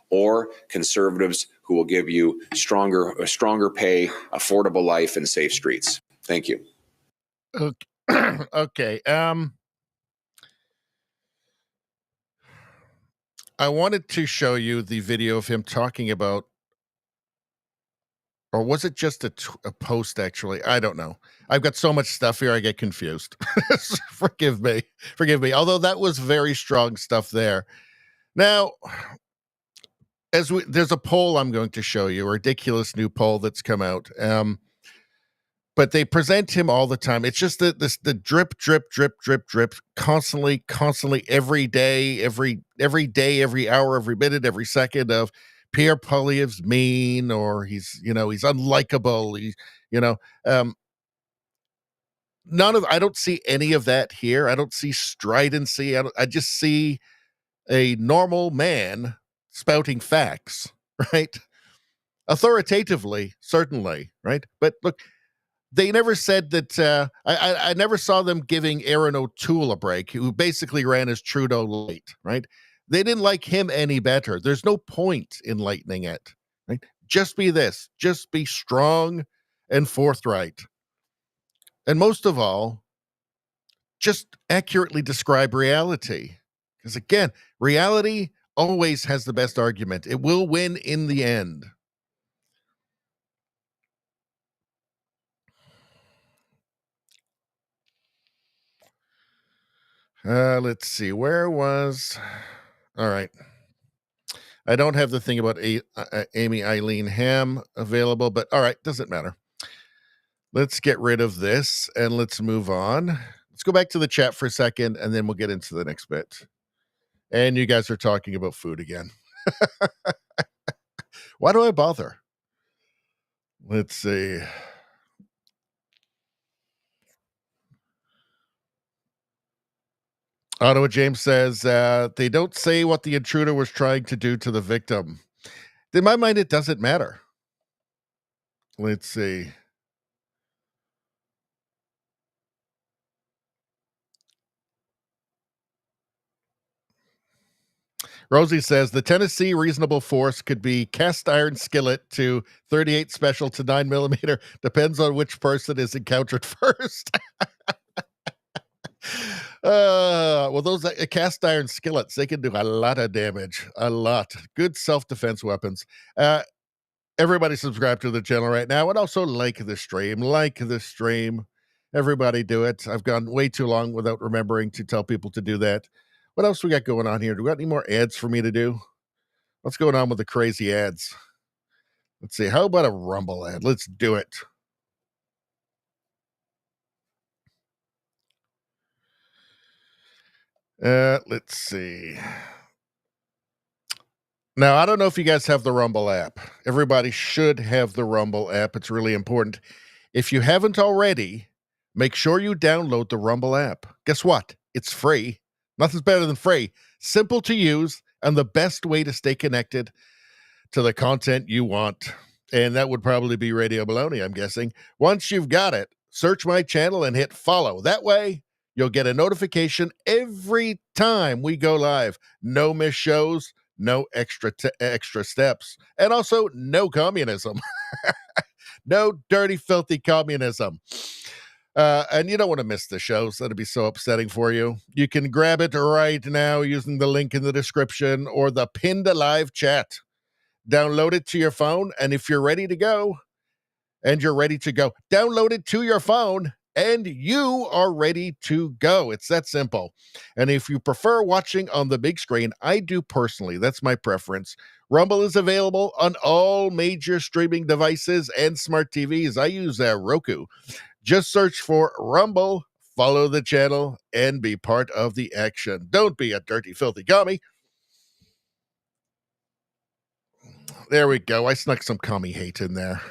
or Conservatives who will give you stronger pay, affordable life, and safe streets. Thank you. Okay. Okay. I wanted to show you the video of him talking about, or was it just a post, actually? I don't know. I've got so much stuff here, I get confused. Forgive me. Although that was very strong stuff there. Now, there's a poll I'm going to show you, a ridiculous new poll that's come out. But they present him all the time. It's just the drip, constantly, every day, every hour, every minute, every second of Pierre Poilievre's mean, or he's unlikable. I don't see any of that here. I don't see stridency. I just see a normal man spouting facts, right? Authoritatively, certainly, right? But look, they never said that. I never saw them giving Aaron O'Toole a break, who basically ran as Trudeau light, right? They didn't like him any better. There's no point in lightening it, right? Just be this. Just be strong and forthright. And most of all, just accurately describe reality. Because again, reality always has the best argument. It will win in the end. Let's see. Where was... All right. I don't have the thing about Amy Eileen Ham available, but all right, doesn't matter. Let's get rid of this and let's move on. Let's go back to the chat for a second, and then we'll get into the next bit. And you guys are talking about food again. Why do I bother? Let's see. Ottawa James says, they don't say what the intruder was trying to do to the victim. In my mind, it doesn't matter. Let's see. Rosie says, the Tennessee reasonable force could be cast iron skillet to 38 special to 9mm. Depends on which person is encountered first. Well, those cast iron skillets, they can do a lot of damage. A lot. Good self-defense weapons. Everybody subscribe to the channel right now, and also like the stream. Everybody do it. I've gone way too long without remembering to tell people to do that. What else we got going on here? Do we got any more ads for me to do? What's going on with the crazy ads? Let's see. How about a Rumble ad? Let's do it. Let's see. Now, I don't know if you guys have the Rumble app. Everybody should have the Rumble app. It's really important. If you haven't already, make sure you download the Rumble app. Guess what? It's free. Nothing's better than free. Simple to use, and the best way to stay connected to the content you want. And that would probably be Radio Baloney, I'm guessing. Once you've got it, search my channel and hit follow. That way, you'll get a notification every time we go live. No missed shows, no extra steps, and also no communism. No dirty, filthy communism. And you don't want to miss the shows. That'd be so upsetting for you. You can grab it right now using the link in the description or the pinned live chat. Download it to your phone, and if you're ready to go, download it to your phone, and you are ready to go. It's that simple. And if you prefer watching on the big screen, I do personally. That's my preference. Rumble is available on all major streaming devices and smart TVs. I use Roku. Just search for Rumble, follow the channel, and be part of the action. Don't be a dirty, filthy commie. There we go. I snuck some commie hate in there.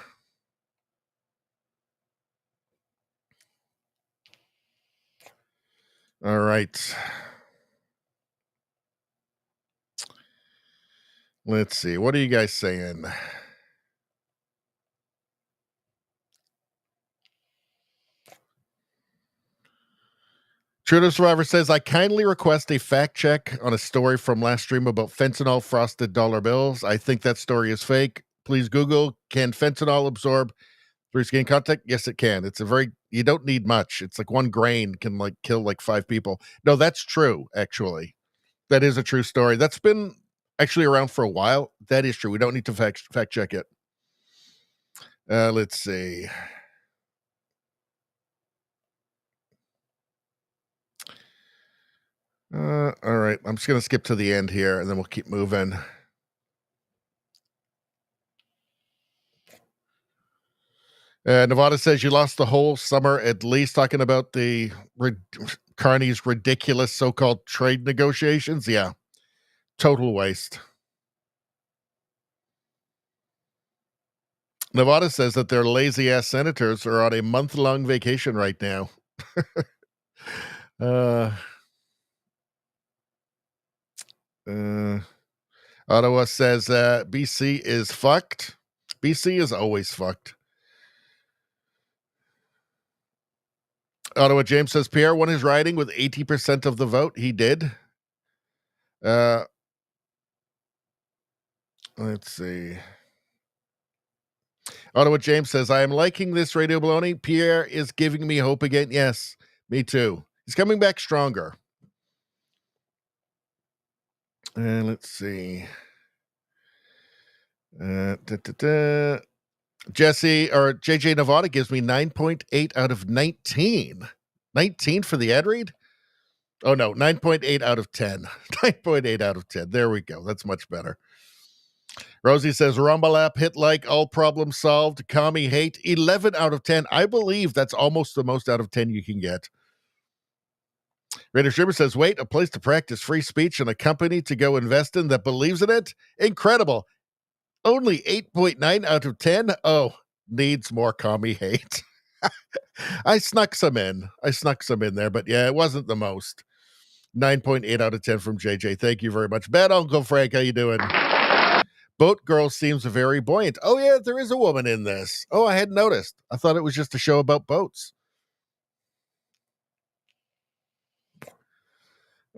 All right. Let's see. What are you guys saying? True to Survivor says, I kindly request a fact check on a story from last stream about fentanyl frosted dollar bills. I think that story is fake. Please Google, can fentanyl absorb through skin contact? Yes, it can. It's you don't need much. It's like 1 grain can like kill like 5 people. No, that's true, actually. That is a true story. That's been actually around for a while. That is true. We don't need to fact check it. Let's see. All right. I'm just going to skip to the end here, and then we'll keep moving. Nevada says you lost the whole summer at least talking about the Carney's ridiculous so-called trade negotiations. Yeah. Total waste. Nevada says that their lazy-ass senators are on a month-long vacation right now. Ottawa says BC is fucked. BC is always fucked. Ottawa James says Pierre won his riding with 80% of the vote. He did. Let's see. Ottawa James says, I am liking this Radio Baloney. Pierre is giving me hope again. Yes, me too. He's coming back stronger. Let's see. Jesse or JJ Nevada gives me 9.8 out of 19. 19 for the ad read? Oh, no, 9.8 out of 10. 9.8 out of 10. There we go. That's much better. Rosie says, Rumble app, hit like, all problems solved. Commie hate, 11 out of 10. I believe that's almost the most out of 10 you can get. Raider Streamer says, wait, a place to practice free speech and a company to go invest in that believes in it? Incredible. Only 8.9 out of 10? Oh, needs more commie hate. I snuck some in there, but yeah, it wasn't the most. 9.8 out of 10 from JJ. Thank you very much. Bad Uncle Frank, how you doing? Boat Girl seems very buoyant. Oh, yeah, there is a woman in this. Oh, I hadn't noticed. I thought it was just a show about boats.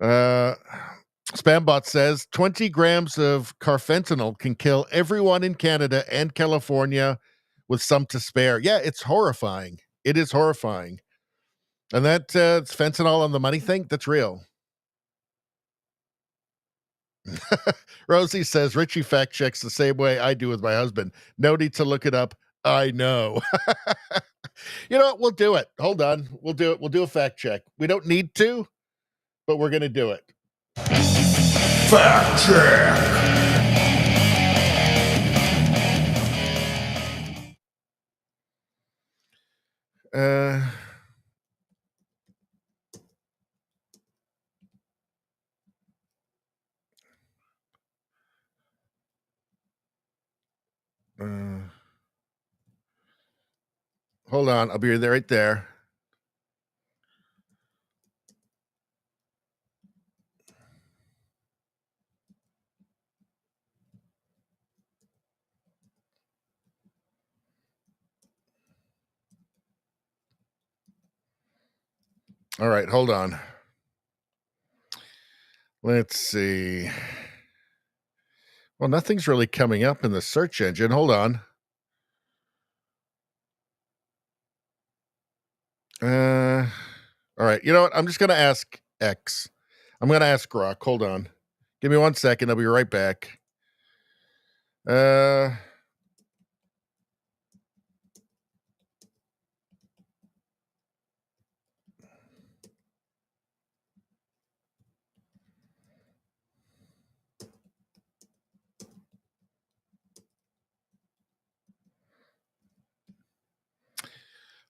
Spambot says 20 grams of carfentanil can kill everyone in Canada and California with some to spare. Yeah, it's horrifying. It is horrifying. And that it's fentanyl on the money thing, that's real. Rosie says Richie fact checks the same way I do with my husband. No need to look it up. I know. You know what? We'll do it. Hold on. We'll do it. We'll do a fact check. We don't need to, but we're going to do it. Fact check. Hold on. I'll be right there. All right, hold on. Let's see. Well, nothing's really coming up in the search engine. Hold on. All right. You know what? I'm just going to ask X. I'm going to ask Grok. Hold on. Give me 1 second. I'll be right back.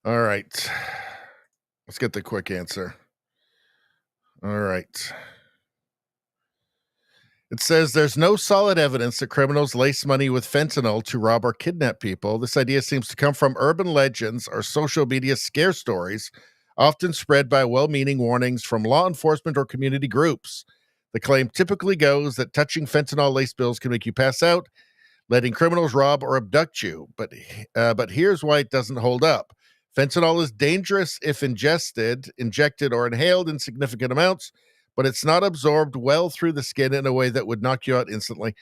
All right. Let's get the quick answer. All right. It says there's no solid evidence that criminals lace money with fentanyl to rob or kidnap people. This idea seems to come from urban legends or social media scare stories often spread by well-meaning warnings from law enforcement or community groups. The claim typically goes that touching fentanyl-laced pills can make you pass out, letting criminals rob or abduct you. But here's why it doesn't hold up. Fentanyl is dangerous if injected, or inhaled in significant amounts, but it's not absorbed well through the skin in a way that would knock you out instantly.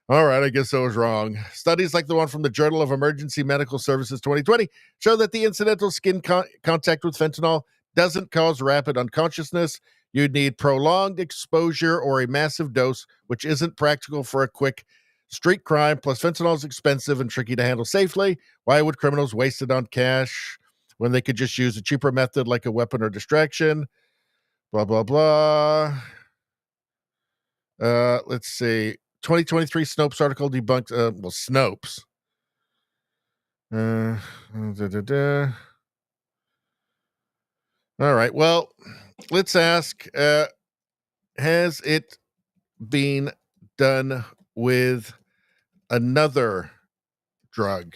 All right, I guess I was wrong. Studies like the one from the Journal of Emergency Medical Services 2020 show that the incidental skin contact with fentanyl doesn't cause rapid unconsciousness. You'd need prolonged exposure or a massive dose, which isn't practical for a quick street crime. Plus, fentanyl is expensive and tricky to handle safely. Why would criminals waste it on cash when they could just use a cheaper method like a weapon or distraction? Blah, blah, blah. Let's see. 2023 Snopes article debunked, Snopes. All right, well, let's ask, has it been done with another drug?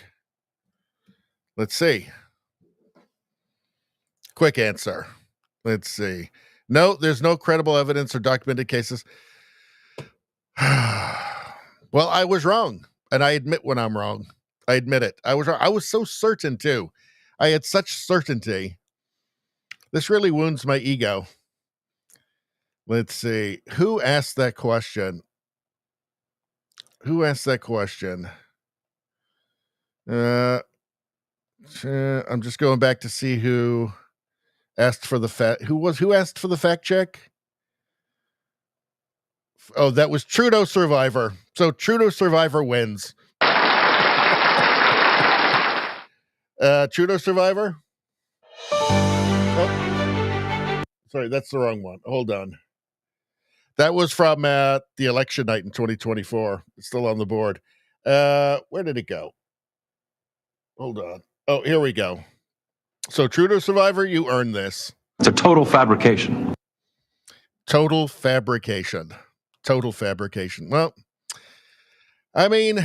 Let's see. Quick answer. Let's see. No, there's no credible evidence or documented cases. Well, I was wrong, and I admit when I'm wrong. I admit it. I was wrong. I was so certain, too. I had such certainty. This really wounds my ego. Let's see. Who asked that question? I'm just going back to see who asked for the who asked for the fact check? Oh, that was Trudeau Survivor. So Trudeau Survivor wins. Trudeau Survivor? Oh, sorry, that's the wrong one. Hold on. That was from the election night in 2024. It's still on the board. Where did it go? Hold on. Oh, here we go. So Trudeau Survivor, you earned this. It's a total fabrication. Total fabrication. Well, I mean,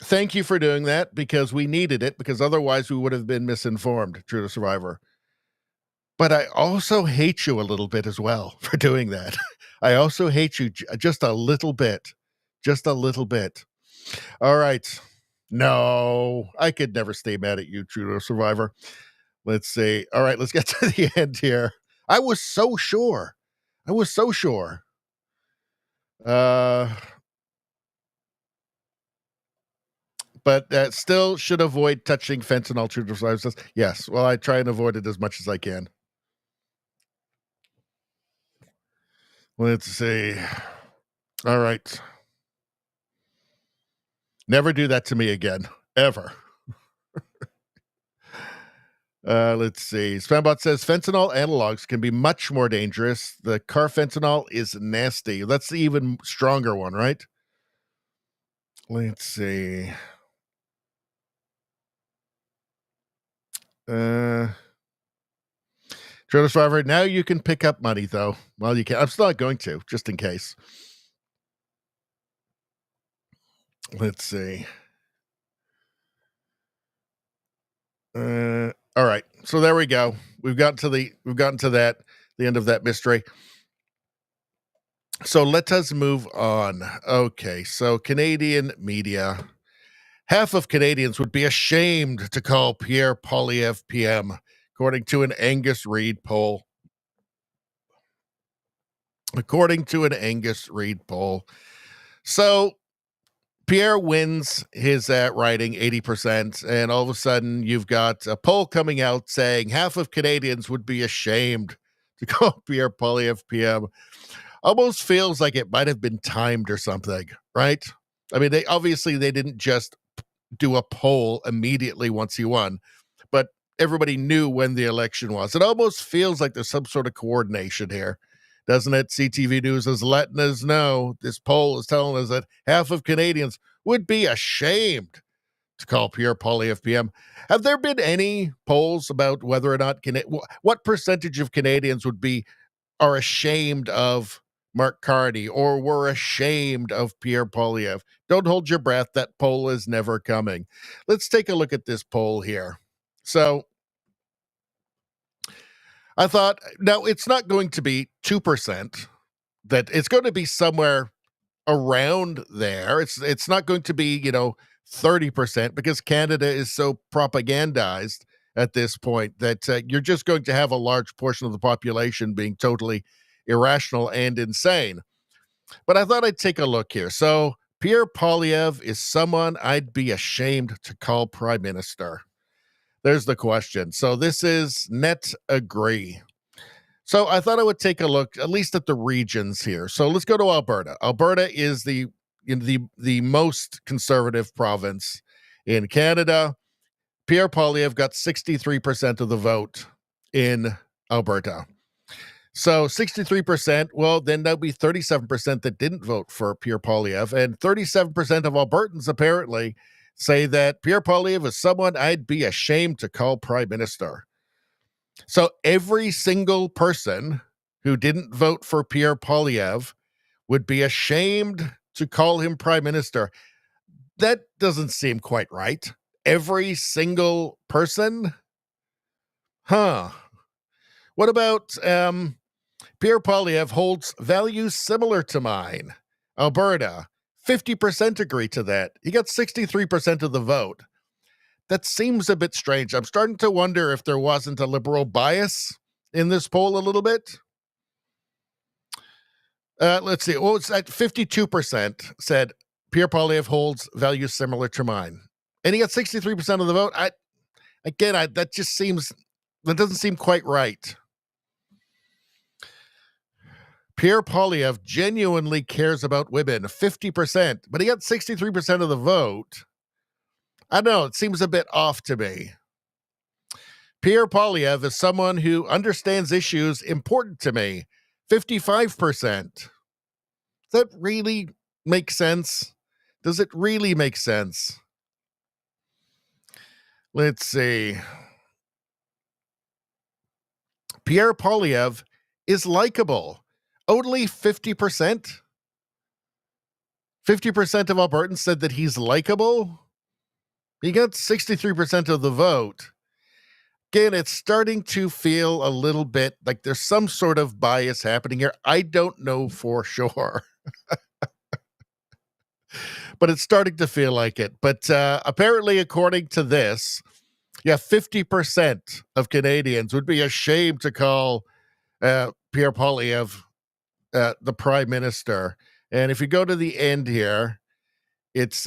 thank you for doing that because we needed it, because otherwise we would have been misinformed, Trudeau Survivor. But I also hate you a little bit as well for doing that. I also hate you just a little bit. All right. No, I could never stay mad at you, Trudeau Survivor. Let's see. All right, let's get to the end here. I was so sure. But still should avoid touching fentanyl, Trudeau Survivor says. Yes, well, I try and avoid it as much as I can. Let's see. All right. Never do that to me again. Ever. Let's see. Spambot says fentanyl analogs can be much more dangerous. The carfentanil is nasty. That's the even stronger one, right? Let's see. Trudeau Survivor, now you can pick up money, though. Well, you can. I'm still not going to, just in case. Let's see. All right. So there we go. We've gotten to the end of that mystery. So let us move on. Okay. So Canadian media. Half of Canadians would be ashamed to call Pierre Poilievre PM, according to an Angus Reid poll. So Pierre wins his riding 80%, and all of a sudden you've got a poll coming out saying half of Canadians would be ashamed to call Pierre Poilievre PM. Almost feels like it might have been timed or something, right? I mean, they didn't just do a poll immediately once he won, but everybody knew when the election was. It almost feels like there's some sort of coordination here, doesn't it? CTV News is letting us know, this poll is telling us that half of Canadians would be ashamed to call Pierre Poilievre PM. Have there been any polls about whether or not what percentage of Canadians are ashamed of Mark Carney or were ashamed of Pierre Poilievre? Don't hold your breath. That poll is never coming. Let's take a look at this poll here. So I thought, no, it's not going to be 2%. That it's going to be somewhere around there. It's not going to be, 30% because Canada is so propagandized at this point that you're just going to have a large portion of the population being totally irrational and insane. But I thought I'd take a look here. So Pierre Poilievre is someone I'd be ashamed to call prime minister. There's the question. So this is net agree. So I thought I would take a look at least at the regions here. So let's go to Alberta. Alberta is the most conservative province in Canada. Pierre Poilievre got 63% of the vote in Alberta. So 63%, well, then that would be 37% that didn't vote for Pierre Poilievre. And 37% of Albertans apparently say that Pierre Poilievre is someone I'd be ashamed to call prime minister. So every single person who didn't vote for Pierre Poilievre would be ashamed to call him prime minister. That doesn't seem quite right. Every single person? Huh. What about Pierre Poilievre holds values similar to mine? Alberta, 50% agree to that. He got 63% of the vote. That seems a bit strange. I'm starting to wonder if there wasn't a liberal bias in this poll a little bit. Let's see. Well, it's at 52% said Pierre Poilievre holds values similar to mine. And he got 63% of the vote. That doesn't seem quite right. Pierre Poilievre genuinely cares about women, 50%, but he got 63% of the vote. I don't know, it seems a bit off to me. Pierre Poilievre is someone who understands issues important to me, 55%. Does that really make sense? Does it really make sense? Let's see. Pierre Poilievre is likable. Only 50%? 50% of Albertans said that he's likable? He got 63% of the vote. Again, it's starting to feel a little bit like there's some sort of bias happening here. I don't know for sure. But it's starting to feel like it. But apparently, according to this, 50% of Canadians would be ashamed to call Pierre Poilievre the prime minister. And if you go to the end here, it's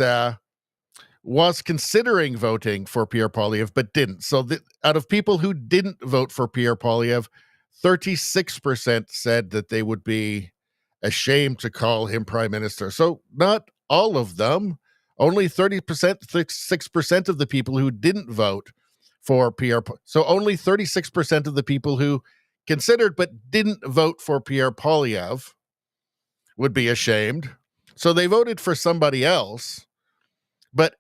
was considering voting for Pierre Poilievre, but didn't. So out of people who didn't vote for Pierre Poilievre, 36% said that they would be ashamed to call him prime minister. So not all of them, only 6% of the people who didn't vote for Pierre. So only 36% of the people who considered but didn't vote for Pierre Poilievre would be ashamed. So they voted for somebody else. But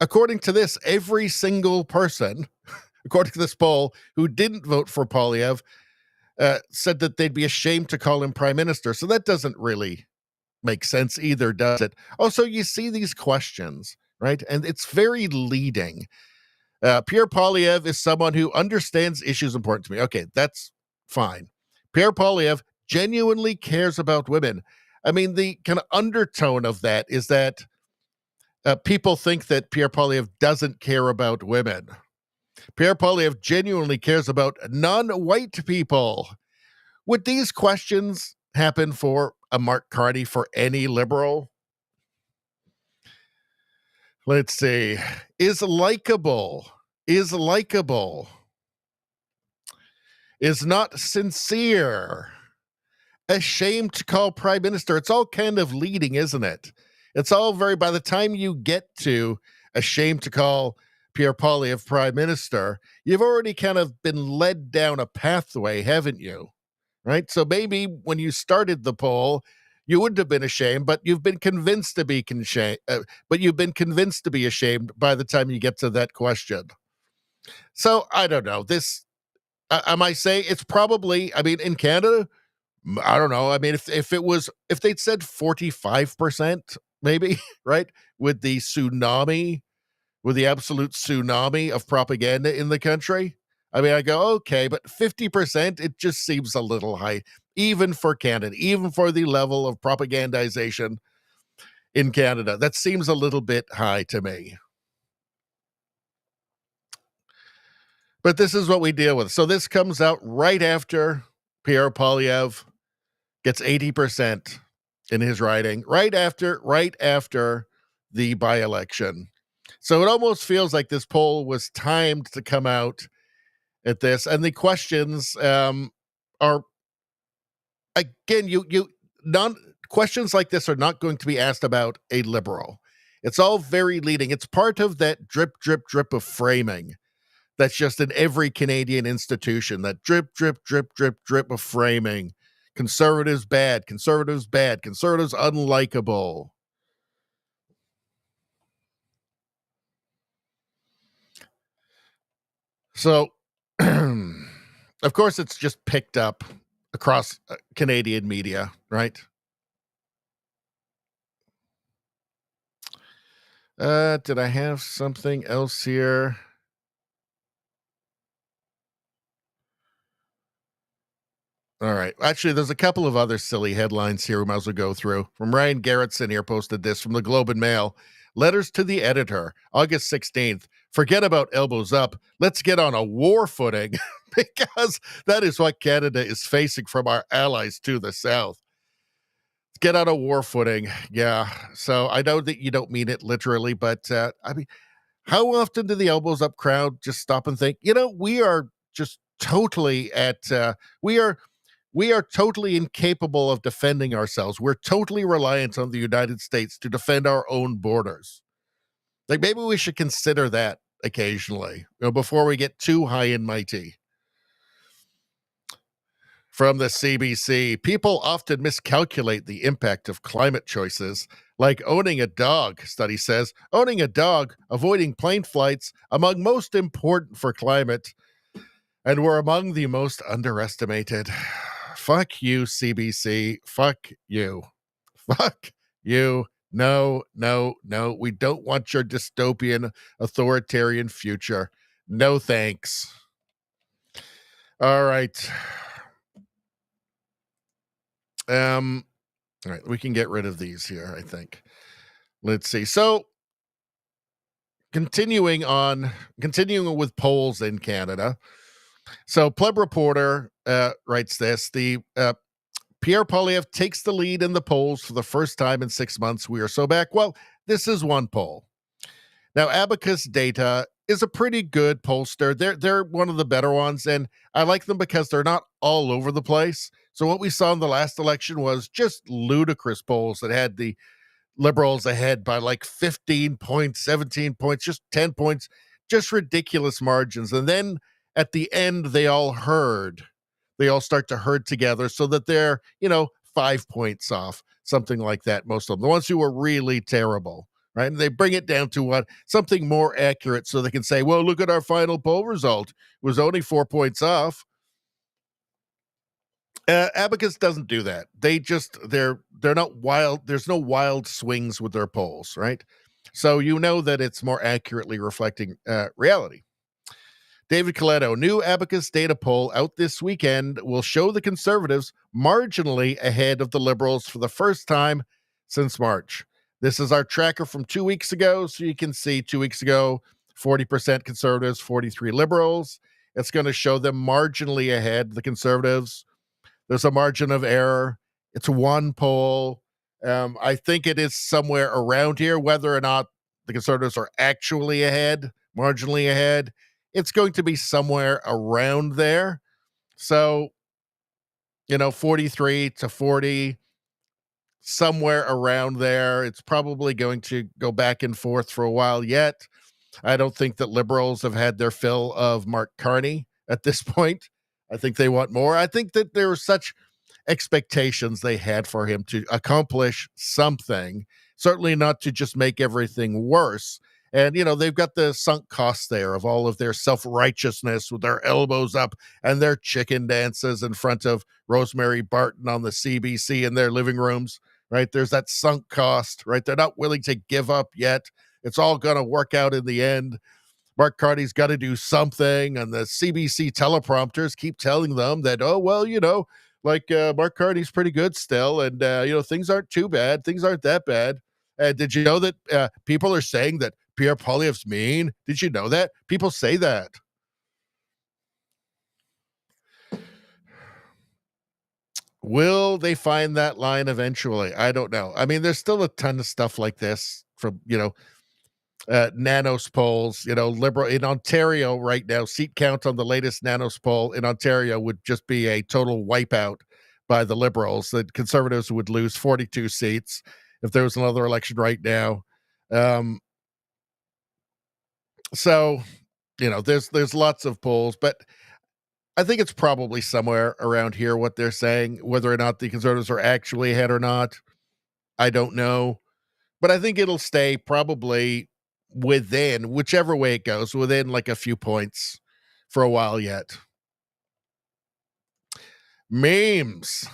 according to this, every single person, according to this poll, who didn't vote for Poilievre said that they'd be ashamed to call him prime minister. So that doesn't really make sense either, does it? Oh, so you see these questions, right? And it's very leading. Pierre Poilievre is someone who understands issues important to me. Okay, that's fine. Pierre Poilievre genuinely cares about women. I mean, the kind of undertone of that is that people think that Pierre Poilievre doesn't care about women. Pierre Poilievre genuinely cares about non-white people. Would these questions happen for a Mark Carney, for any liberal? Let's see. Is likable. Is not sincere. Ashamed to call prime minister. It's all kind of leading, isn't it? It's all by the time you get to ashamed to call Pierre Poilievre prime minister, you've already kind of been led down a pathway, haven't you? Right? So maybe when you started the poll, you wouldn't have been ashamed, but you've been convinced to be ashamed by the time you get to that question. So I don't know. This, I might say it's probably, I mean, in Canada, I don't know. I mean, if they'd said 45%, maybe, right? With the absolute tsunami of propaganda in the country, I mean, I go, okay, but 50%, it just seems a little high, even for Canada, even for the level of propagandization in Canada. That seems a little bit high to me. But this is what we deal with. So this comes out right after Pierre Poilievre gets 80% in his riding, right after the by-election. So it almost feels like this poll was timed to come out at this. And the questions are, again, questions like this are not going to be asked about a liberal. It's all very leading. It's part of that drip, drip, drip of framing that's just in every Canadian institution, that drip, drip, drip, drip, drip of framing. Conservatives bad, conservatives bad, conservatives unlikable. So, of course, it's just picked up across Canadian media, right? Did I have something else here? All right. Actually, there's a couple of other silly headlines here we might as well go through. From Ryan Garrettson here, posted this from the Globe and Mail. Letters to the editor, August 16th. Forget about elbows up. Let's get on a war footing because that is what Canada is facing from our allies to the south. Get on a war footing. Yeah. So I know that you don't mean it literally, but I mean, how often do the elbows up crowd just stop and think, we are just totally we are totally incapable of defending ourselves. We're totally reliant on the United States to defend our own borders. Like, maybe we should consider that occasionally, before we get too high and mighty. From the CBC, people often miscalculate the impact of climate choices, like owning a dog. Study says owning a dog, avoiding plane flights, among most important for climate, and we're among the most underestimated. Fuck you, CBC. Fuck you. Fuck you. No, no, no. We don't want your dystopian, authoritarian future. No thanks. All right. All right, we can get rid of these here, I think. Let's see. So, continuing with polls in Canada. So, Pleb Reporter writes this. The Pierre Poilievre takes the lead in the polls for the first time in 6 months. We are so back. Well, this is one poll. Now, Abacus Data is a pretty good pollster. They're one of the better ones, and I like them because they're not all over the place. So what we saw in the last election was just ludicrous polls that had the Liberals ahead by like 15 points, 17 points, just 10 points, just ridiculous margins. And then at the end, they all start to herd together so that they're, 5 points off, something like that. Most of them, the ones who were really terrible, right? And they bring it down to something more accurate so they can say, well, look at our final poll result. It was only 4 points off. Abacus doesn't do that. They're not wild. There's no wild swings with their polls, right? So that it's more accurately reflecting reality. David Coletto, new Abacus data poll out this weekend will show the Conservatives marginally ahead of the Liberals for the first time since March. This is our tracker from 2 weeks ago. So you can see 2 weeks ago, 40% Conservatives, 43 Liberals. It's going to show them marginally ahead, the Conservatives. There's a margin of error. It's one poll. I think it is somewhere around here, whether or not the Conservatives are actually ahead, marginally ahead. It's going to be somewhere around there. So, 43 to 40, somewhere around there. It's probably going to go back and forth for a while yet. I don't think that Liberals have had their fill of Mark Carney at this point. I think they want more. I think that there were such expectations they had for him to accomplish something, certainly not to just make everything worse. And, they've got the sunk costs there of all of their self-righteousness with their elbows up and their chicken dances in front of Rosemary Barton on the CBC in their living rooms, right? There's that sunk cost, right? They're not willing to give up yet. It's all going to work out in the end. Mark Carney's got to do something, and the CBC teleprompters keep telling them that, oh, well, Mark Carney's pretty good still, and, things aren't too bad. Things aren't that bad. Did you know that people are saying that Pierre Poilievre's mean? Did you know that? People say that. Will they find that line eventually? I don't know. I mean, there's still a ton of stuff like this from, Nanos polls, Liberal in Ontario right now. Seat count on the latest Nanos poll in Ontario would just be a total wipeout by the Liberals. The Conservatives would lose 42 seats if there was another election right now. There's lots of polls, but I think it's probably somewhere around here what they're saying. Whether or not the Conservatives are actually ahead or not, I don't know. But I think it'll stay probably within, whichever way it goes, within like a few points for a while yet. Memes.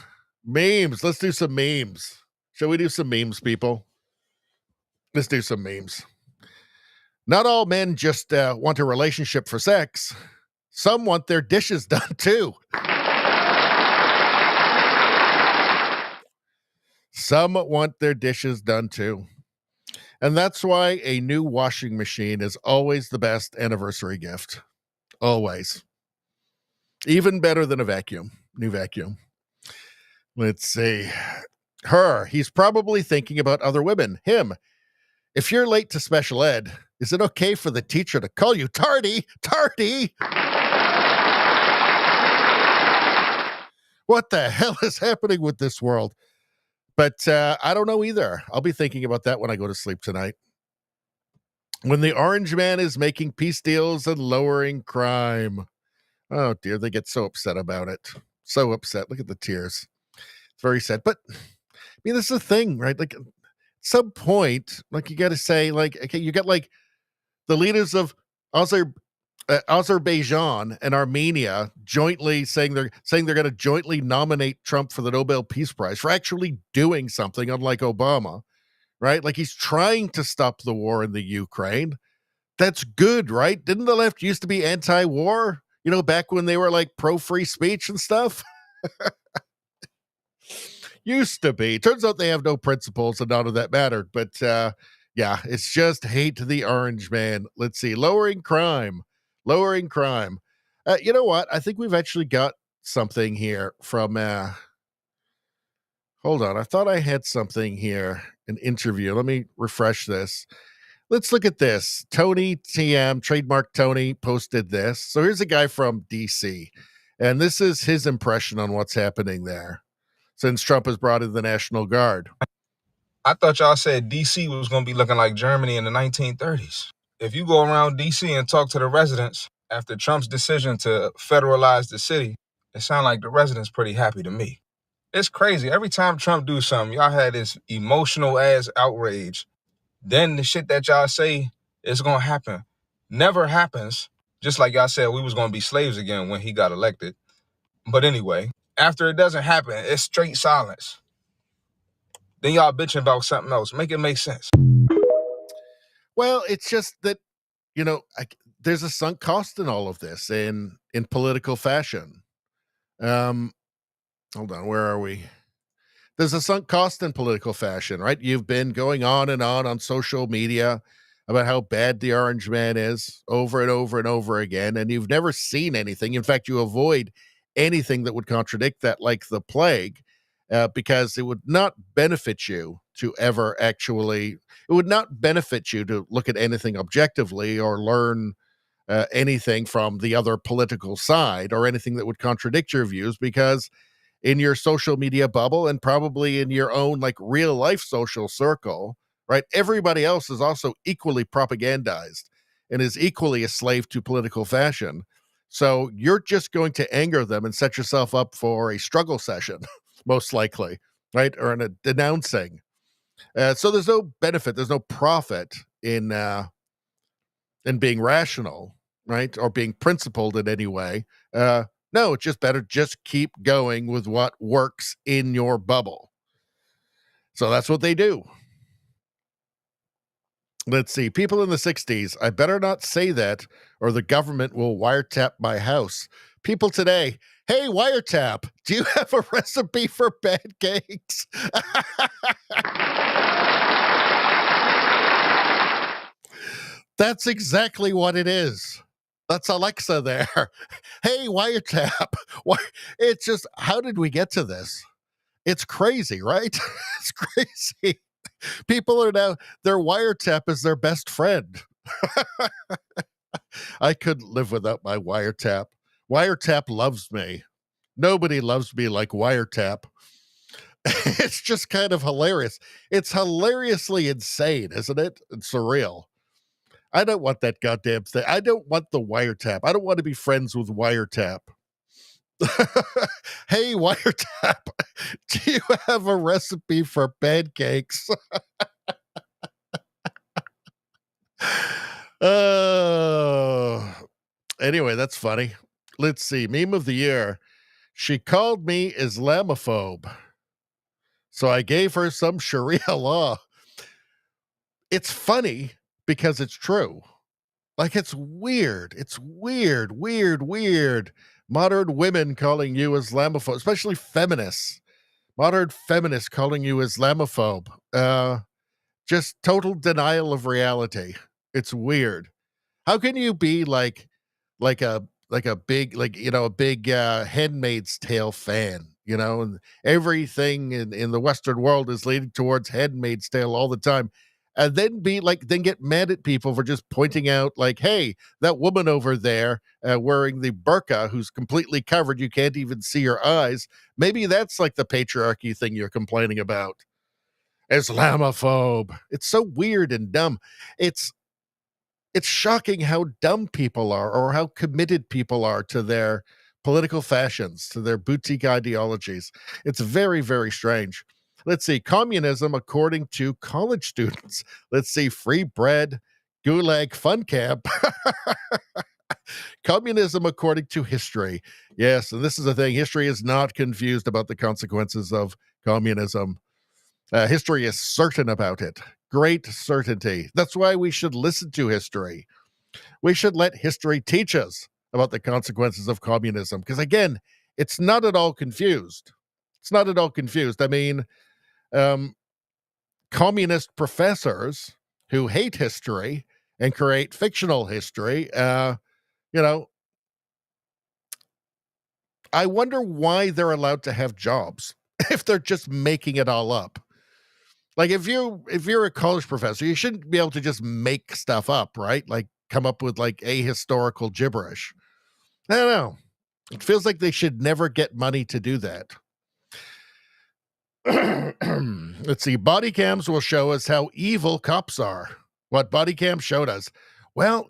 Let's do some memes. Shall we do some memes, people? Let's do some memes. Not all men just want a relationship for sex. Some want their dishes done too. Some want their dishes done too. And that's why a new washing machine is always the best anniversary gift. Always. Even better than a vacuum. New vacuum. Let's see. He's probably thinking about other women. Him. If you're late to special ed, is it okay for the teacher to call you tardy? Tardy! What the hell is happening with this world? But I don't know either. I'll be thinking about that when I go to sleep tonight. When the orange man is making peace deals and lowering crime. Oh, dear. They get so upset about it. So upset. Look at the tears. It's very sad. But, I mean, this is the thing, right? Like, at some point, like, you got to say, like, okay, you got, like, the leaders of Azerbaijan and Armenia jointly saying they're going to jointly nominate Trump for the Nobel Peace Prize for actually doing something, unlike Obama, right? Like, he's trying to stop the war in the Ukraine. That's good, right? Didn't the left used to be anti-war? Back when they were like pro-free speech and stuff? Used to be. Turns out they have no principles and none of that mattered. But yeah, it's just hate the orange man. Let's see. Lowering crime. You know what? I think we've actually got something here from hold on. I thought I had something here, an interview. Let me refresh this. Let's look at this. Tony TM, trademark Tony, posted this. So here's a guy from DC, and this is his impression on what's happening there since Trump has brought in the National Guard. I thought y'all said DC was going to be looking like Germany in the 1930s. If you go around DC and talk to the residents after Trump's decision to federalize the city, it sounds like the residents pretty happy to me. It's crazy. Every time Trump do something, y'all had this emotional ass outrage. Then the shit that y'all say is going to happen never happens. Just like y'all said we was going to be slaves again when he got elected. But anyway, after it doesn't happen, it's straight silence. Then y'all bitching about something else. Make it make sense. Well, it's just that, there's a sunk cost in all of this in political fashion. Hold on, where are we? There's a sunk cost in political fashion, right? You've been going on and on social media about how bad the orange man is over and over and over again, and you've never seen anything. In fact, you avoid anything that would contradict that like the plague, because it would not benefit you to look at anything objectively or learn anything from the other political side or anything that would contradict your views, because in your social media bubble and probably in your own like real life social circle, right, everybody else is also equally propagandized and is equally a slave to political fashion. So you're just going to anger them and set yourself up for a struggle session, most likely, right, or in a denouncing. So there's no benefit, there's no profit in being rational, right, or being principled in any way. No, it's just better just keep going with what works in your bubble. So that's what they do. Let's see. People in the 60s, I better not say that or the government will wiretap my house. People today, hey, wiretap, do you have a recipe for pancakes? That's exactly what it is. That's Alexa there. Hey, wiretap. It's just, how did we get to this? It's crazy, right? It's crazy. People are now, their wiretap is their best friend. I couldn't live without my wiretap. Wiretap loves me. Nobody loves me like wiretap. It's just kind of hilarious. It's hilariously insane, isn't it? It's surreal. I don't want that goddamn thing. I don't want the wiretap. I don't want to be friends with wiretap. Hey, wiretap, do you have a recipe for pancakes? Anyway, that's funny. Let's see. Meme of the year. She called me Islamophobe, so I gave her some Sharia law. It's funny because it's true. Like, it's weird. It's weird. Modern women calling you Islamophobe, especially feminists. Modern feminists calling you Islamophobe. Just total denial of reality. It's weird. How can you be like a big, a big Handmaid's Tale fan, and everything in the Western world is leading towards Handmaid's Tale all the time. And then then get mad at people for just pointing out, like, hey, that woman over there wearing the burqa who's completely covered, you can't even see her eyes. Maybe that's like the patriarchy thing you're complaining about. Islamophobe. It's so weird and dumb. It's shocking how dumb people are, or how committed people are to their political fashions, to their boutique ideologies. It's very, very strange. Let's see. Communism, according to college students. Let's see. Free bread, gulag fun camp. Communism, according to history. Yes, and this is the thing. History is not confused about the consequences of communism. History is certain about it. Great certainty. That's why we should listen to history. We should let history teach us about the consequences of communism. Because again, it's not at all confused. It's not at all confused. I mean, communist professors who hate history and create fictional history, I wonder why they're allowed to have jobs if they're just making it all up. Like, if you're a college professor, you shouldn't be able to just make stuff up, right? Like, come up with like ahistorical gibberish. I don't know. It feels like they should never get money to do that. Let's see. Body cams will show us how evil cops are. What body cam showed us? Well,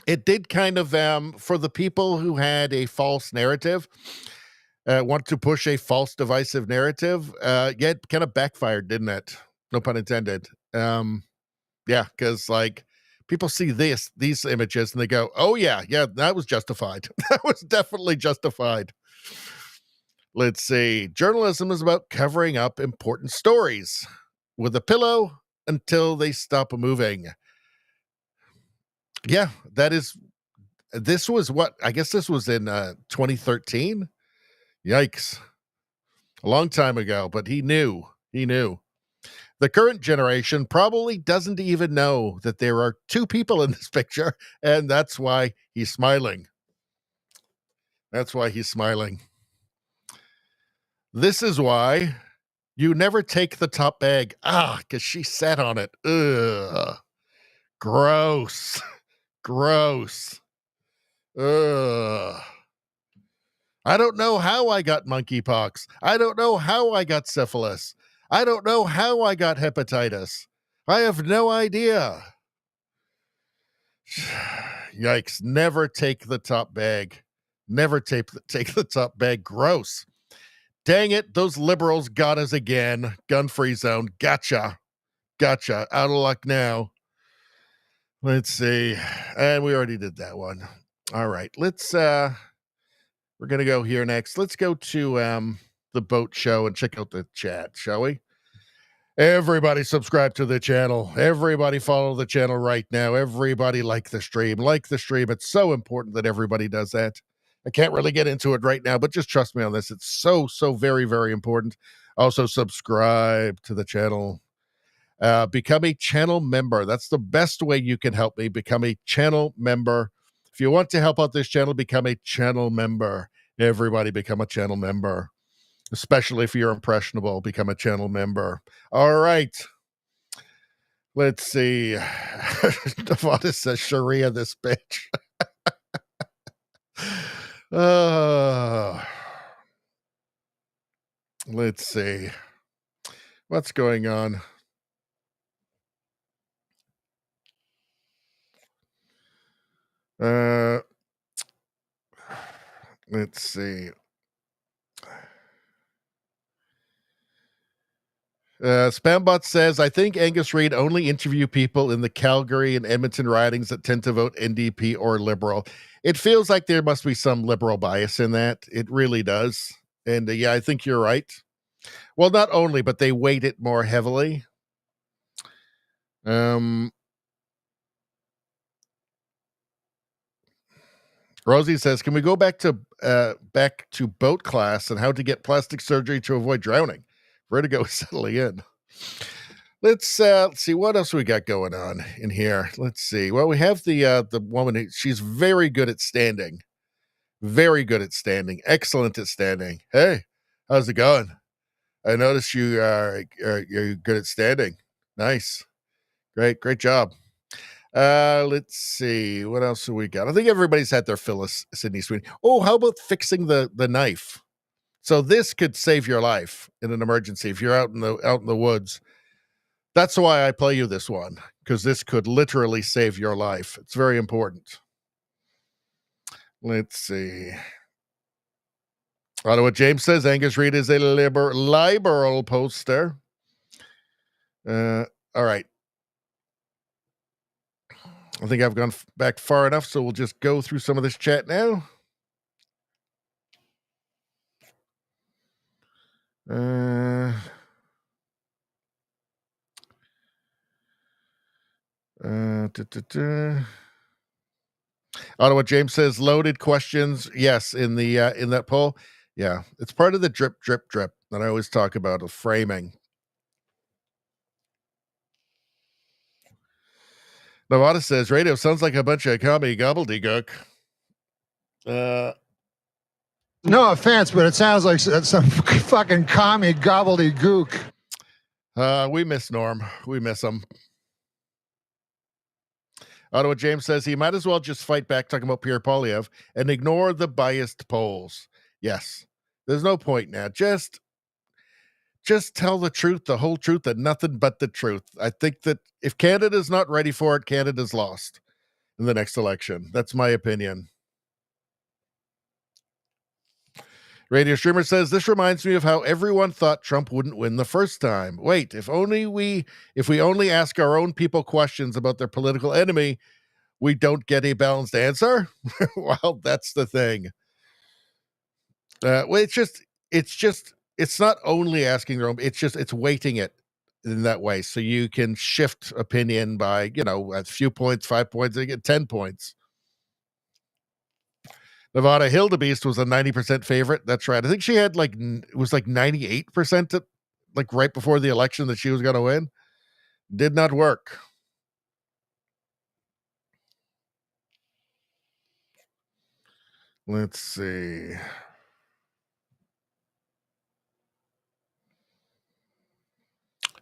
it did kind of, for the people who had a false narrative, want to push a false divisive narrative, yet kind of backfired, didn't it? No pun intended. Yeah, because like people see these images and they go, oh yeah, that was justified. That was definitely justified. Let's see. Journalism is about covering up important stories with a pillow until they stop moving. Yeah, this was what, I guess this was in 2013. Yikes. A long time ago, but he knew. The current generation probably doesn't even know that there are two people in this picture, and that's why he's smiling. This is why you never take the top bag. Because she sat on it. Ugh. Gross. Ugh. I don't know how I got monkeypox. I don't know how I got syphilis. I don't know how I got hepatitis. I have no idea. Yikes. Never take the top bag. Never take the top bag. Gross. Dang it. Those liberals got us again. Gun-free zone. Gotcha. Out of luck now. Let's see. And we already did that one. All right. Let's, we're going to go here next. Let's go to the boat show and check out the chat, shall we? Everybody subscribe to the channel. Everybody follow the channel right now. Everybody like the stream. Like the stream. It's so important that everybody does that. I can't really get into it right now, but just trust me on this. It's so very, very important. Also, subscribe to the channel. Become a channel member. That's the best way you can help me. Become a channel member. If you want to help out this channel, become a channel member. Everybody become a channel member. Especially if you're impressionable, become a channel member. All right. Let's see. Nevada says Sharia this bitch. Let's see. What's going on? Let's see. Spambot says, I think Angus Reid only interview people in the Calgary and Edmonton ridings that tend to vote NDP or Liberal. It feels like there must be some Liberal bias in that. It really does. And yeah, I think you're right. Well, not only, but they weight it more heavily. Rosie says, can we go back to boat class and how to get plastic surgery to avoid drowning? Vertigo is settling in. Let's see what else we got going on in here. Let's see. Well, we have the woman. She's very good at standing. Very good at standing. Excellent at standing. Hey, how's it going? I noticed you're good at standing. Nice. Great job. Let's see. What else have we got? I think everybody's had their fill of Sydney Sweeney. Oh, how about fixing the knife? So this could save your life in an emergency if you're out in the woods. That's why I play you this one, because this could literally save your life. It's very important. Let's see. What James says, Angus Reid is a liberal poster. All right. I think I've gone back far enough, so we'll just go through some of this chat now. Ottawa James says loaded questions. Yes, in that poll. Yeah, it's part of the drip that I always talk about of framing. Nevada says radio sounds like a bunch of commie gobbledygook. No offense, but it sounds like some fucking commie gobbledygook. We miss Norm. We miss him. Ottawa James says he might as well just fight back talking about Pierre Poilievre and ignore the biased polls. Yes. There's no point now. Just tell the truth, the whole truth, and nothing but the truth. I think that if Canada's not ready for it, Canada's lost in the next election. That's my opinion. Radio Streamer says, this reminds me of how everyone thought Trump wouldn't win the first time. Wait, if we only ask our own people questions about their political enemy, we don't get a balanced answer? Well, that's the thing. Well, it's not only asking their own, it's weighting it in that way. So you can shift opinion by, a few points, 5 points, you get 10 points. Nevada Hildebeest was a 90% favorite. That's right. I think she had it was 98% right before the election that she was going to win. Did not work. Let's see.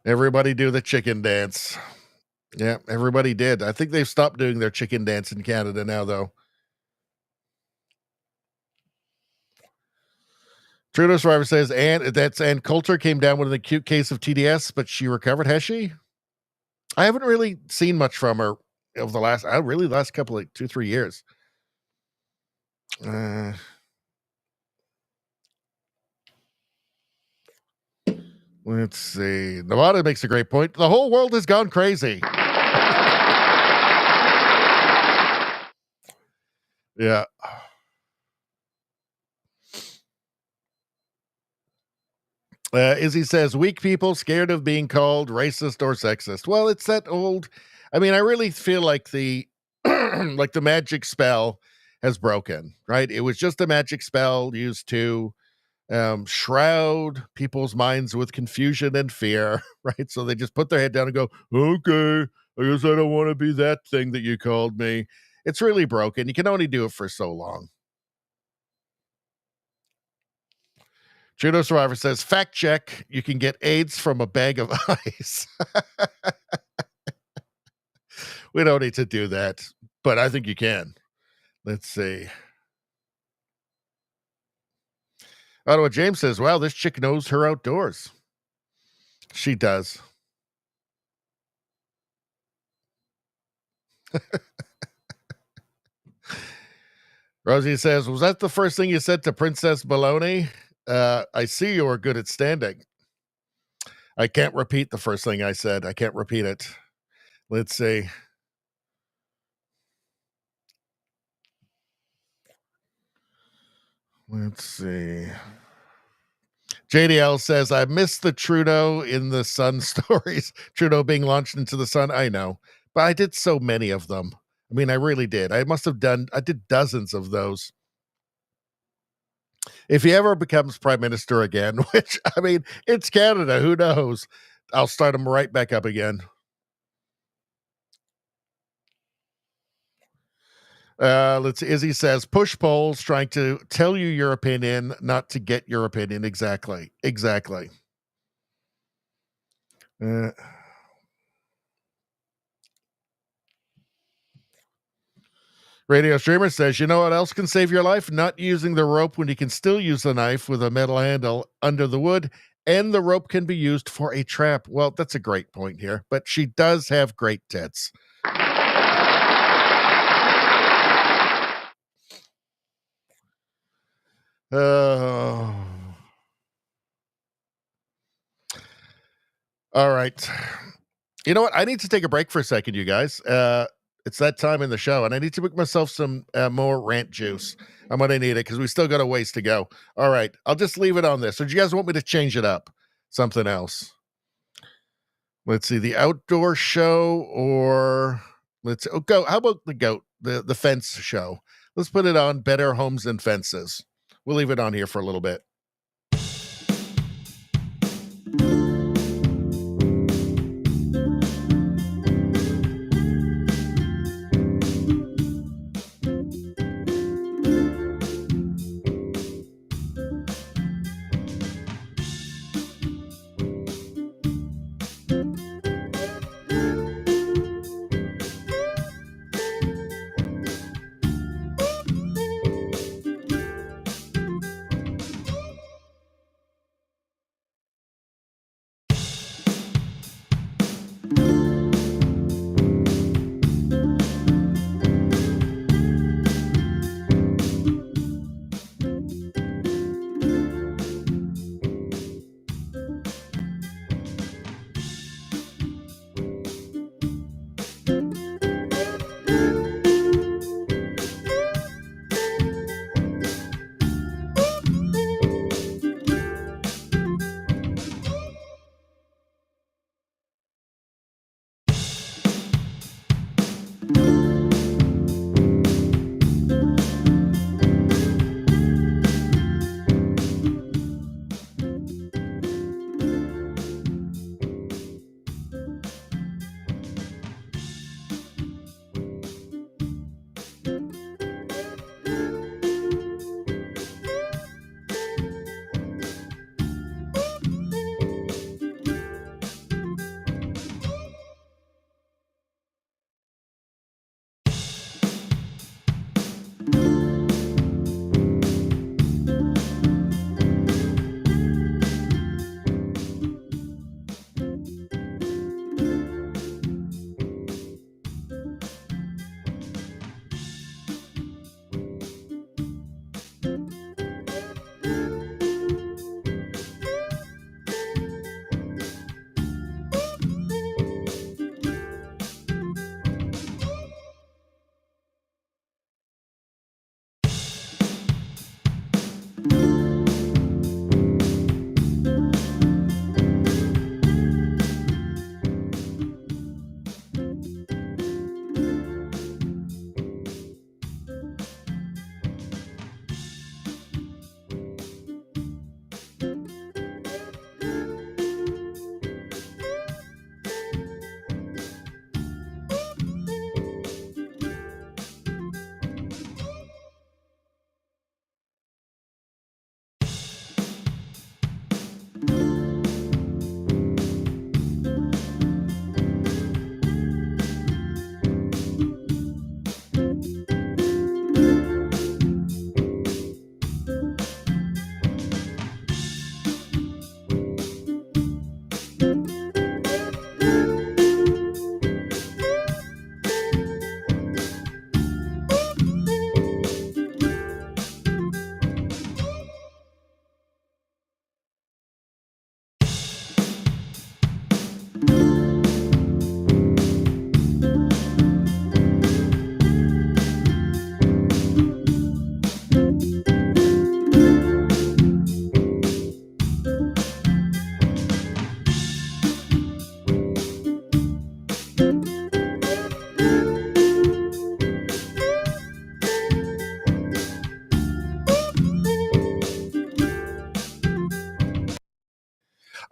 Everybody do the chicken dance. Yeah, everybody did. I think they've stopped doing their chicken dance in Canada now, though. Trudeau Survivor says, and Coulter came down with an acute case of TDS, but she recovered. Has she? I haven't really seen much from her over the last couple of 2-3 years. Let's see. Nevada makes a great point. The whole world has gone crazy. Yeah. Izzy says, weak people scared of being called racist or sexist. Well, it's that old. I mean, I really feel like the like the magic spell has broken, right? It was just a magic spell used to shroud people's minds with confusion and fear, right? So they just put their head down and go, okay, I guess I don't want to be that thing that you called me. It's really broken. You can only do it for so long. Judo Survivor says, fact check, you can get AIDS from a bag of ice. We don't need to do that, but I think you can. Let's see. Ottawa James says, wow, this chick knows her outdoors. She does. Rosie says, was that the first thing you said to Princess Baloney? I see you are good at standing. I can't repeat the first thing I said. I can't repeat it. Let's see. Let's see. JDL says, I missed the Trudeau in the Sun stories. Trudeau being launched into the sun. I know, but I did so many of them. I mean, I really did. I did dozens of those. If he ever becomes prime minister again, which, I mean, it's Canada, who knows? I'll start him right back up again. Let's see. Izzy says, push polls, trying to tell you your opinion, not to get your opinion. Exactly. Radio Streamer says, you know what else can save your life? Not using the rope when you can still use the knife with a metal handle under the wood, and the rope can be used for a trap. Well, that's a great point here, but she does have great tits. All right. You know what? I need to take a break for a second, you guys. It's that time in the show, and I need to make myself some more rant juice. I'm going to need it because we still got a ways to go. All right. I'll just leave it on this. Or do you guys want me to change it up? Something else. Let's see. The outdoor show, or go. How about the goat, the fence show? Let's put it on Better Homes and Fences. We'll leave it on here for a little bit.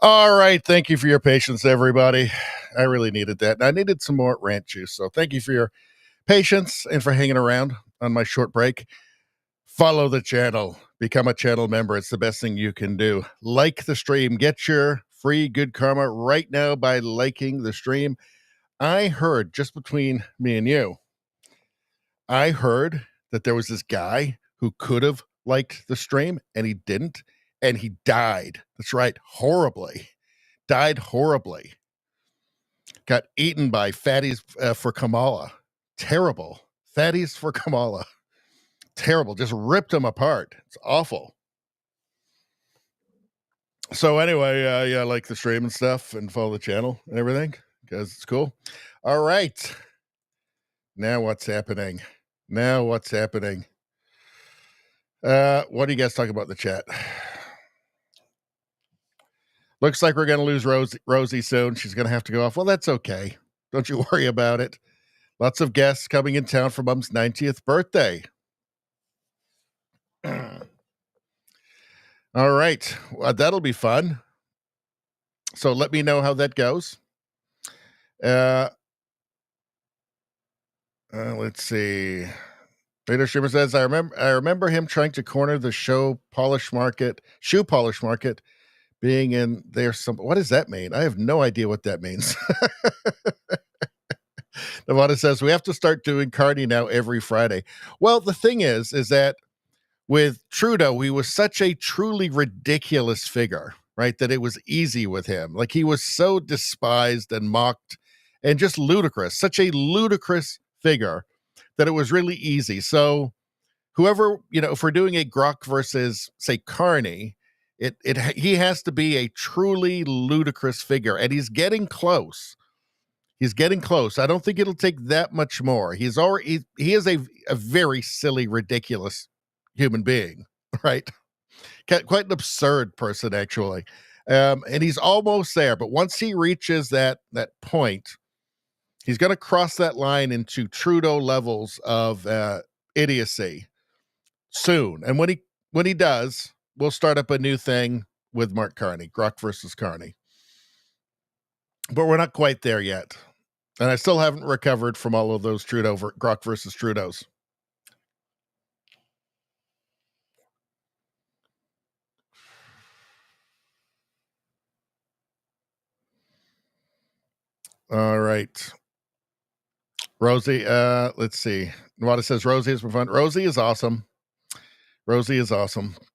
All right. Thank you for your patience, everybody. I really needed that. I needed some more rant juice. So thank you for your patience and for hanging around on my short break. Follow the channel. Become a channel member. It's the best thing you can do. Like the stream. Get your free good karma right now by liking the stream. I heard, just between me and you, I heard that there was this guy who could have liked the stream and he didn't, and he died. That's right, horribly. Died horribly. Got eaten by fatties for Kamala. Terrible. Fatties for Kamala. Terrible. Just ripped him apart. It's awful. So anyway, yeah, like the stream and stuff and follow the channel and everything because it's cool. All right. Now what's happening? What do you guys talk about in the chat? Looks like we're going to lose Rosie soon. She's going to have to go off. Well, that's okay. Don't you worry about it. Lots of guests coming in town for Mom's 90th birthday. All right. Well, that'll be fun. So let me know how that goes. Let's see. Raider Streamer says, I remember him trying to corner the shoe polish market, being in there. What does that mean? I have no idea what that means. Nevada says, we have to start doing Carney now every Friday. Well, the thing is that with Trudeau, he was such a truly ridiculous figure, right? That it was easy with him. Like he was so despised and mocked and just ludicrous, such a ludicrous figure that it was really easy. So whoever, if we're doing a Grok versus, say, Carney, he has to be a truly ludicrous figure, and he's getting close. I don't think it'll take that much more. He is a very silly, ridiculous human being, right? Quite an absurd person, actually. And he's almost there, but once he reaches that point, he's going to cross that line into Trudeau levels of idiocy soon. And when he does, we'll start up a new thing with Mark Carney, Grok versus Carney. But we're not quite there yet. And I still haven't recovered from all of those Grok versus Trudeaus. All right. Rosie, let's see. Nawada says Rosie is fun. Rosie is awesome.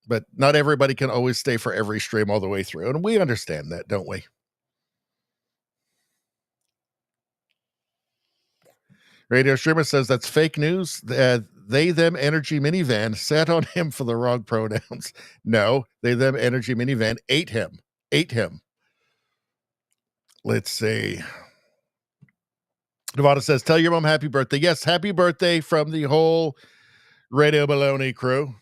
But not everybody can always stay for every stream all the way through. And we understand that, don't we? Radio Streamer says that's fake news. They, them energy minivan sat on him for the wrong pronouns. No, they, them energy minivan ate him. Let's see. Nevada says, tell your mom happy birthday. Yes, happy birthday from the whole Radio Baloney crew.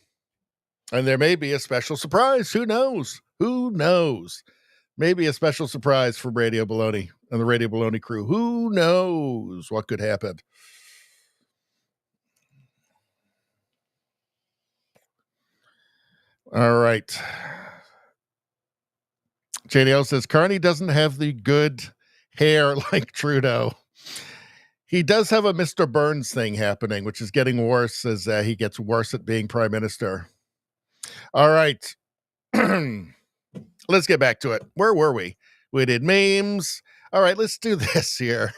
And there may be a special surprise. Who knows? Maybe a special surprise from Radio Baloney and the Radio Baloney crew. Who knows what could happen? All right. JDL says, Carney doesn't have the good hair like Trudeau. He does have a Mr. Burns thing happening, which is getting worse as he gets worse at being prime minister. All right. Let's get back to it. Where were we? We did memes. All right, let's do this here.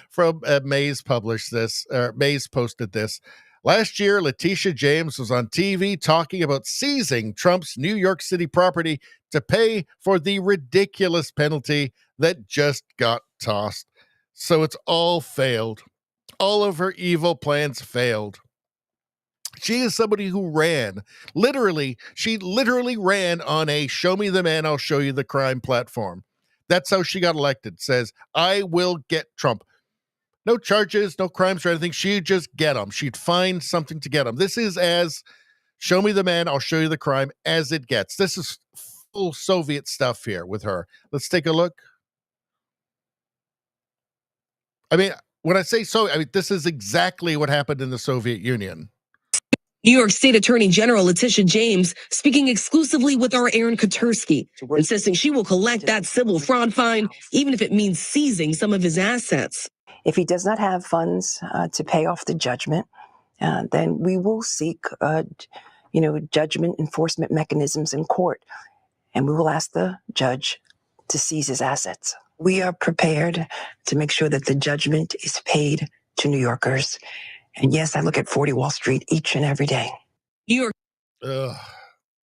From Mays posted this. Last year, Letitia James was on TV talking about seizing Trump's New York City property to pay for the ridiculous penalty that just got tossed. So it's all failed. All of her evil plans failed. She is somebody who ran. She literally ran on a show me the man, I'll show you the crime platform. That's how she got elected. Says, I will get Trump. No charges, no crimes or anything. She'd just get him. She'd find something to get him. This is as show me the man, I'll show you the crime as it gets. This is full Soviet stuff here with her. Let's take a look. I mean, when I say so, this is exactly what happened in the Soviet Union. New York State Attorney General Letitia James speaking exclusively with our Aaron Katursky, insisting she will collect that civil fraud fine, even if it means seizing some of his assets. If he does not have funds to pay off the judgment, then we will seek, judgment enforcement mechanisms in court, and we will ask the judge to seize his assets. We are prepared to make sure that the judgment is paid to New Yorkers. And yes, I look at 40 Wall Street each and every day. New York.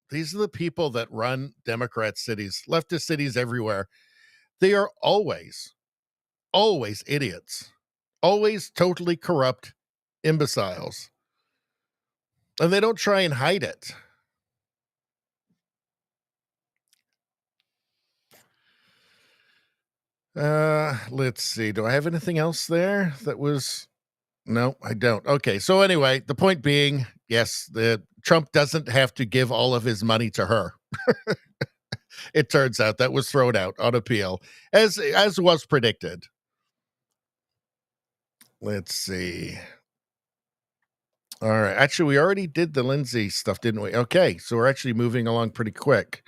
These are the people that run Democrat cities, leftist cities everywhere. They are always idiots, always totally corrupt imbeciles. And they don't try and hide it. Let's see. Do I have anything else there that was... No, I don't. Okay, so anyway, the point being, yes, Trump doesn't have to give all of his money to her. It turns out that was thrown out on appeal, as was predicted. Let's see. All right. Actually, we already did the Lindsay stuff, didn't we? Okay, so we're actually moving along pretty quick.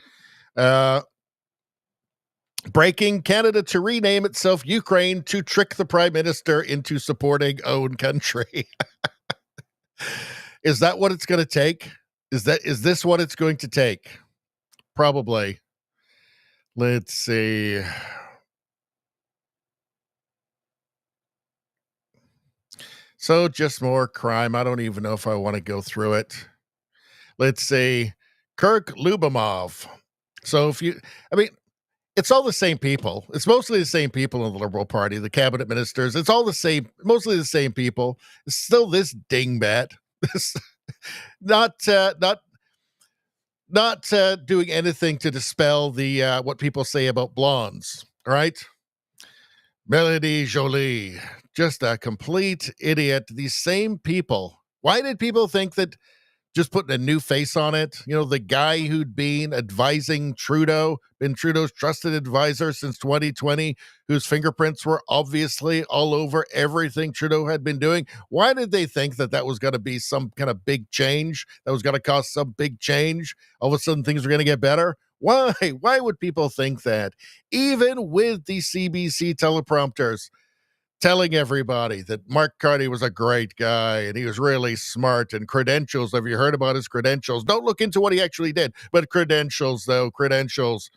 Breaking: Canada to rename itself Ukraine to trick the prime minister into supporting own country. Is that what it's going to take? Is this what it's going to take? Probably. Let's see. So just more crime. I don't even know if I want to go through it. Let's see. Kirk Lubomov. So it's all the same people. It's mostly the same people in the Liberal Party, the cabinet ministers. It's all the same, mostly the same people. It's still this dingbat. not doing anything to dispel the what people say about blondes, right? Melody Jolie, just a complete idiot. These same people. Why did people think that just putting a new face on it? You know, the guy who'd been advising Trudeau, been Trudeau's trusted advisor since 2020, whose fingerprints were obviously all over everything Trudeau had been doing. Why did they think that that was going to be some kind of big change? That was going to cause some big change? All of a sudden things were going to get better? Why? Why would people think that? Even with the CBC teleprompters telling everybody that Mark Carney was a great guy and he was really smart, and credentials. Have you heard about his credentials? Don't look into what he actually did, but credentials, though, credentials.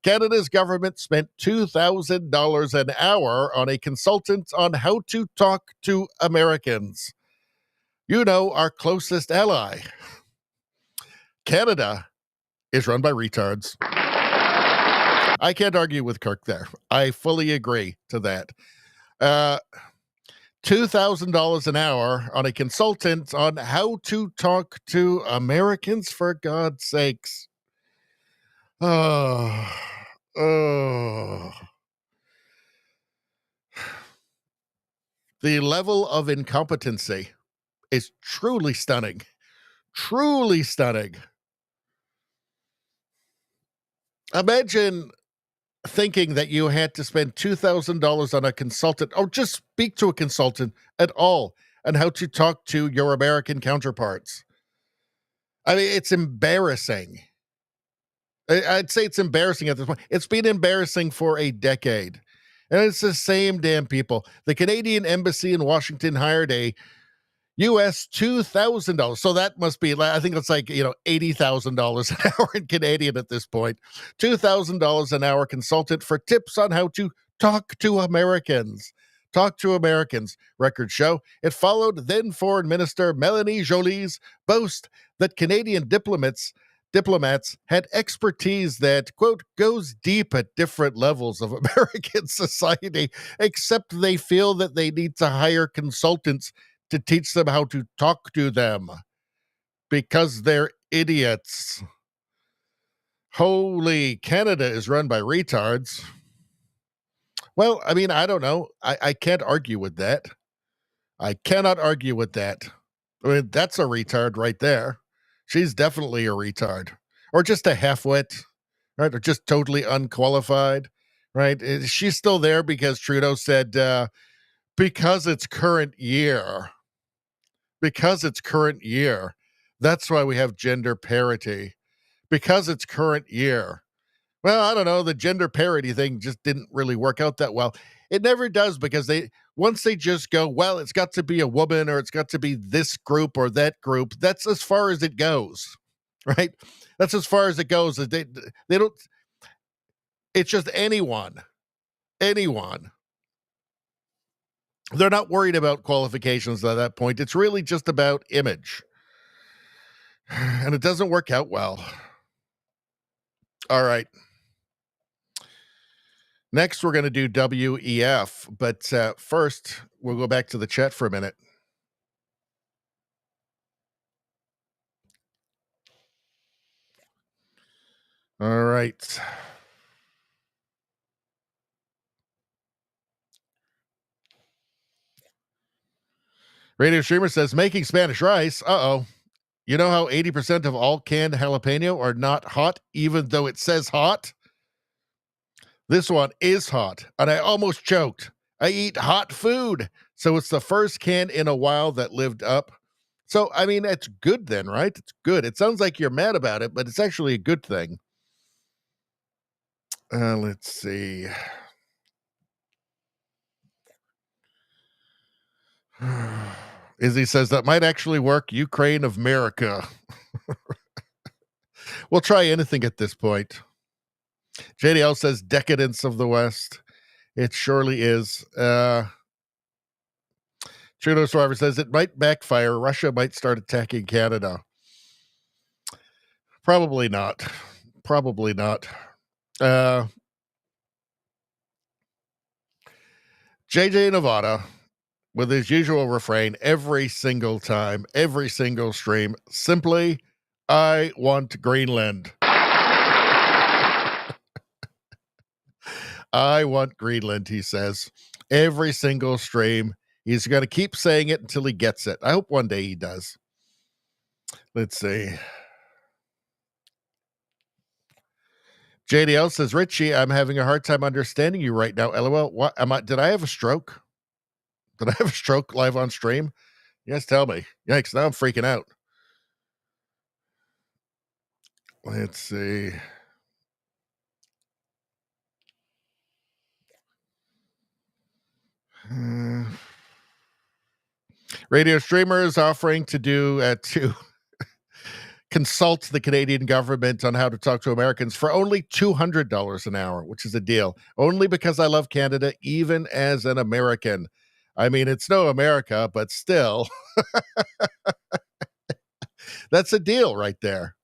Canada's government spent $2,000 an hour on a consultant on how to talk to Americans. You know, our closest ally. Canada is run by retards. I can't argue with Kirk there. I fully agree to that. $2,000 an hour on a consultant on how to talk to Americans, for God's sakes. Oh. The level of incompetency is truly stunning. Truly stunning. Imagine thinking that you had to spend $2,000 on a consultant, or just speak to a consultant at all, on how to talk to your American counterparts. I mean, it's embarrassing. I'd say it's embarrassing at this point. It's been embarrassing for a decade. And it's the same damn people. The Canadian Embassy in Washington hired a US $2,000. So that must be, I think it's like, $80,000 an hour in Canadian at this point. $2,000 an hour consultant for tips on how to talk to Americans. Talk to Americans. Records show it followed then Foreign Minister Melanie Jolie's boast that Canadian diplomats had expertise that, quote, goes deep at different levels of American society, except they feel that they need to hire consultants to teach them how to talk to them because they're idiots. Holy, Canada is run by retards. Well, I mean, I don't know. I can't argue with that. I cannot argue with that. I mean, that's a retard right there. She's definitely a retard, or just a half-wit, right? Or just totally unqualified, right? She's still there because Trudeau said, because it's current year, That's why we have gender parity, because it's current year. Well, I don't know. The gender parity thing just didn't really work out that well. It never does, because once they just go, well, it's got to be a woman, or it's got to be this group or that group. That's as far as it goes, right? That's as far as it goes. They don't. It's just anyone. They're not worried about qualifications at that point. It's really just about image, and it doesn't work out well. All right. Next, we're going to do WEF, but first, we'll go back to the chat for a minute. All right. Radio Streamer says, making Spanish rice. Uh-oh. You know how 80% of all canned jalapeno are not hot, even though it says hot? This one is hot, and I almost choked. I eat hot food, so it's the first can in a while that lived up. So, I mean, it's good then, right? It's good. It sounds like you're mad about it, but it's actually a good thing. Let's see. Izzy says that might actually work. Ukraine of America. We'll try anything at this point. JDL says decadence of the West. It surely is. Trudeau Survivor says it might backfire. Russia might start attacking Canada. Probably not. Probably not. JJ Nevada, with his usual refrain every single time, every single stream, simply, I want Greenland. I want Greenland, he says. Every single stream. He's going to keep saying it until he gets it. I hope one day he does. Let's see. JDL says, Richie, I'm having a hard time understanding you right now. LOL. What did I have a stroke? Did I have a stroke live on stream? You guys tell me. Yikes, now I'm freaking out. Let's see. Radio Streamer is offering to consult the Canadian government on how to talk to Americans for only $200 an hour, which is a deal. Only because I love Canada, even as an American. I mean, it's no America, but still. That's a deal right there.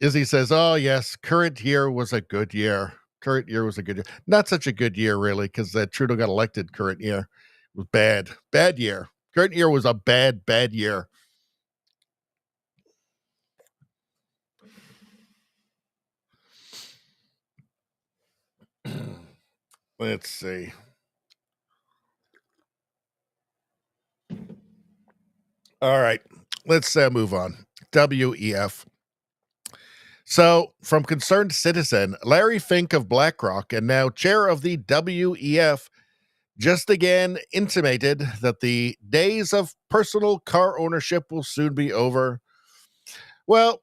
Izzy says, oh, yes, current year was a good year. Current year was a good year. Not such a good year, really, because Trudeau got elected current year. It was bad. Bad year. Current year was a bad year. Let's see. All right. Let's move on. WEF. So, from Concerned Citizen, Larry Fink of BlackRock and now chair of the WEF just again intimated that the days of personal car ownership will soon be over. Well,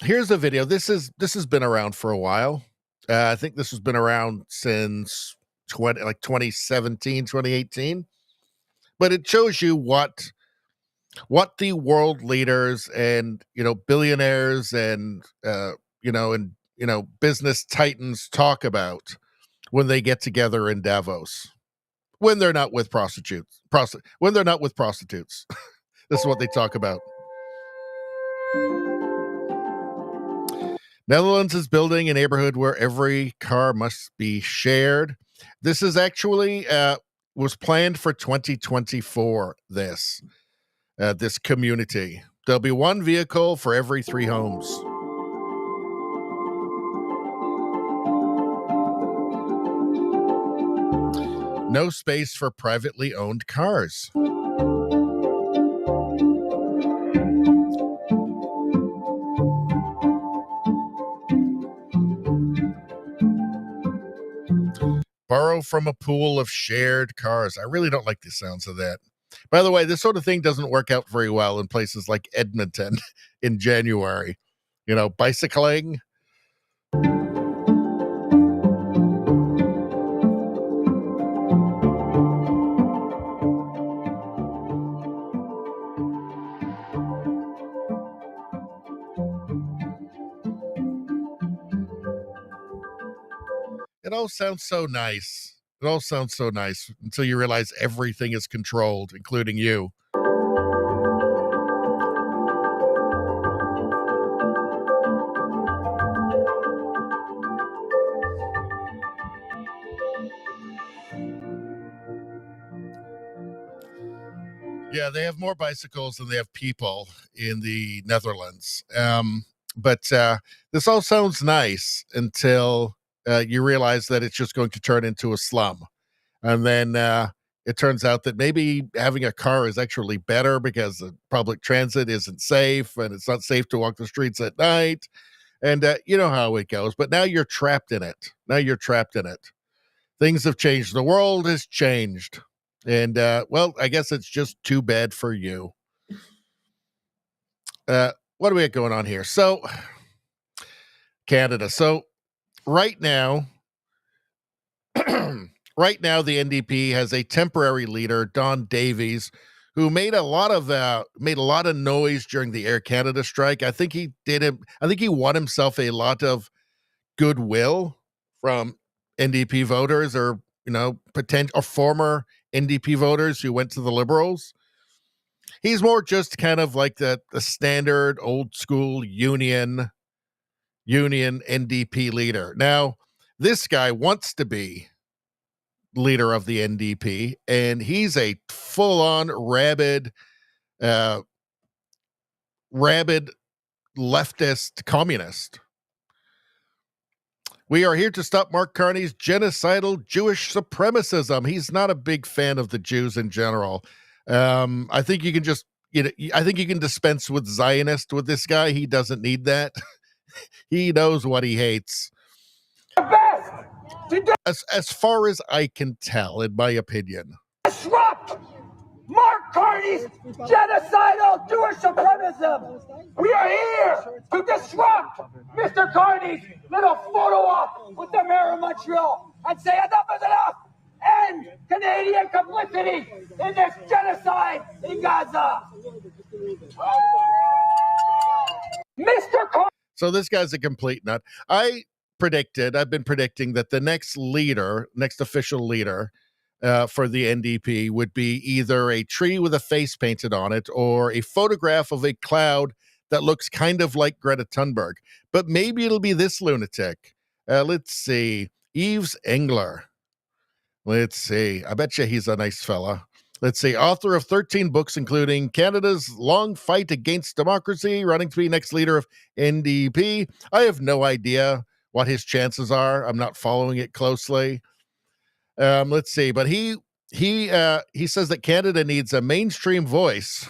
here's a video. This has been around for a while. I think this has been around since 2017, 2018. But it shows you what the world leaders and, billionaires and, business titans talk about when they get together in Davos, when they're not with prostitutes. When they're not with prostitutes. This is what they talk about. Netherlands is building a neighborhood where every car must be shared. This is actually was planned for 2024. This community. There'll be one vehicle for every 3 homes. No space for privately owned cars. Borrow from a pool of shared cars. I really don't like the sounds of that. By the way, this sort of thing doesn't work out very well in places like Edmonton in January. Bicycling. It all sounds so nice. It all sounds so nice until you realize everything is controlled, including you. Yeah, they have more bicycles than they have people in the Netherlands. But this all sounds nice until you realize that it's just going to turn into a slum. And then it turns out that maybe having a car is actually better because the public transit isn't safe and it's not safe to walk the streets at night. And you know how it goes. But now you're trapped in it. Things have changed. The world has changed. And, well, I guess it's just too bad for you. What do we have going on here? So, Canada. So, right now, the NDP has a temporary leader, Don Davies, who made a lot of noise during the Air Canada strike. I think he won himself a lot of goodwill from NDP voters or potential or former NDP voters who went to the Liberals. He's more just kind of like the standard old school union NDP leader. Now, this guy wants to be leader of the NDP, and he's a full-on rabid leftist communist. We are here to stop Mark Carney's genocidal Jewish supremacism. He's not a big fan of the Jews in general. I think you can just, I think you can dispense with Zionist with this guy. He doesn't need that. He knows what he hates. As far as I can tell, in my opinion. Disrupt Mark Carney's genocidal Jewish supremacism. We are here to disrupt Mr. Carney's little photo op with the mayor of Montreal and say enough is enough. End Canadian complicity in this genocide in Gaza. Mr. Carney. So this guy's a complete nut. I've been predicting that the next official leader for the NDP would be either a tree with a face painted on it or a photograph of a cloud that looks kind of like Greta Thunberg. But maybe it'll be this lunatic. Let's see. Yves Engler. Let's see. I bet you he's a nice fella. Let's see. Author of 13 books, including Canada's Long Fight Against Democracy, running to be next leader of NDP. I have no idea what his chances are. I'm not following it closely. Let's see. But he says that Canada needs a mainstream voice,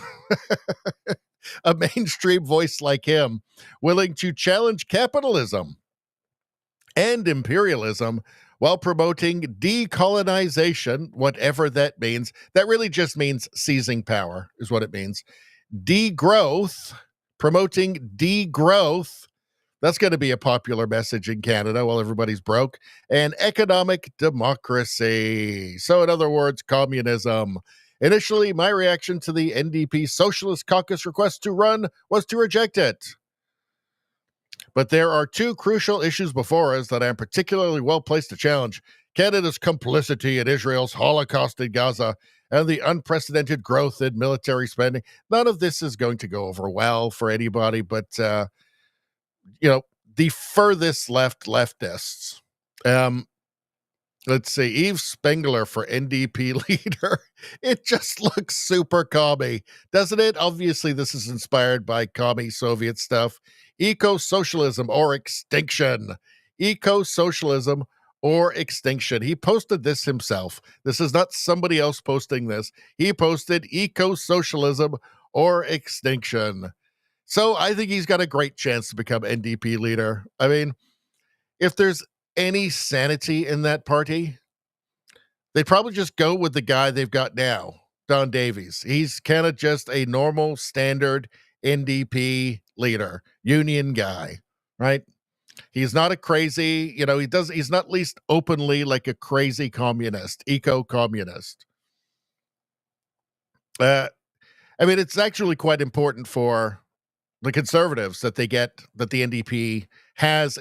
a mainstream voice like him, willing to challenge capitalism and imperialism while promoting decolonization, whatever that means. That really just means seizing power, is what it means. Degrowth, promoting degrowth. That's going to be a popular message in Canada while everybody's broke. And economic democracy. So, in other words, communism. Initially, my reaction to the NDP Socialist Caucus request to run was to reject it. But there are two crucial issues before us that I am particularly well placed to challenge. Canada's complicity in Israel's Holocaust in Gaza and the unprecedented growth in military spending. None of this is going to go over well for anybody, but, the furthest leftists. Let's see. Yves Spengler for NDP leader. It just looks super commie, doesn't it? Obviously, this is inspired by commie Soviet stuff. Eco-socialism or extinction. Eco-socialism or extinction. He posted this himself. This is not somebody else posting this. He posted eco-socialism or extinction. So I think he's got a great chance to become NDP leader. I mean, if there's any sanity in that party, they'd probably just go with the guy they've got now. Don Davies. He's kind of just a normal, standard NDP leader, union guy, right? He's not a crazy, he's not at least openly like a crazy communist, eco-communist. I mean, it's actually quite important for the Conservatives that the NDP has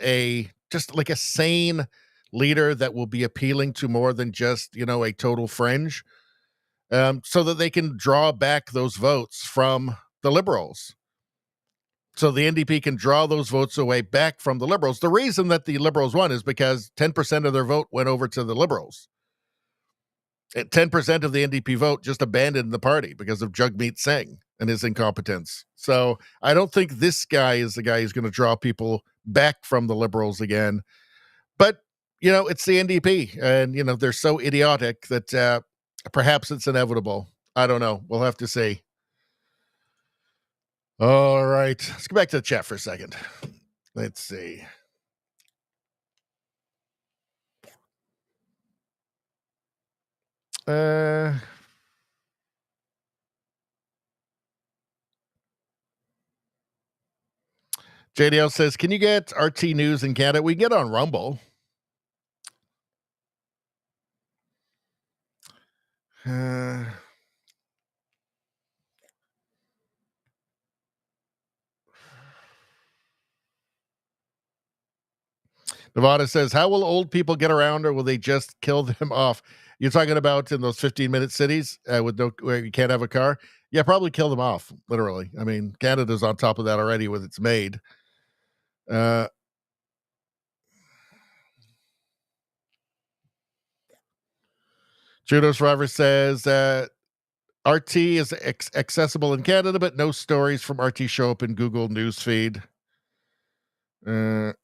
just like a sane leader that will be appealing to more than just, a total fringe, so that they can draw back those votes from the Liberals. So the NDP can draw those votes away back from the Liberals. The reason that the Liberals won is because 10% of their vote went over to the Liberals. 10% of the NDP vote just abandoned the party because of Jagmeet Singh and his incompetence. So I don't think this guy is the guy who's going to draw people back from the Liberals again. But, it's the NDP. And, they're so idiotic that perhaps it's inevitable. I don't know. We'll have to see. All right. Let's go back to the chat for a second. Let's see. JDL says, can you get RT News in Canada? We get on Rumble. Nevada says, how will old people get around, or will they just kill them off? You're talking about in those 15-minute cities where you can't have a car? Yeah, probably kill them off, literally. I mean, Canada's on top of that already with its maid. Judo Survivor says that RT is accessible in Canada, but no stories from RT show up in Google Newsfeed. JJ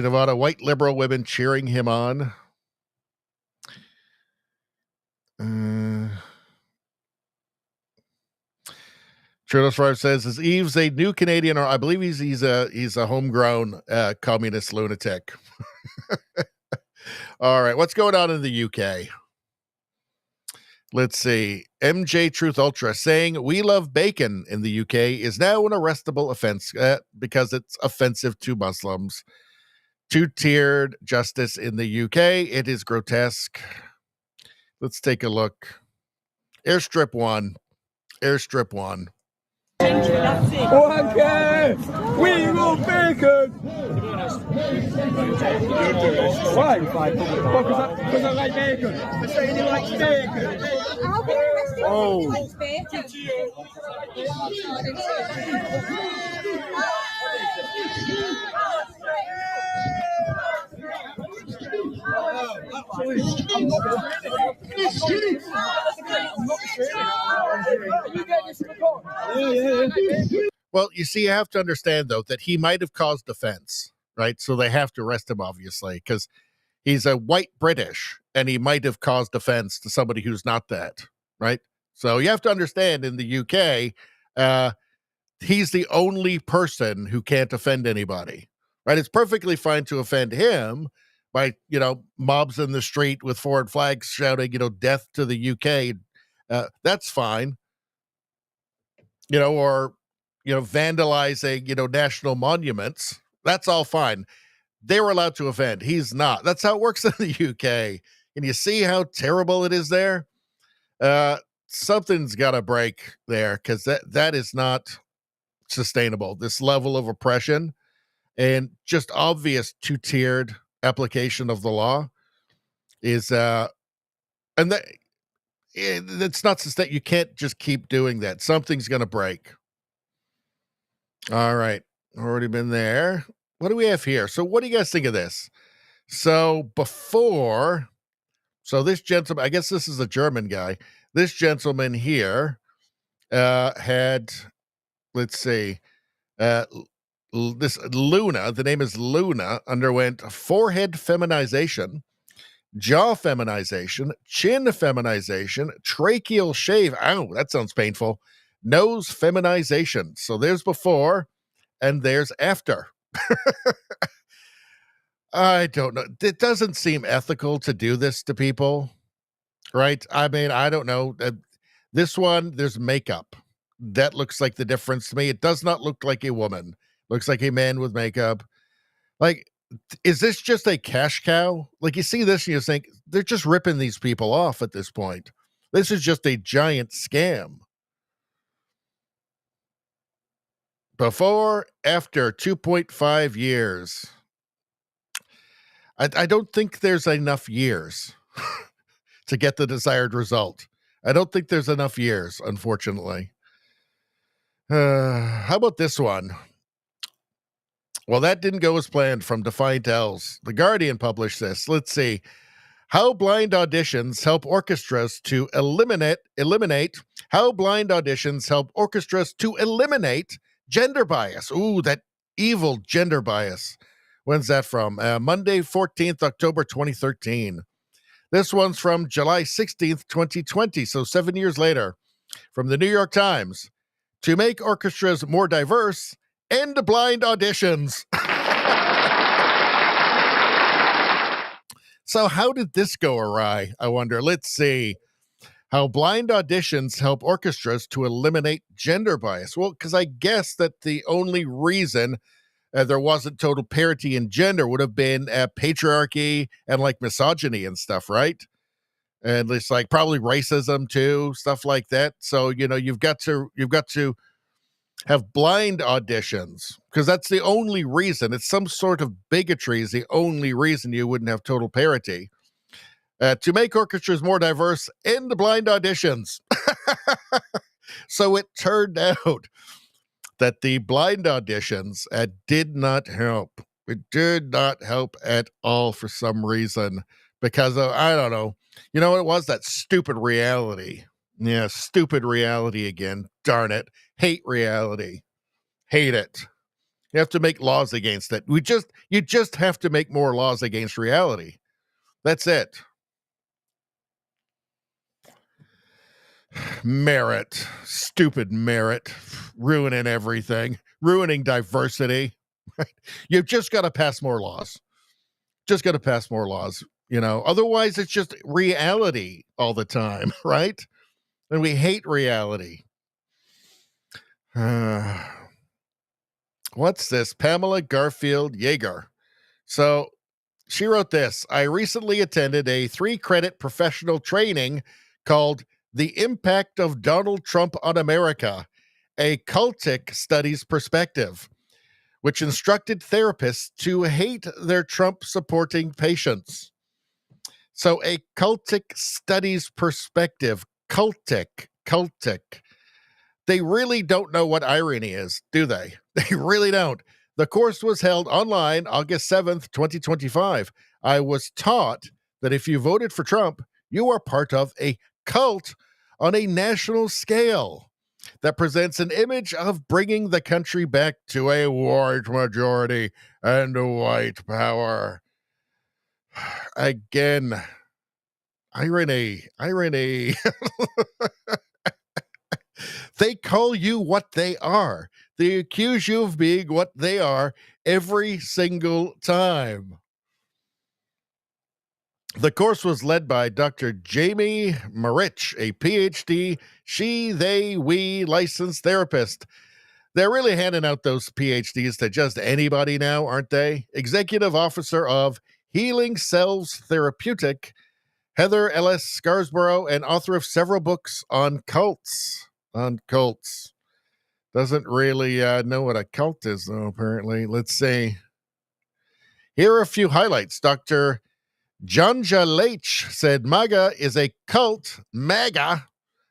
Nevada, white liberal women cheering him on. Trudeau's Five says, is Eves a new Canadian, or I believe he's a homegrown communist lunatic. All right, what's going on in the UK? Let's see. MJ Truth Ultra saying we love bacon in the UK is now an arrestable offense because it's offensive to Muslims. Two-tiered justice in the UK. It is grotesque. Let's take a look. Airstrip 1. Airstrip 1. Okay, we will bacon. Why? Because I like bacon. I say he likes bacon. Oh. Well, you see, you have to understand, though, that he might have caused offense, right? So they have to arrest him, obviously, because he's a white British, and he might have caused offense to somebody who's not that, right? So you have to understand, in the UK, he's the only person who can't offend anybody, right? It's perfectly fine to offend him by, mobs in the street with foreign flags shouting, death to the UK. That's fine. Or vandalizing, national monuments. That's all fine. They were allowed to offend. He's not. That's how it works in the UK. And you see how terrible it is there? Something's got to break there, because that is not sustainable. This level of oppression and just obvious two-tiered application of the law is, it's not sustainable. You can't just keep doing that. Something's going to break. All right. Already been there. What do we have here? So what do you guys think of this? So this gentleman, I guess this is a German guy. This gentleman here had, let's see, this Luna, the name is Luna, underwent forehead feminization, jaw feminization, chin feminization, tracheal shave. Ow, that sounds painful. Nose feminization. So there's before and there's after. I don't know. It doesn't seem ethical to do this to people. right? I mean, I don't know. This one, there's makeup. That looks like the difference to me. It does not look like a woman. Looks like a man with makeup. Like, is this just a cash cow? Like, you see this and you think, they're just ripping these people off at this point. This is just a giant scam. Before, after 2.5 years. I don't think there's enough years to get the desired result. I don't think there's enough years, unfortunately. How about this one? Well, that didn't go as planned from Defiant Elves. The Guardian published this. Let's see. How blind auditions help orchestras to eliminate how blind auditions help orchestras to eliminate gender bias. Ooh, that evil gender bias. When's that from? Monday, 14th, October 2013. This one's from July 16th, 2020, so 7 years later. From the New York Times. To make orchestras more diverse, end blind auditions. So how did this go awry, I wonder? Let's see. How blind auditions help orchestras to eliminate gender bias. Well, because I guess that the only reason there wasn't total parity in gender would have been patriarchy and like misogyny and stuff, right? And it's like probably racism too, stuff like that. So, you know, you've got to have blind auditions because that's the only reason. It's some sort of bigotry is the only reason you wouldn't have total parity. To make orchestras more diverse, end blind auditions. So it turned out that the blind auditions did not help. It did not help at all for some reason because of, I don't know. You know what it was? That stupid reality. Yeah, stupid reality again. Darn it. Hate reality. Hate it. You have to make laws against it. You just have to make more laws against reality. That's it. Merit. Stupid merit. Ruining everything. Ruining diversity. You've just got to pass more laws. Just got to pass more laws. You know, otherwise it's just reality all the time, right? And we hate reality. What's this? Pamela Garfield Yeager. So she wrote this. I recently attended a 3-credit professional training called The Impact of Donald Trump on America, a cultic studies perspective, which instructed therapists to hate their Trump-supporting patients. So a cultic studies perspective, cultic. They really don't know what irony is, do they? They really don't. The course was held online August 7th, 2025. I was taught that if you voted for Trump, you are part of a cult on a national scale that presents an image of bringing the country back to a white majority and white power. Again, irony. They call you what they are. They accuse you of being what they are every single time. The course was led by Dr. Jamie Marich, a PhD, she, they, we licensed therapist. They're really handing out those PhDs to just anybody now, aren't they? Executive Officer of Healing Selves Therapeutic, Heather Ellis Scarsborough, and author of several books on cults. Doesn't really know what a cult is, though, apparently. Let's see. Here are a few highlights. Dr. Janja Leach said MAGA is a cult. MAGA.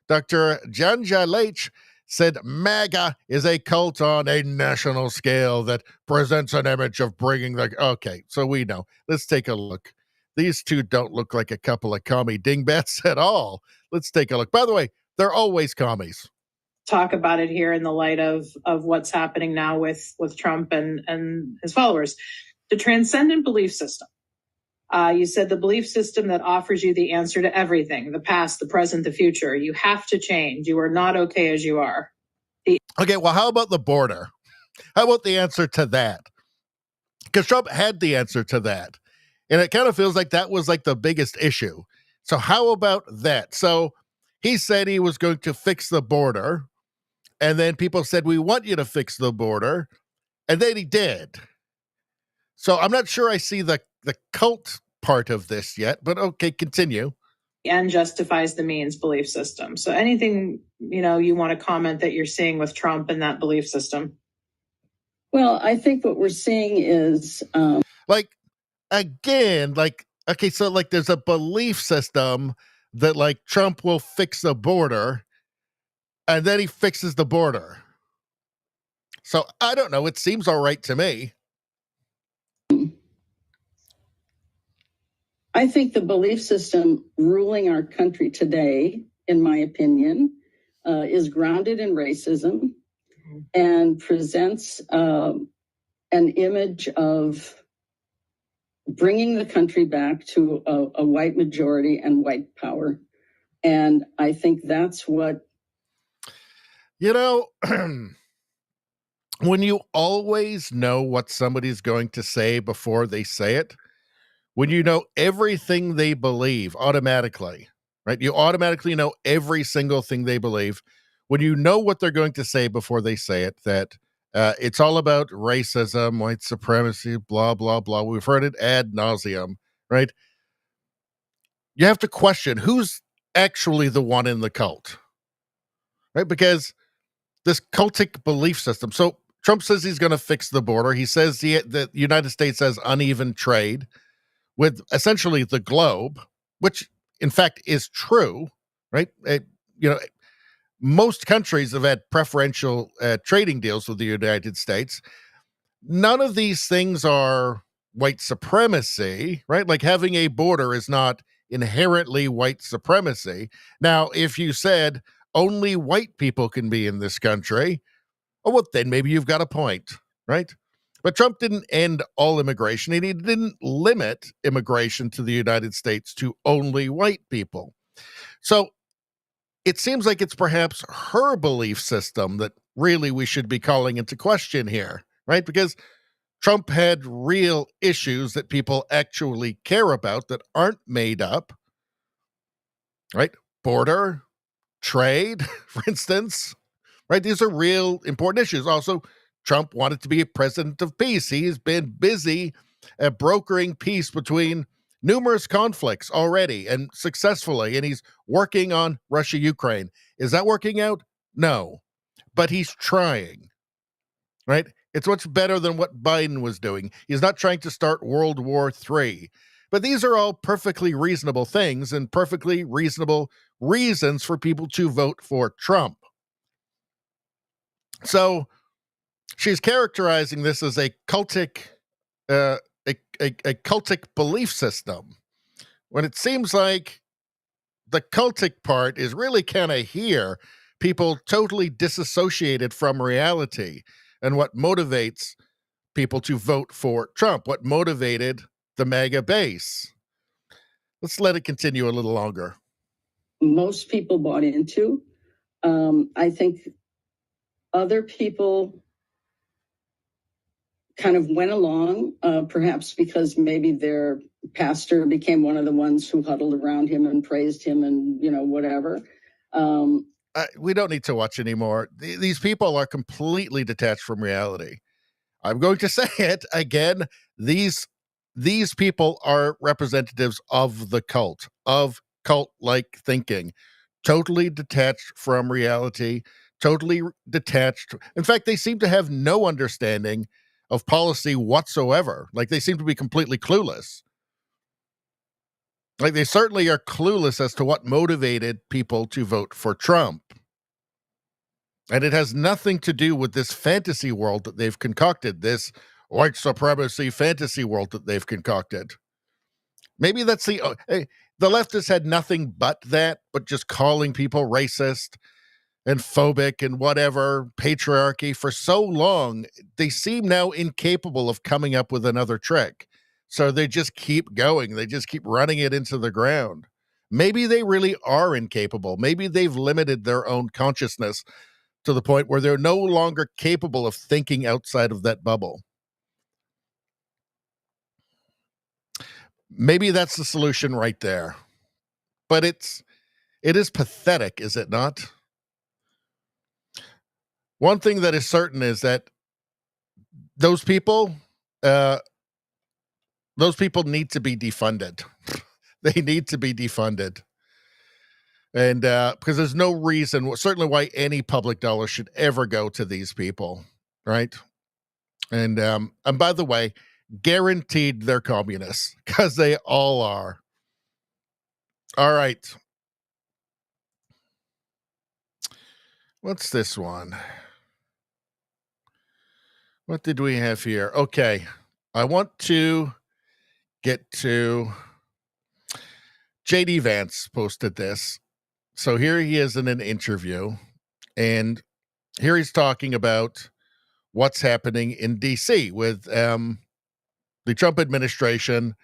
Dr. Janja Leach said MAGA is a cult on a national scale that presents an image of bringing the... Okay, so we know. Let's take a look. These two don't look like a couple of commie dingbats at all. Let's take a look. By the way, they're always commies. Talk about it here in the light of what's happening now with Trump and his followers. The transcendent belief system. You said the belief system that offers you the answer to everything, the past, the present, the future. You have to change. You are not okay as you are. Okay, well, how about the border? How about the answer to that? Because Trump had the answer to that. And it kind of feels like that was like the biggest issue. So how about that? So he said he was going to fix the border, and then people said, we want you to fix the border, and then he did. So I'm not sure I see the cult part of this yet, but okay, continue. And justifies the means belief system. So anything, you want to comment that you're seeing with Trump and that belief system? Well, I think what we're seeing is like, again, like, okay, so like there's a belief system that like Trump will fix the border, and then he fixes the border. So I don't know. It seems all right to me. I think the belief system ruling our country today, in my opinion, is grounded in racism and presents an image of bringing the country back to a white majority and white power. And I think that's what... When you always know what somebody's going to say before they say it, when you know everything they believe automatically, right? You automatically know every single thing they believe. When you know what they're going to say before they say it, that it's all about racism, white supremacy, blah, blah, blah. We've heard it ad nauseum, right? You have to question who's actually the one in the cult, right? Because this cultic belief system. So Trump says he's going to fix the border. He says the United States has uneven trade with essentially the globe, which in fact is true, right? Most countries have had preferential trading deals with the United States. None of these things are white supremacy, right? Like having a border is not inherently white supremacy. Now, if you said only white people can be in this country, oh, well, then maybe you've got a point, right? But Trump didn't end all immigration, and he didn't limit immigration to the United States to only white people. So it seems like it's perhaps her belief system that really we should be calling into question here, right? Because Trump had real issues that people actually care about that aren't made up, right? Border, trade, for instance, right? These are real important issues. Also, Trump wanted to be a president of peace. He's been busy brokering peace between numerous conflicts already and successfully, and he's working on Russia-Ukraine. Is that working out? No, but he's trying, right? It's much better than what Biden was doing. He's not trying to start World War III. But these are all perfectly reasonable things and perfectly reasonable reasons for people to vote for Trump. So she's characterizing this as a cultic, a cultic belief system, when it seems like the cultic part is really kind of here, people totally disassociated from reality and what motivates people to vote for Trump, what motivated the MAGA base. Let's let it continue a little longer. Most people bought into. I think other people kind of went along, perhaps because maybe their pastor became one of the ones who huddled around him and praised him and, whatever. We don't need to watch anymore. These people are completely detached from reality. I'm going to say it again. These people are representatives of the cult, of cult-like thinking, totally detached from reality, totally detached. In fact, they seem to have no understanding of policy whatsoever. Like they seem to be completely clueless. Like they certainly are clueless as to what motivated people to vote for Trump. And it has nothing to do with this fantasy world that they've concocted, this white supremacy fantasy world that they've concocted. Maybe that's the leftists had nothing but that, but just calling people racist and phobic and whatever, patriarchy for so long, they seem now incapable of coming up with another trick. So they just keep going. They just keep running it into the ground. Maybe they really are incapable. Maybe they've limited their own consciousness to the point where they're no longer capable of thinking outside of that bubble. Maybe that's the solution right there. But it is pathetic, is it not? One thing that is certain is that those people need to be defunded. They need to be defunded. And because there's no reason, certainly why any public dollar should ever go to these people, right? And by the way, guaranteed they're communists, because they all are. All right. What's this one? What did we have here? Okay. I want to get to JD Vance posted this. So here he is in an interview, and here he's talking about what's happening in DC with the Trump administration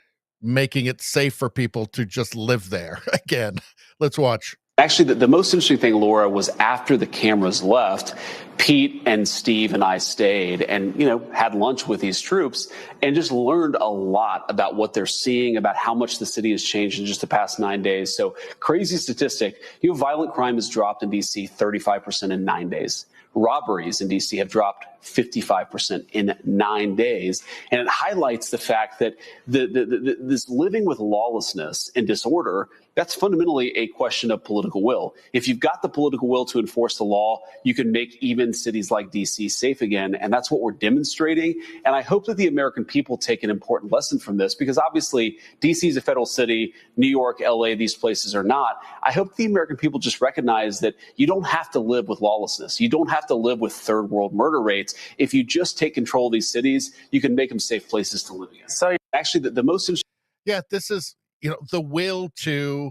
making it safe for people to just live there. Again, let's watch. Actually, the most interesting thing, Laura, was after the cameras left, Pete and Steve and I stayed and, had lunch with these troops and just learned a lot about what they're seeing, about how much the city has changed in just the past 9 days. So crazy statistic. Violent crime has dropped in D.C. 35% in 9 days. Robberies in D.C. have dropped 55% in 9 days. And it highlights the fact that this living with lawlessness and disorder, that's fundamentally a question of political will. If you've got the political will to enforce the law, you can make even cities like D.C. safe again. And that's what we're demonstrating. And I hope that the American people take an important lesson from this, because obviously D.C. is a federal city, New York, L.A., these places are not. I hope the American people just recognize that you don't have to live with lawlessness. You don't have to live with third world murder rates. If you just take control of these cities, you can make them safe places to live in. So actually, the most interesting. Yeah, this is, the will to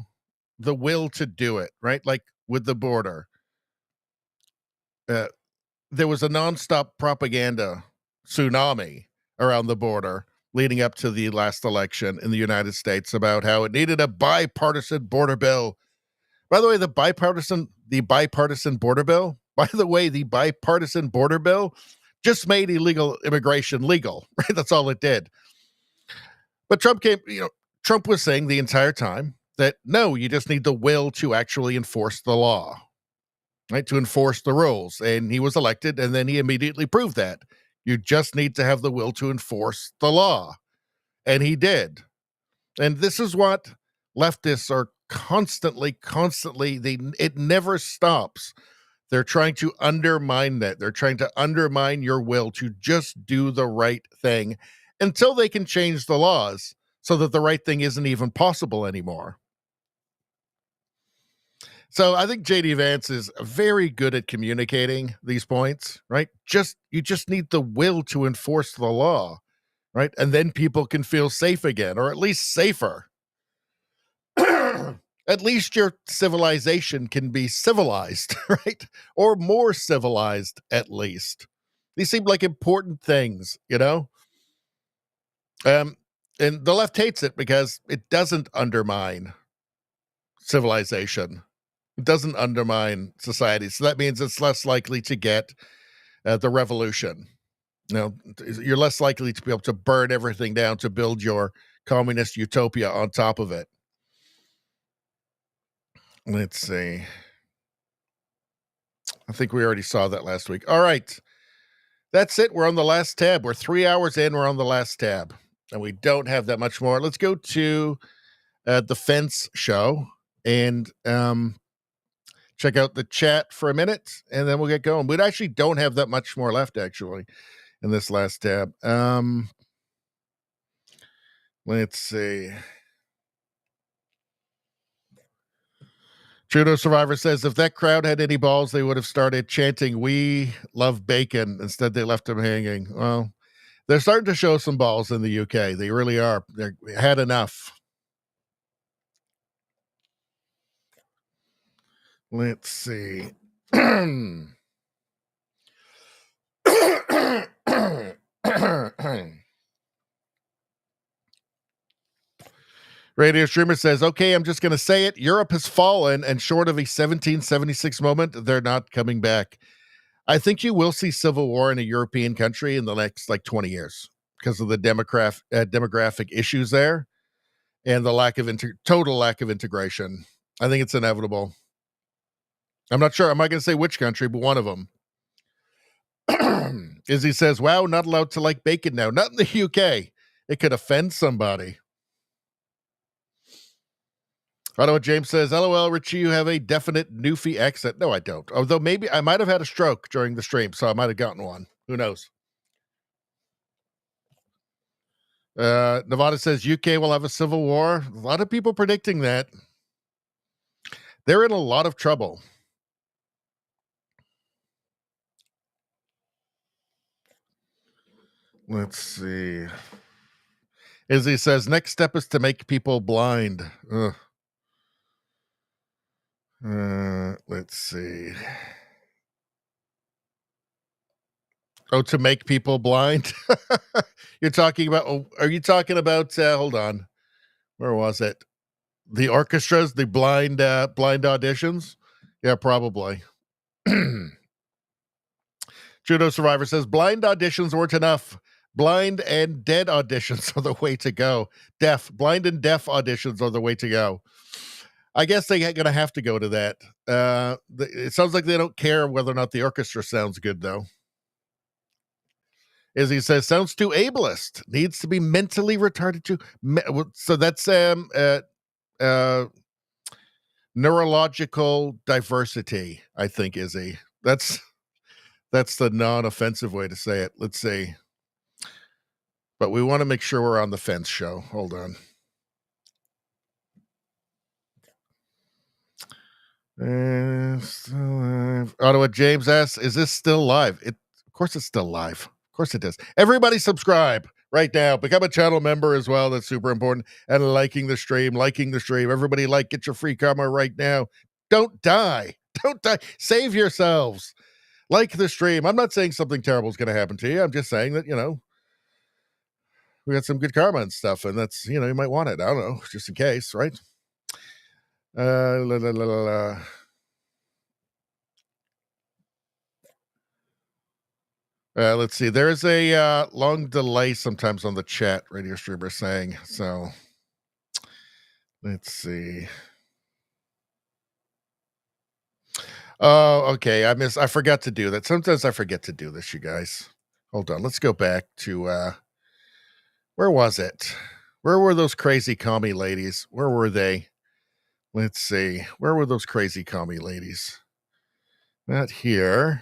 do it, right? Like with the border. There was a nonstop propaganda tsunami around the border leading up to the last election in the United States about how it needed a bipartisan border bill. By the way, the bipartisan border bill, just made illegal immigration legal, right? That's all it did. But Trump was saying the entire time that, no, you just need the will to actually enforce the law, right? To enforce the rules. And he was elected, and then he immediately proved that. You just need to have the will to enforce the law. And he did. And this is what leftists are constantly, it never stops. They're trying to undermine that. They're trying to undermine your will to just do the right thing until they can change the laws so that the right thing isn't even possible anymore. So I think JD Vance is very good at communicating these points, right? You just need the will to enforce the law, right? And then people can feel safe again, or at least safer. At least your civilization can be civilized, right? Or more civilized, at least. These seem like important things, And the left hates it because it doesn't undermine civilization. It doesn't undermine society. So that means it's less likely to get the revolution. You're less likely to be able to burn everything down to build your communist utopia on top of it. Let's see. I think we already saw that last week. All right. That's it. We're on the last tab. We're 3 hours in. We're on the last tab. And we don't have that much more. Let's go to the Fence show and check out the chat for a minute, and then we'll get going. We actually don't have that much more left, actually, in this last tab. Let's see. Trudeau Survivor says, if that crowd had any balls, they would have started chanting, "We love bacon." Instead, they left them hanging. Well, they're starting to show some balls in the UK. They really are. They had enough. Let's see. Radio Streamer says, okay, I'm just going to say it. Europe has fallen, and short of a 1776 moment, they're not coming back. I think you will see civil war in a European country in the next 20 years because of the demographic issues there and the total lack of integration. I think it's inevitable. I'm not sure. I'm not going to say which country, but one of them. Izzy says, wow, not allowed to like bacon now. Not in the UK. It could offend somebody. I know what James says. LOL, Richie, you have a definite Newfie accent. No, I don't. Although maybe I might have had a stroke during the stream, so I might have gotten one. Who knows? Nevada says UK will have a civil war. A lot of people predicting that. They're in a lot of trouble. Let's see. Izzy says, next step is to make people blind. Let's see. Oh, to make people blind? You're talking about, are you talking about, hold on. Where was it? The orchestras, the blind auditions? Yeah, probably. Judo Survivor says, blind auditions weren't enough. Blind and dead auditions are the way to go. Blind and deaf auditions are the way to go. I guess they're going to have to go to that. It sounds like they don't care whether or not the orchestra sounds good, though. Izzy says, sounds too ableist. Needs to be mentally retarded too. So that's neurological diversity, I think, Izzy. That's the non-offensive way to say it. Let's see. But we want to make sure we're on the fence show. Hold on. Ottawa James asks, is this still live? Of course it's still live. Of course it is. Everybody subscribe right now. Become a channel member as well. That's super important. And liking the stream. Everybody get your free karma right now. Don't die. Don't die. Save yourselves. Like the stream. I'm not saying something terrible is going to happen to you. I'm just saying that, we got some good karma and stuff, and that's, you might want it. I don't know, just in case, right? Let's see. There's a long delay sometimes on the chat, radio streamer saying. So let's see. Oh, okay. I forgot to do that. Sometimes I forget to do this, you guys. Hold on. Let's go back to where was it? Where were those crazy commie ladies? Where were they? Let's see. Where were those crazy commie ladies? Not here.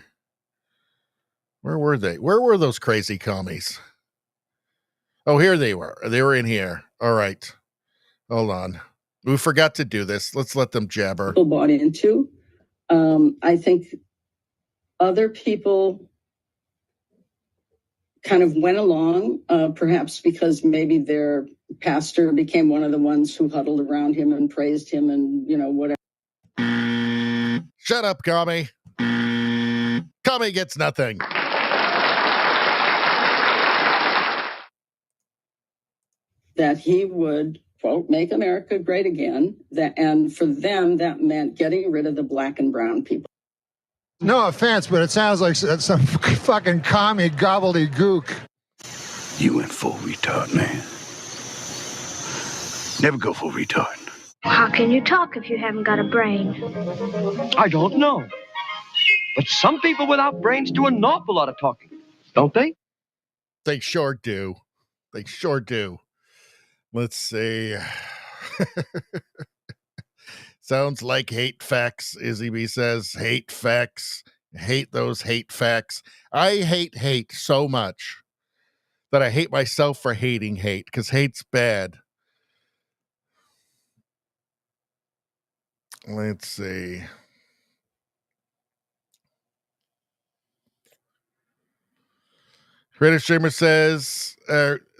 Where were they? Where were those crazy commies? Oh, here they were. They were in here. All right. Hold on. We forgot to do this. Let's let them jabber. People bought into. I think other people kind of went along, perhaps because maybe their pastor became one of the ones who huddled around him and praised him and, whatever. Shut up, commie. Commie gets nothing. That he would, quote, make America great again. And for them, that meant getting rid of the black and brown people. No offense, but it sounds like some fucking commie gobbledygook. You went full retard, man. Never go full retard. How can you talk if you haven't got a brain? I don't know. But some people without brains do an awful lot of talking, don't they? They sure do. They sure do. Let's see. Sounds like hate facts, Izzy B says. Hate facts. Hate those hate facts. I hate hate so much that I hate myself for hating hate, because hate's bad. Let's see. Creator Streamer says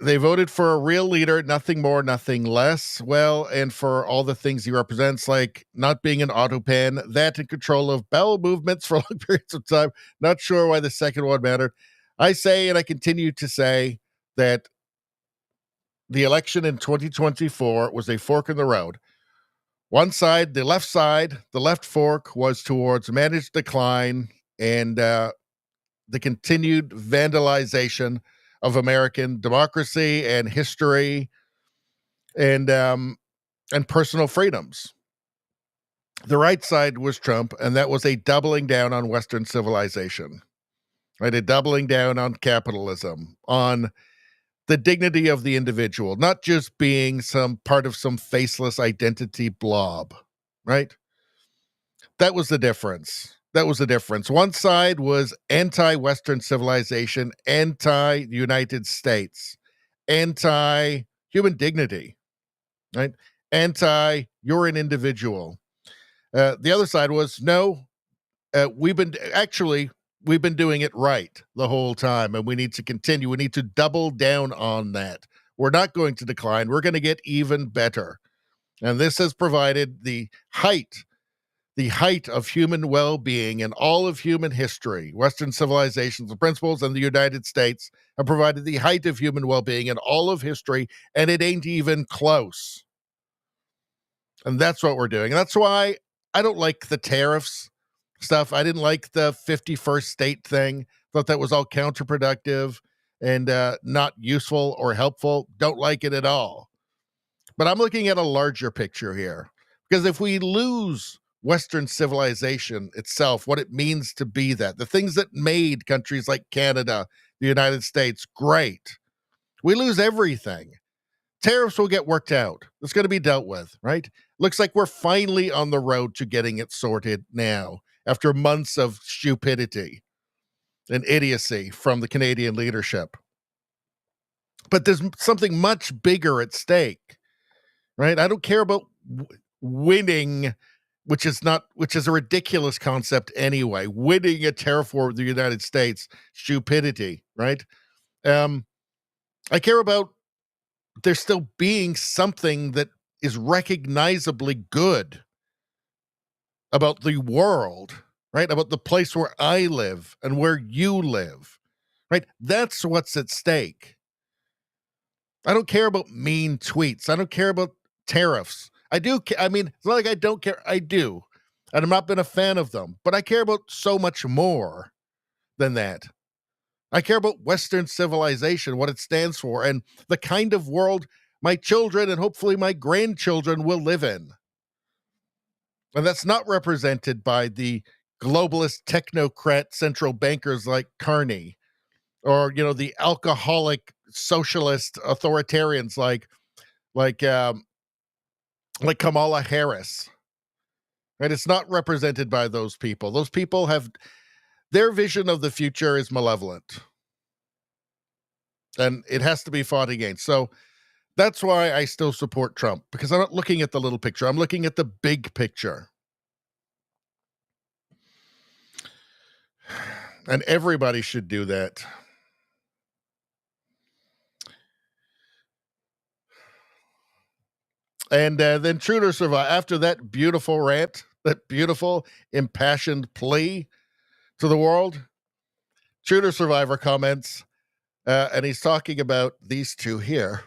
they voted for a real leader, nothing more, nothing less. Well, and for all the things he represents, like not being an autopan, that and control of bowel movements for long periods of time. Not sure why the second one mattered. I say, and I continue to say, that the election in 2024 was a fork in the road. One side, the left fork was towards managed decline and the continued vandalization of American democracy and history and personal freedoms. The right side was Trump, and that was a doubling down on Western civilization, right? A doubling down on capitalism, on the dignity of the individual, not just being some part of some faceless identity blob, right? That was the difference. That was the difference. One side was anti-Western civilization, anti-United States, anti-human dignity, right? You're an individual. The other side was, no, we've been doing it right the whole time, and we need to continue. We need to double down on that. We're not going to decline. We're going to get even better. And this has provided the height of human well-being in all of human history. Western civilizations, the principles, and the United States have provided the height of human well-being in all of history, and it ain't even close. And that's what we're doing. And that's why I don't like the tariffs stuff. I didn't like the 51st state thing. Thought that was all counterproductive and not useful or helpful. Don't like it at all. But I'm looking at a larger picture here. Because if we lose Western civilization itself, what it means to be that, the things that made countries like Canada, the United States great, we lose everything. Tariffs will get worked out. It's going to be dealt with, right? Looks like we're finally on the road to getting it sorted now, after months of stupidity and idiocy from the Canadian leadership. But there's something much bigger at stake, right? I don't care about winning, which is a ridiculous concept anyway. Winning a tariff war with the United States, stupidity, right? I care about there still being something that is recognizably good about the world, right? About the place where I live and where you live, right? That's what's at stake. I don't care about mean tweets. I don't care about tariffs. I do. I mean, it's not like I don't care. I do. And I've not been a fan of them, but I care about so much more than that. I care about Western civilization, what it stands for, and the kind of world my children and hopefully my grandchildren will live in. And that's not represented by the globalist technocrat central bankers like Carney, or the alcoholic socialist authoritarians like Kamala Harris. Right? It's not represented by those people. Those people have their vision of the future is malevolent. And it has to be fought against. So that's why I still support Trump, because I'm not looking at the little picture. I'm looking at the big picture. And everybody should do that. And then True to Survive, after that beautiful rant, that beautiful impassioned plea to the world, True to Survivor comments, and he's talking about these two here.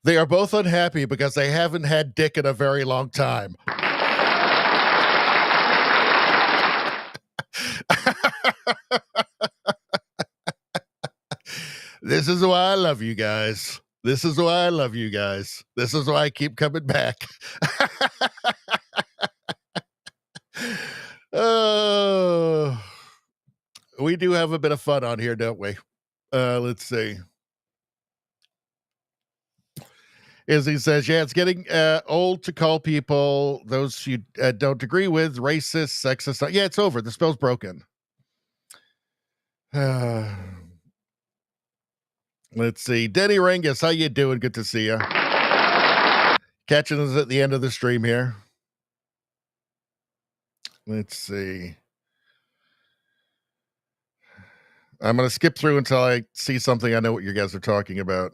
They are both unhappy because they haven't had dick in a very long time. This is why I love you guys. This is why I love you guys. This is why I keep coming back. We do have a bit of fun on here, don't we? Let's see. As he says, yeah, it's getting old to call people, those you don't agree with, racist, sexist. Yeah, it's over. The spell's broken. Let's see. Denny Rangus, how you doing? Good to see you. Catching us at the end of the stream here. Let's see. I'm going to skip through until I see something I know what you guys are talking about.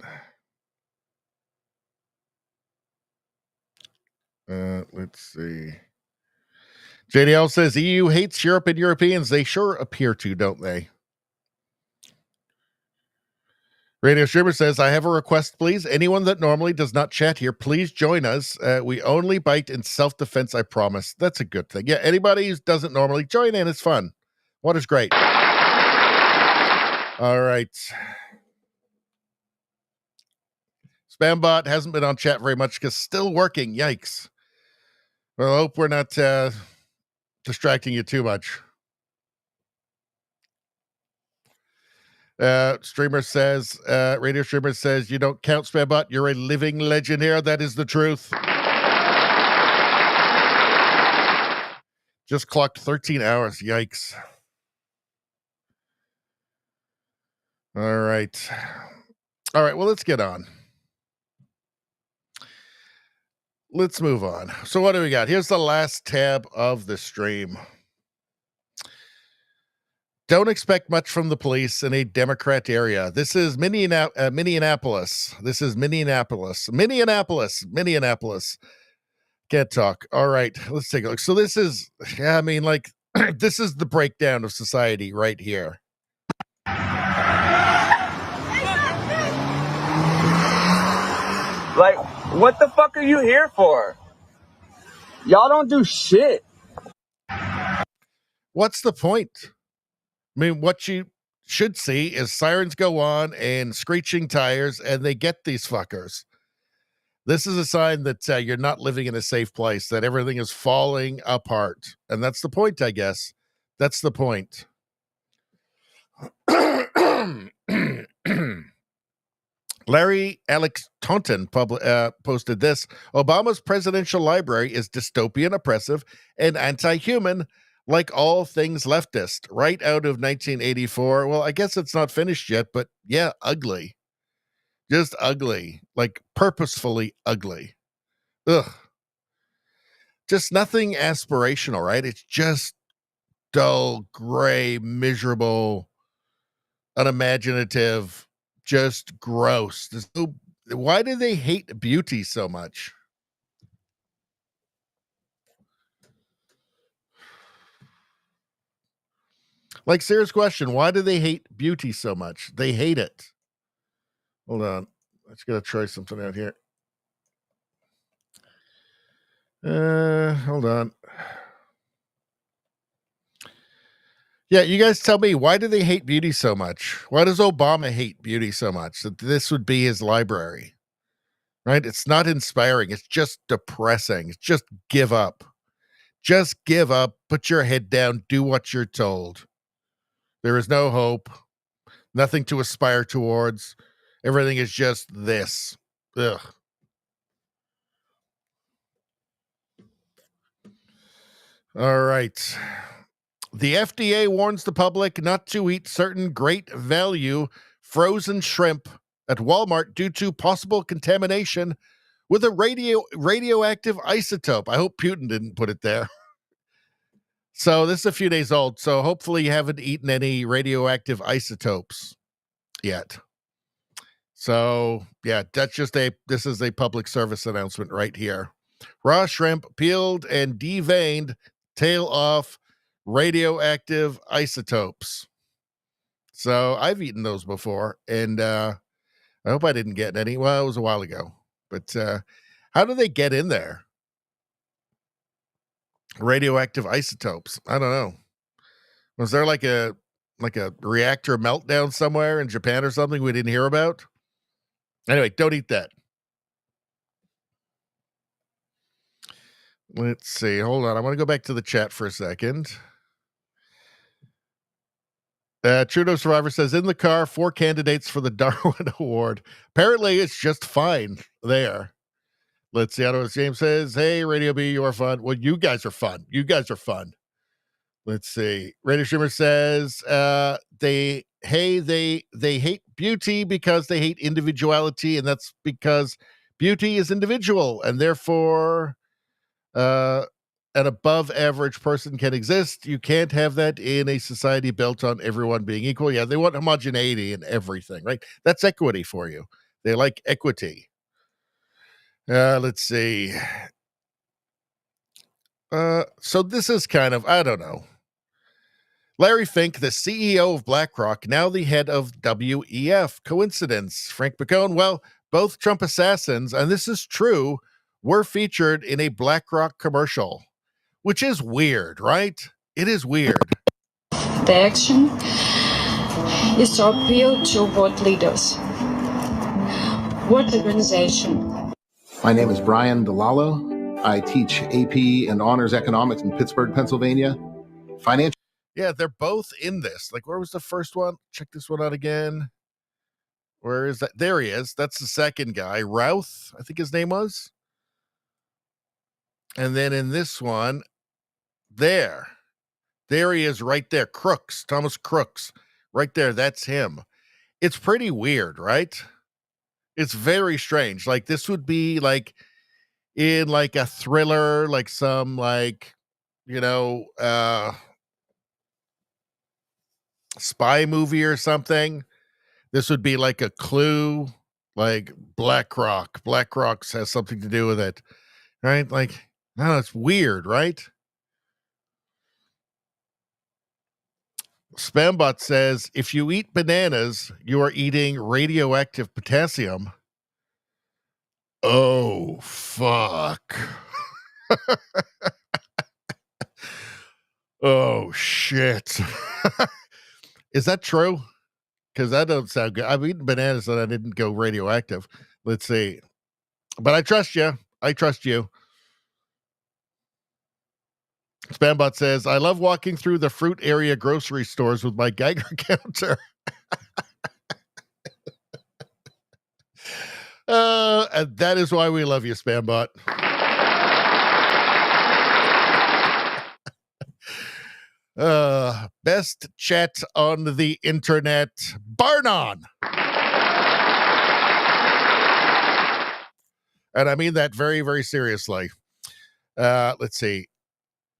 Let's see. JDL says EU hates Europe and Europeans. They sure appear to, don't they? Radio Streamer says, I have a request, please. Anyone that normally does not chat here, please join us. We only bite in self-defense, I promise. That's a good thing. Yeah, anybody who doesn't normally join in, it's fun. What is great. All right. Spambot hasn't been on chat very much because still working. Yikes. Well, I hope we're not distracting you too much. Radio streamer says, you don't count, Spambot. You're a living legend here. That is the truth. Just clocked 13 hours. Yikes. All right. Well, let's get on. Let's move on. So what do we got? Here's the last tab of the stream. Don't expect much from the police in a Democrat area. This is Minneapolis. This is Minneapolis. Can't talk. All right, let's take a look. So this is, this is the breakdown of society right here. Like, what the fuck are you here for? Y'all don't do shit. What's the point? I mean, what you should see is sirens go on and screeching tires, and they get these fuckers. This is a sign that you're not living in a safe place, that everything is falling apart. And that's the point, I guess. That's the point. Larry Alex Taunton posted this. Obama's presidential library is dystopian, oppressive, and anti-human, like all things leftist, right out of 1984. Well, I guess it's not finished yet, but yeah, ugly. Just ugly. Like purposefully ugly. Ugh. Just nothing aspirational, right? It's just dull, gray, miserable, unimaginative, just gross. Why do they hate beauty so much? Like, serious question. Why do they hate beauty so much? They hate it. Hold on. Let's gotta try something out here. Hold on. Yeah, you guys tell me, why do they hate beauty so much? Why does Obama hate beauty so much? That this would be his library, right? It's not inspiring. It's just depressing. It's just give up. Just give up. Put your head down. Do what you're told. There is no hope. Nothing to aspire towards. Everything is just this. Ugh. All right. The FDA warns the public not to eat certain great value frozen shrimp at Walmart due to possible contamination with a radioactive isotope. I hope Putin didn't put it there. So this is a few days old, so hopefully you haven't eaten any radioactive isotopes yet. So, yeah, this is a public service announcement right here. Raw shrimp, peeled and deveined, tail off, radioactive isotopes. So I've eaten those before, and I hope I didn't get any. Well, it was a while ago. But how do they get in there? Radioactive isotopes. I don't know. Was there like a reactor meltdown somewhere in Japan or something we didn't hear about? Anyway, don't eat that. Let's see. Hold on. I want to go back to the chat for a second. Trudeau Survivor says, in the car, 4 candidates for the Darwin Award. Apparently, it's just fine there. Let's see. James says, hey, Radio B, you are fun. Well, you guys are fun. You guys are fun. Let's see. Radio Streamer says, they hate beauty because they hate individuality, and that's because beauty is individual, and therefore an above average person can exist. You can't have that in a society built on everyone being equal. Yeah, they want homogeneity in everything, right? That's equity for you. They like equity. Let's see. So this is kind of, I don't know. Larry Fink, the CEO of BlackRock, now the head of WEF. Coincidence? Frank Bacone? Well, both Trump assassins, and this is true, were featured in a BlackRock commercial, which is weird, right? It is weird. The action is to appeal to world leaders What organization? My name is Brian DeLallo. I teach AP and Honors Economics in Pittsburgh, Pennsylvania. Financial. Yeah, they're both in this. Like, where was the first one? Check this one out again. Where is that? There he is. That's the second guy. Routh, I think his name was. And then in this one, there he is right there. Crooks, Thomas Crooks, right there. That's him. It's pretty weird, right? It's very strange. Like, this would be like in like a thriller, like some like, spy movie or something. This would be like a clue, like BlackRock. BlackRock has something to do with it, right? Like, no, it's weird, right? Spambot says, if you eat bananas, you are eating radioactive potassium. Oh, fuck. Oh, shit. Is that true? Because that doesn't sound good. I've eaten bananas and I didn't go radioactive. Let's see. But I trust you. I trust you. Spambot says, I love walking through the fruit area grocery stores with my Geiger counter. And that is why we love you, Spambot. Best chat on the internet, Barnon. And I mean that very, very seriously. Let's see.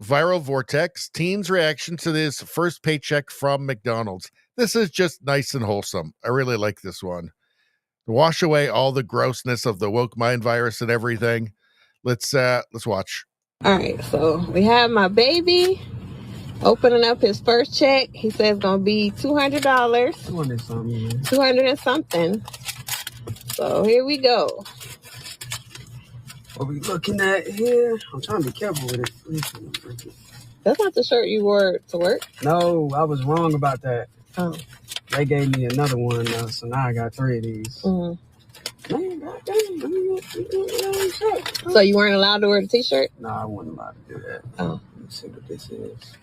Viral Vortex, teens' reaction to this first paycheck from McDonald's. This is just nice and wholesome. I really like this one. Wash away all the grossness of the woke mind virus and everything. Let's watch. All right, so we have my baby opening up his first check. He says it's gonna be $200. 200 something. 200 and something. So here we go. What we looking at here? I'm trying to be careful with it. That's not the shirt you wore to work. No, I was wrong about that. Oh. They gave me another one, so now I got 3 of these. Mm-hmm. Man, goddamn. So you weren't allowed to wear the t-shirt? No, I wasn't allowed to do that. Oh. Let me see what this is.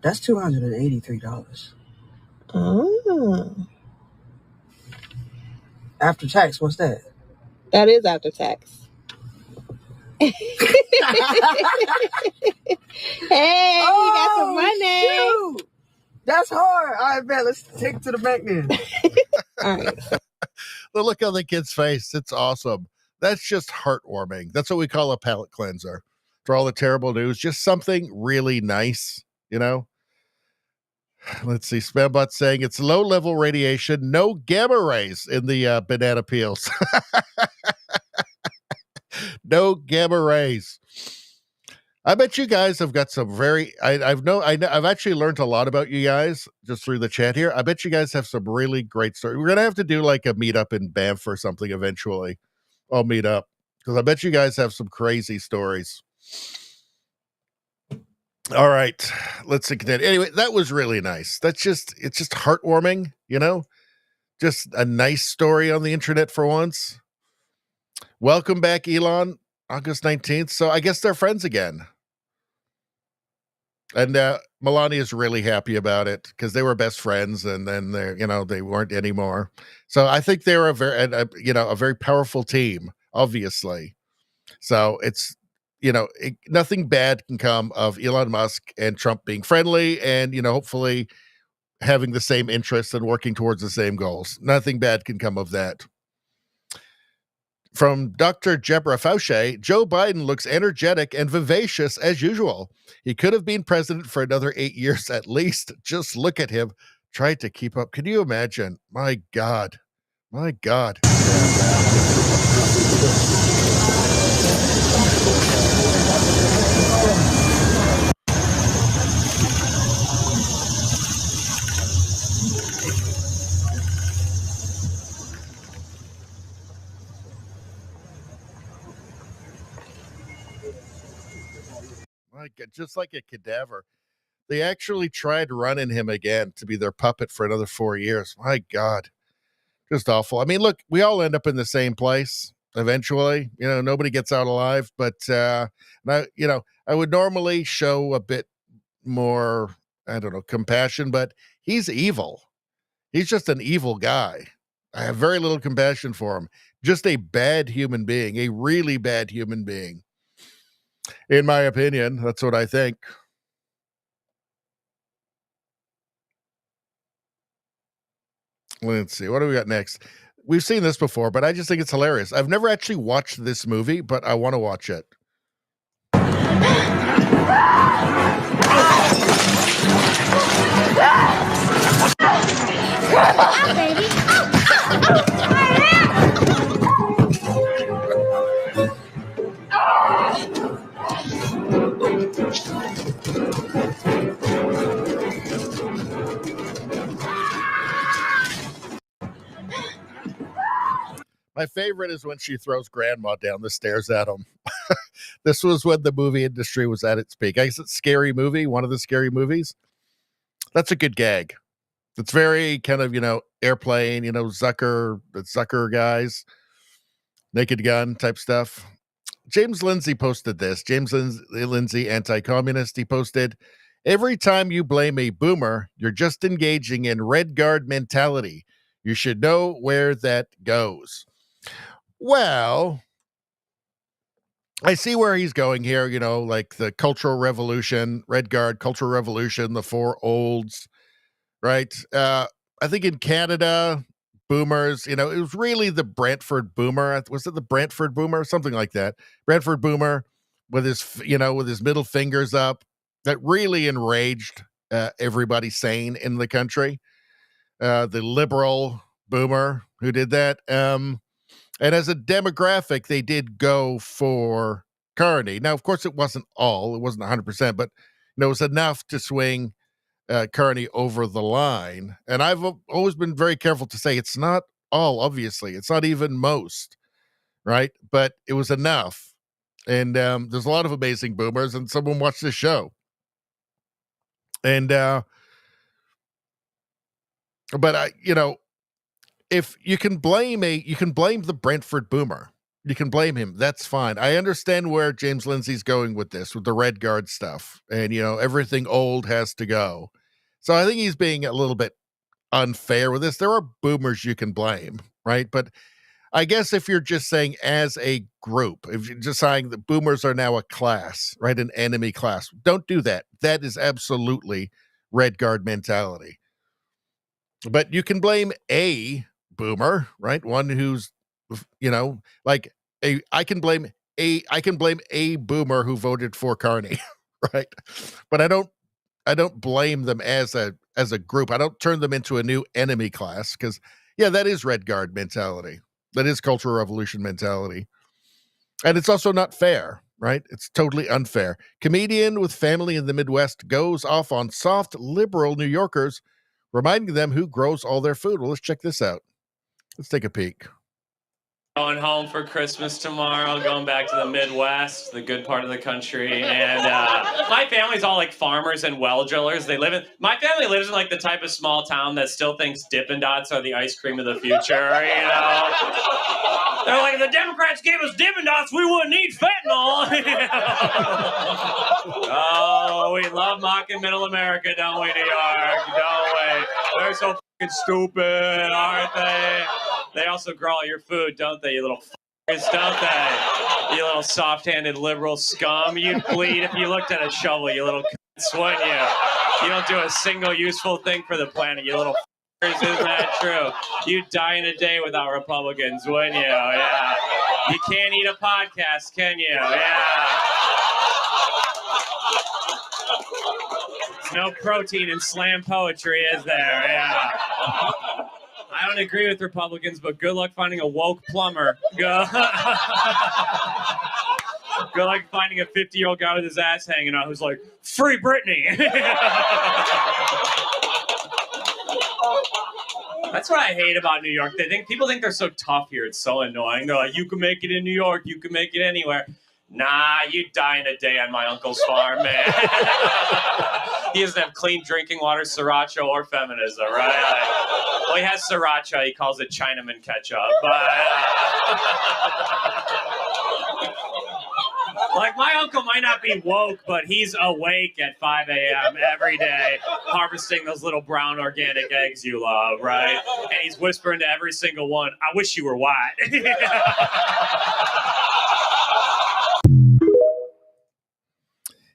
That's $283. Oh. After tax, what's that? That is after tax. Hey, you got some money. Shoot. That's hard. All right, bet. Let's take it to the bank then. All right. The look on the kid's face, it's awesome. That's just heartwarming. That's what we call a palate cleanser. For all the terrible news, just something really nice, Let's see. Spambot saying it's low-level radiation, no gamma rays in the banana peels. No gamma rays. I bet you guys have got some very. I've actually learned a lot about you guys just through the chat here. I bet you guys have some really great stories. We're gonna have to do like a meetup in Banff or something eventually. I'll meet up because I bet you guys have some crazy stories. All right, let's continue. Anyway, that was really nice. It's just heartwarming, just a nice story on the internet for once. Welcome back, Elon, August 19th. So I guess they're friends again. And Melania is really happy about it because they were best friends and then they weren't anymore. So I think they're a very powerful team, obviously. So it's, nothing bad can come of Elon Musk and Trump being friendly and, hopefully having the same interests and working towards the same goals. Nothing bad can come of that. From Dr. Jebra Fauci, Joe Biden looks energetic and vivacious as usual. He could have been president for another 8 years at least. Just look at him. Tried to keep up. Can you imagine? My God. My God. Just like a cadaver. they actually tried running him again to be their puppet for another 4 years. My God, just awful. I mean, look, we all end up in the same place eventually. Nobody gets out alive, but I would normally show a bit more, I don't know, compassion, but he's evil. He's just an evil guy. I have very little compassion for him. Just a bad human being, a really bad human being. In my opinion, that's what I think. Let's see. What do we got next? We've seen this before, but I just think it's hilarious. I've never actually watched this movie, but I want to watch it. My favorite is when she throws grandma down the stairs at him. This was when the movie industry was at its peak. I guess it's Scary Movie, one of the Scary Movies. That's a good gag. It's very kind of, Airplane, Zucker guys, Naked Gun type stuff. James Lindsay posted this. James Lindsay, anti-communist, he posted, "Every time you blame a boomer, you're just engaging in Red Guard mentality. You should know where that goes." Well, I see where he's going here, like the Cultural Revolution, Red Guard, Cultural Revolution, the four olds, right? I think in Canada, boomers, it was really the Brantford boomer. Was it the Brantford boomer? Something like that. Brantford boomer with his middle fingers up that really enraged everybody sane in the country. The liberal boomer who did that. And as a demographic, they did go for Carney. Now, of course, it wasn't 100%, but it was enough to swing Carney over the line. And I've always been very careful to say it's not all, obviously. It's not even most, right? But it was enough. And there's a lot of amazing boomers, and someone watched this show. And, but if you can blame the Brentford boomer, you can blame him. That's fine. I understand where James Lindsay's going with this, with the Red Guard stuff, and everything old has to go. So I think he's being a little bit unfair with this. There are boomers you can blame, right? But I guess if you're just saying as a group, if you're just saying that boomers are now a class, right, an enemy class, don't do that. That is absolutely Red Guard mentality. But you can blame a boomer, right? One who's, I can blame a boomer who voted for Carney, right? But I don't blame them as a group. I don't turn them into a new enemy class because, that is Red Guard mentality. That is Cultural Revolution mentality. And it's also not fair, right? It's totally unfair. Comedian with family in the Midwest goes off on soft liberal New Yorkers, reminding them who grows all their food. Well, let's check this out. Let's take a peek. Going home for Christmas tomorrow, going back to the Midwest, the good part of the country. And my family's all like farmers and well drillers. My family lives in like the type of small town that still thinks Dippin' Dots are the ice cream of the future, They're like, if the Democrats gave us Dippin' Dots, we wouldn't need fentanyl. Oh, we love mocking middle America, don't we, New York? Don't we? They're so fucking stupid, aren't they? They also grow all your food, don't they, you little f***ers, don't they? You little soft-handed liberal scum. You'd bleed if you looked at a shovel, you little c***s, wouldn't you? You don't do a single useful thing for the planet, you little f***ers, isn't that true? You'd die in a day without Republicans, wouldn't you? Yeah. You can't eat a podcast, can you? Yeah. There's no protein in slam poetry, is there? Yeah. I don't agree with Republicans, but good luck finding a woke plumber. Good luck finding a 50-year-old guy with his ass hanging out who's like, free Britney. That's what I hate about New York. People think they're so tough here. It's so annoying. They're like, you can make it in New York. You can make it anywhere. Nah, you die in a day on my uncle's farm, man. He doesn't have clean drinking water, sriracha, or feminism, right? Well, he has sriracha. He calls it Chinaman ketchup. But, like, my uncle might not be woke, but he's awake at 5 a.m. every day, harvesting those little brown organic eggs you love, right? And he's whispering to every single one, I wish you were white.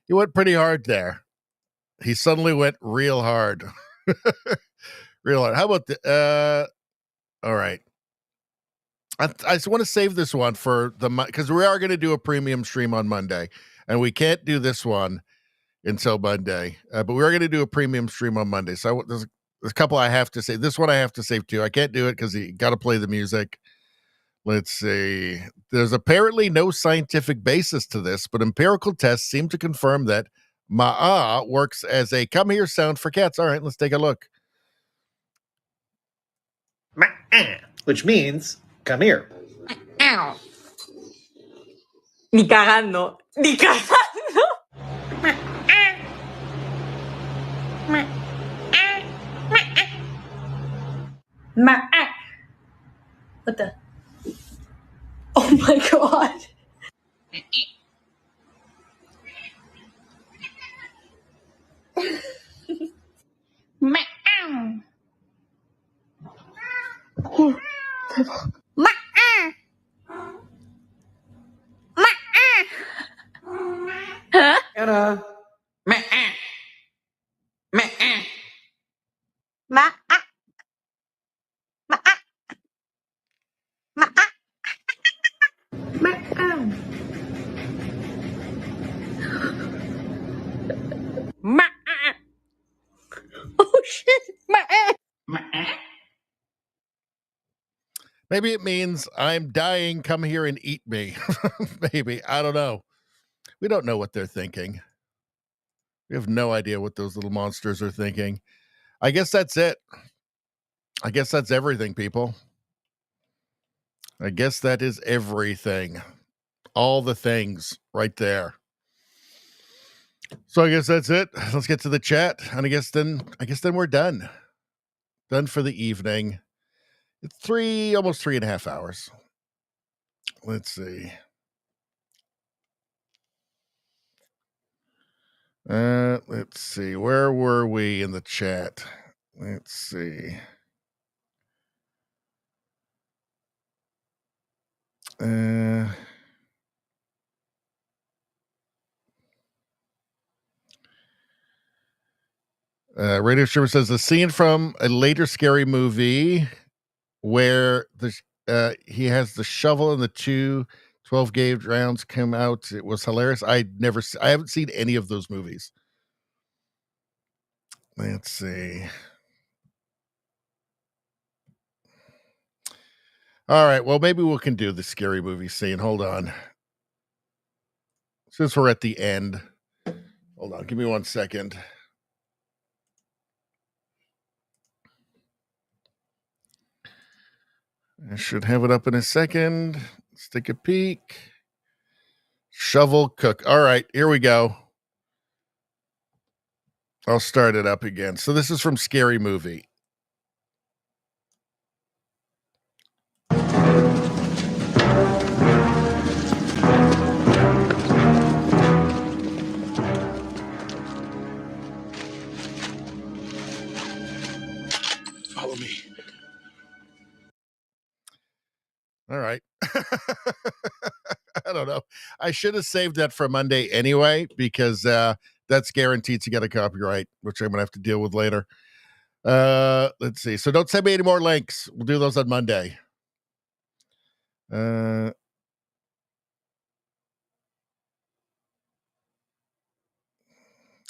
He went pretty hard there. He suddenly went real hard. Real hard. How about the all right. I just want to save this one for because we are going to do a premium stream on Monday, and we can't do this one until Monday. But we are going to do a premium stream on Monday. So there's a couple I have to say. This one I have to save too. I can't do it because you got to play the music. Let's see. There's apparently no scientific basis to this, but empirical tests seem to confirm that ma'a works as a come here sound for cats. All right, let's take a look. Which means come here. Ni cagando. Ni cagando. What the? Oh my god. Anna. Oh shit. Maybe it means I'm dying. Come here and eat me. Maybe. I don't know. We don't know what they're thinking. We have no idea what those little monsters are thinking. I guess that's it. I guess that's everything, people. I guess that is everything. All the things right there. So I guess that's it. Let's get to the chat. And I guess then we're done. Done for the evening. It's almost 3.5 hours. Let's see. Let's see. Where were we in the chat? Let's see. Radio Streamer says the scene from a later scary movie where he has the shovel and the 12 gauge rounds come out. It was hilarious. I haven't seen any of those movies. Let's see. All right. Well, maybe we can do the scary movie scene. Hold on. Since we're at the end. Hold on. Give me 1 second. I should have it up in a second. Let's take a peek. Shovel cook. All right, here we go. I'll start it up again. So this is from Scary Movie. Follow me. All right. I don't know. I should have saved that for Monday anyway, because that's guaranteed to get a copyright, which I'm going to have to deal with later. Let's see. So don't send me any more links. We'll do those on Monday.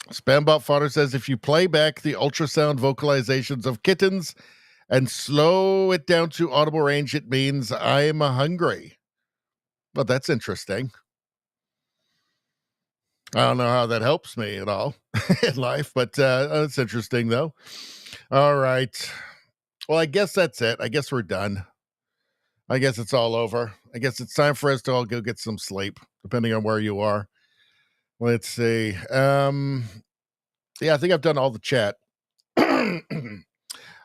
Spambot Fodder says, if you play back the ultrasound vocalizations of kittens and slow it down to audible range, it means I'm hungry. Well, that's interesting. I don't know how that helps me at all in life, but it's interesting, though. All right. Well, I guess that's it. I guess we're done. I guess it's all over. I guess it's time for us to all go get some sleep, depending on where you are. Let's see. Yeah, I think I've done all the chat.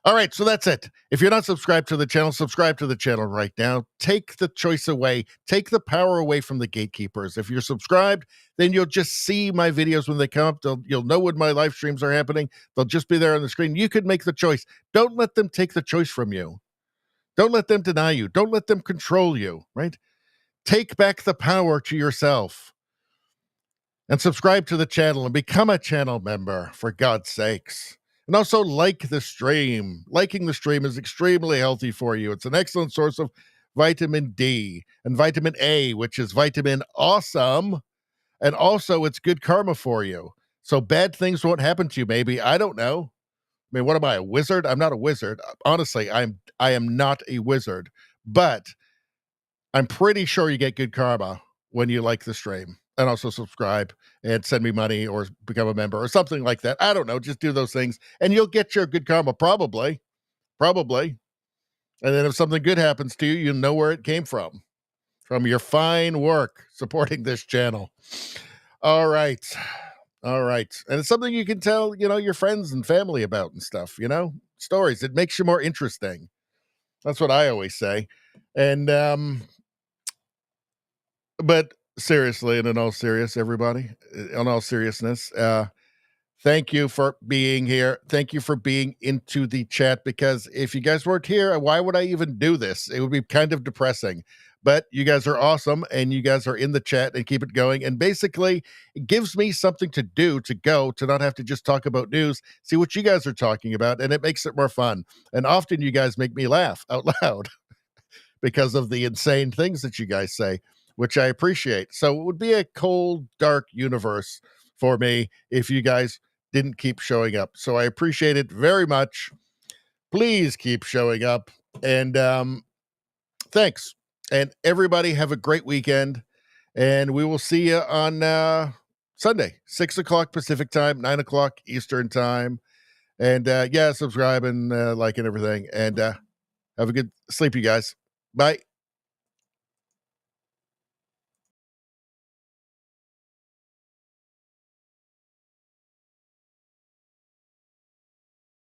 All right, so that's it. If you're not subscribed to the channel, subscribe to the channel right now. Take the choice away. Take the power away from the gatekeepers. If you're subscribed, then you'll just see my videos when they come up. You'll know when my live streams are happening. They'll just be there on the screen. You could make the choice. Don't let them take the choice from you. Don't let them deny you. Don't let them control you, right? Take back the power to yourself. And subscribe to the channel and become a channel member, for God's sakes. And also like the stream. Liking the stream is extremely healthy for you. It's an excellent source of vitamin D and vitamin A, which is vitamin awesome. And also it's good karma for you. So bad things won't happen to you, maybe. I don't know. I mean, what am I, a wizard? I'm not a wizard. Honestly, I am not a wizard. But I'm pretty sure you get good karma when you like the stream. And also subscribe and send me money or become a member or something like that. I don't know. Just do those things and you'll get your good karma, probably. And then if something good happens to you, you know where it came from your fine work supporting this channel. All right. And it's something you can tell, your friends and family about and stuff, stories. It makes you more interesting. That's what I always say. And, but seriously, and in all seriousness, thank you for being here. Thank you for being into the chat, because if you guys weren't here, why would I even do this? It would be kind of depressing. But you guys are awesome, and you guys are in the chat and keep it going. And basically, it gives me something to do, to not have to just talk about news, see what you guys are talking about, and it makes it more fun. And often you guys make me laugh out loud because of the insane things that you guys say, which I appreciate. So it would be a cold, dark universe for me if you guys didn't keep showing up. So I appreciate it very much. Please keep showing up. And thanks. And everybody have a great weekend. And we will see you on Sunday, 6 o'clock Pacific time, 9 o'clock Eastern time. And subscribe and like and everything. And have a good sleep, you guys. Bye.